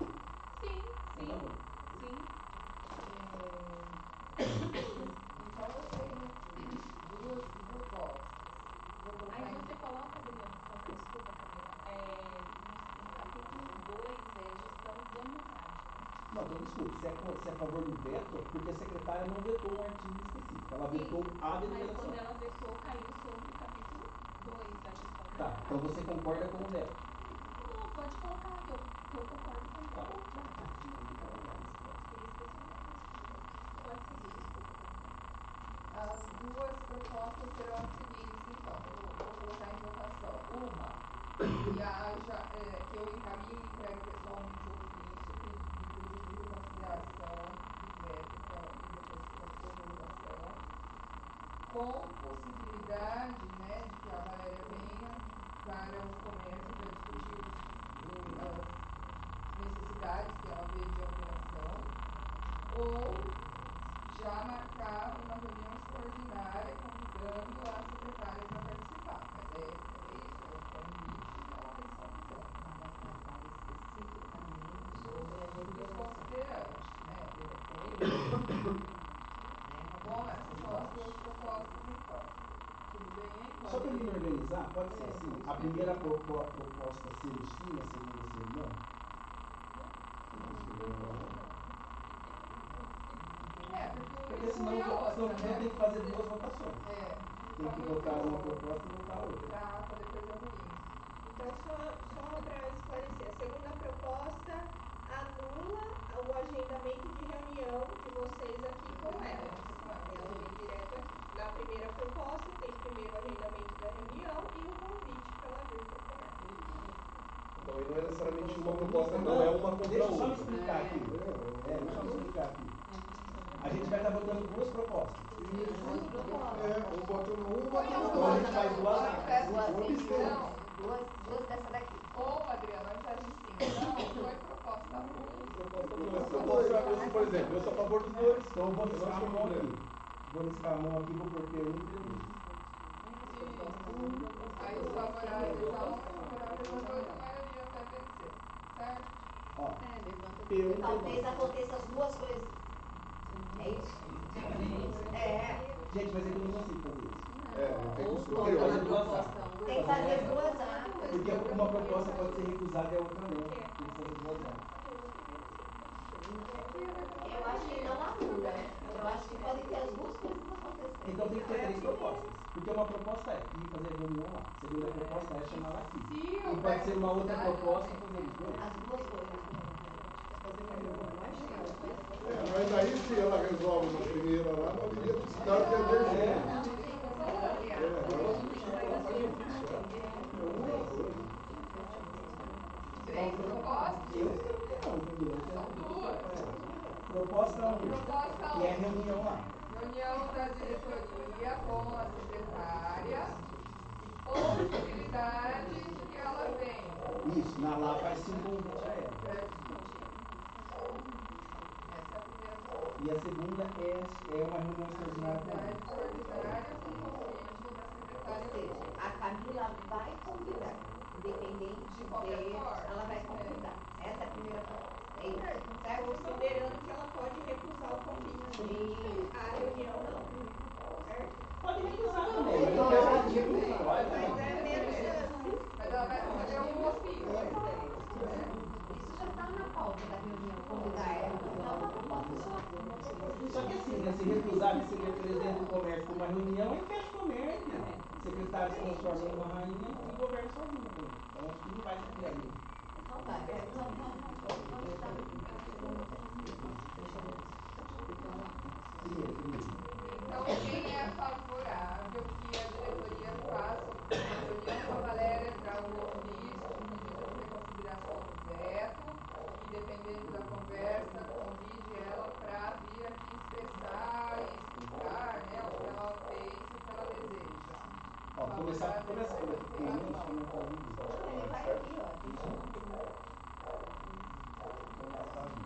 Sim, então, tá bom. sim. Então eu tenho duas propostas. Vou colocar Aí você coloca, Adriana, por favor, desculpa, Camila, no capítulo 2, gestão democrática. Não, então desculpe, se é a favor do veto, porque a secretária não vetou um artigo específico, ela vetou a deliberação. Mas quando ela vetou, caiu sobre o capítulo 2 da gestão democrática. Tá, então você concorda com o veto? Não, pode colocar que eu concordo com o veto. Tá bom. Pode seguir, desculpa. As duas propostas serão as seguintes, então. Vou colocar em votação. Uma, que eu encaminhe e entregue pessoalmente o ofício, pedido de reconsideração do veto e depois a homologação, com possibilidade, né, de que a Valéria venha para o comércio para discutir as necessidades que ela vê de ampliação, ou já marcar uma reunião extraordinária convidando a secretária para participar. Mas é isso, é um limite que ela está usando. Para tratar especificamente sobre a Dos deliberação. considerantes, né? Tá bom? Essas são as duas propostas, então. Tudo bem, hein? Só para me organizar, pode ser assim, a primeira proposta ser o sim, a segunda ser o não? Porque senão inclui a outra, né? tem que fazer duas votações. Tem que muito votar uma proposta e votar a outra. Pra ata depois é ruim. Então, só para esclarecer, a segunda proposta anula o agendamento de reunião de vocês aqui com ela. E ela vem direto aqui. Na primeira proposta, tem primeiro o agendamento da reunião e o convite para ela vir para o comércio. Então, e não é necessariamente uma proposta, não é uma contra Deixa eu só outra. me explicar aqui. Deixa eu me explicar aqui. A gente vai estar votando duas propostas. Um vota numa, Então a gente faz duas atas. Duas dessa daqui. Ou, Adriana, ao invés de sim ou não, põe proposta 1. Proposta 2. Por exemplo, eu sou a favor dos dois. Então eu vou riscar a mão aqui. Vou riscar a mão aqui, vou pôr P1 e P2. Aí os favoráveis a um, favoráveis a dois, a maioria até vencer. Certo? Ó, P1, Talvez aconteça as duas coisas. É isso? Gente, mas é que eu não consigo fazer isso. tem que Tem que fazer duas atas. Tem que fazer duas atas. Porque uma proposta pode ser recusada e a outra não. Tem que fazer duas atas. Eu acho que não anula. Eu acho que podem ter as duas coisas acontecendo. Então tem que ter três propostas. Porque uma proposta é ir fazer a reunião lá. A segunda proposta é chamar ela aqui. E pode ser uma outra proposta fazer os dois. As duas coisas. Fazer uma reunião lá e chamar ela. Mas aí se ela resolve na primeira lá, não haveria necessidade de haver Três propostas? Eu não quero ter não, Camila. São duas. Proposta 1, Proposta que é a reunião lá. Reunião da diretoria com a secretária e possibilidade de que ela venha. Isso, lá faz-se um convite a ela. Essa é a primeira proposta. E a segunda é uma reunião extraordinária com ela. Extraordinária com convite da secretária. Ou seja, a Camila vai convidar. independente De qualquer de, forma, ela vai concordar. Essa é a primeira proposta. É isso, Certo. certo? Considerando que ela pode recusar o convite. Isso. A reunião não. Certo? Pode recusar Não, também, pode. mas não é Pode, pedido, pode. Mas é menos chance. Mas ela vai receber um ofício. Isso já está na pauta da reunião, convidar ela. É uma proposta só. Só que assim, né, se recusar receber presidente do comércio para uma reunião, aí fecha o comércio. O secretário se transforma numa rainha e governa sozinho o comércio. Então acho que não vai ser por aí. Então vai, vamos estar segundo. Fechando isso. Primeiro. Então, quem é favorável que a diretoria faça uma reunião com a Valéria, traga o ofício de pedido de reconsideração do veto e, dependendo da conversa, convide ela para vir aqui expressar e explicar, né, o que ela pensa e o que ela deseja. Ó, começar por essa coisa que tem Favorável, acho que não. não pode vir. Não, ele vai vir, ó. A gente não. Começar a vir.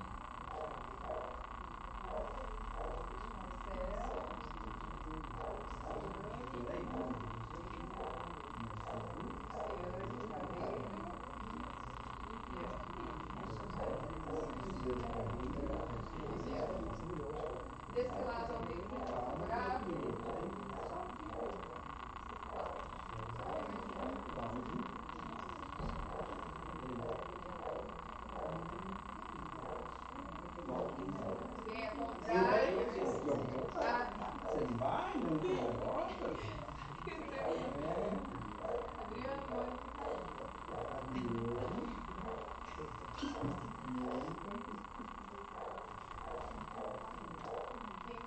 Marcelo, Luciane, Peraí, Luciane Carreiro e Viviane. Luciane Carreiro. Viviane. Desse lado, alguém fica favorável? Só figura. Só tem mais um. Paulo. Quem é Eu contrário? fico à vontade. Você não vai, não tem garotas? É. Adriane, Mônica e Camila. Adriane. Mônica. Quem,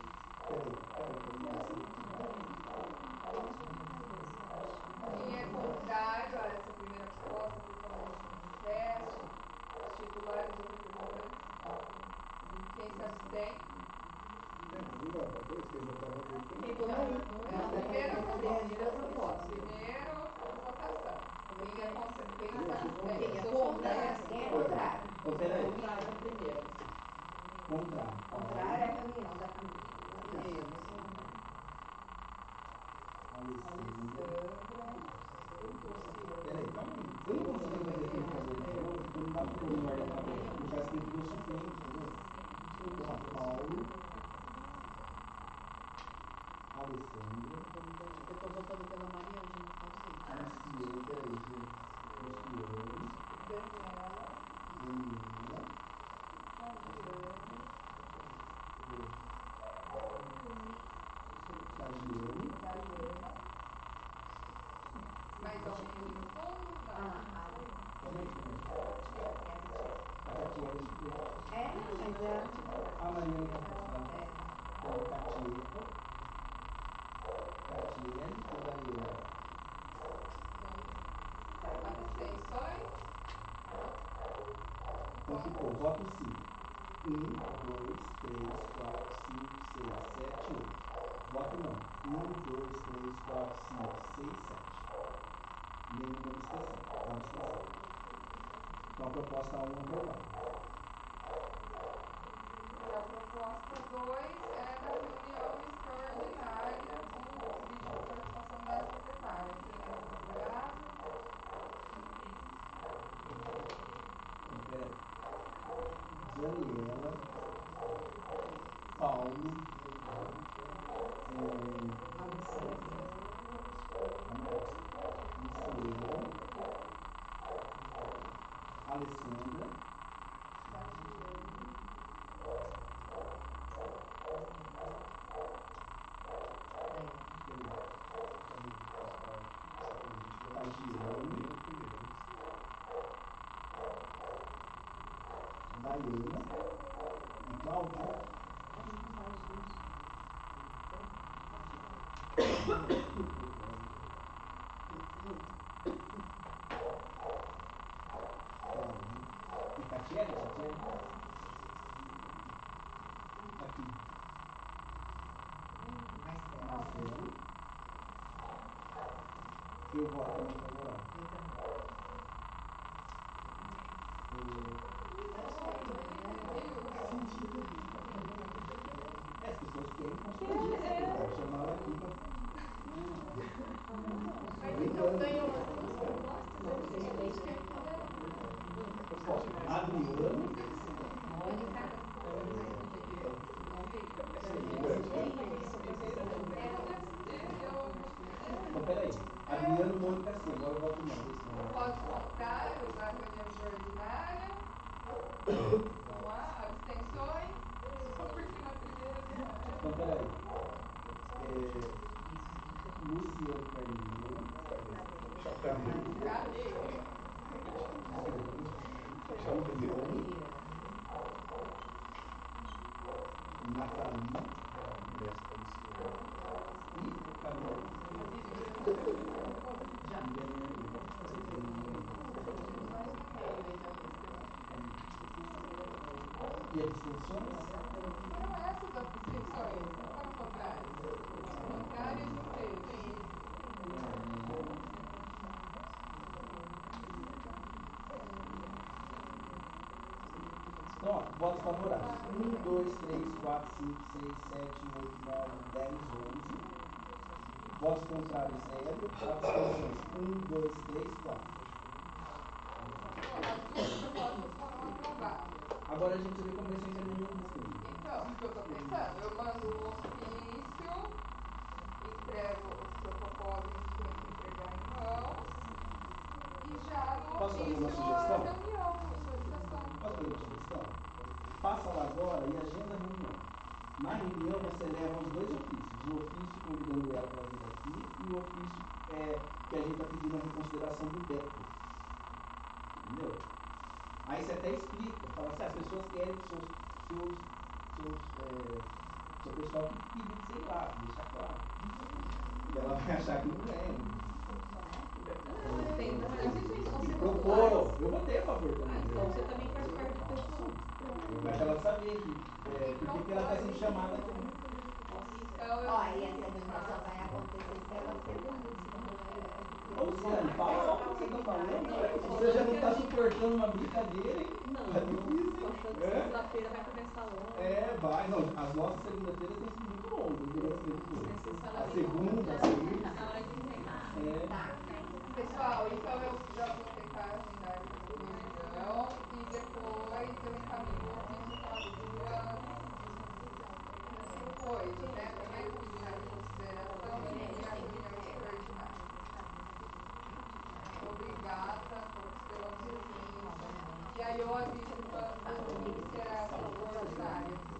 quem é contrário a essa primeira proposta, por favor, se manifeste. Os titulares ou representantes? Quem se abstém? Não dá para dois, quem votar na dois tem que Ficou votar. no Não, primeira proposta. Primeiro, votação. Quem se abstém? Quem é contra essa? Quem é contrário? Então, peraí. Contrário à primeira. Contrário. Contrário à reunião da Camila. Isso. Alessandra, Luciane. Peraí, calma aí. Eu não consigo fazer aqui no favor de novo, porque não dá para pôr em ordem alfabética. Eu já escrevi meu suplente, entendeu? Então, ó, Paulo, Alessandra, Eu tô votando pela Mariângela, tá ausente. Luciane, peraí, gente. Luciane, Daniela, Daniela, Cagiane, Daiane. Mais alguém aqui no fundo? Não. calma aí. É a Tatiana. A Catiele é suplente. É, mas A Mariana que é suplente. é. Então, Catiele e Daniela. Abstenções? Então ficou, voto sim. 1, 2, 3, 4, 5, 6, 7, 8. Voto não. 1, 2, 3, 4, 5, 6, 7. Nenhuma abstenção. Então a proposta 1 aprovada. E a proposta 2 é da reunião extraordinária com pedido de participação da secretária. Quem é favorável? Então, peraí. Daniela, Paulo, Luciene, Alessandra, Cagiane, Cagiane, Daiana e Cláudio. Cláudio. E Catiele? Aqui. Marcelo. Eu voto também favorável. Eu também. As pessoas querem constranger a secretária, chamar ela aqui para. Mas então ganhou as duas propostas aqui? Então, peraí. Adriano Mônica, sim. Agora eu voto não. Votos contrários à reunião extraordinária? Não há? Abstenções? Só porque na primeira não. Então, peraí. Luciano Carneiro. Carneiro. Viviane. Nathalie. E Camila. Abstenções no meio aí da lista. E abstenções? Foram essas abstenções, não foram contrárias. Contrárias não teve. Então, ó, votos favoráveis. 1, 2, 3, 4, 5, 6, 7, 8, 9, 10, 11. Votos contrários, 0. Abstenções, 1, 2, 3, 4. As duas propostas foram aprovadas. Agora a gente vê como vai ser o encaminhamento disso tudo. Então, o que eu estou pensando? Eu mando um ofício, escrevo o seu Copósito, que tem que entregar em mãos, e já no Posso fazer uma ofício a sugestão? reunião, a solicitação. Posso fazer uma sugestão? Passa lá agora e agenda a reunião. Na reunião você leva os dois ofícios. O ofício convidando ela para vir aqui e o ofício que a gente está pedindo a reconsideração do Beto. Entendeu? Aí você até explica, fala assim, as pessoas querem que seu pessoal que pedir, sei lá, deixa claro. E ela vai achar que não é. Não, eu entendo, mas a gente só se Propor, eu votei a favor também. então você também faz parte do pessoal. Mas pra ela saber que, por que ela está sendo chamada aqui. Então, eu Ó, e essa reunião só vai acontecer se ela for conduzida. Ô Luciano, fala só o que você está falando. Você já não está suportando uma brincadeira, hein? Não, tá difícil, tô hein? achando que segunda-feira vai começar logo. Vai. Não, as nossas segunda-feiras têm sido muito longas durante o tempo todo. Você fala A de segunda, a Tá sexta. na hora de encerrar. Tá. Pessoal, então eu já vou tentar agendar essa reunião e depois eu encaminho o ofício com as duas coisas, né? Também pedindo a reconsideração e a reunião extraordinária. Obrigada pelo ofício. E aí eu aviso quando será a extraordinária.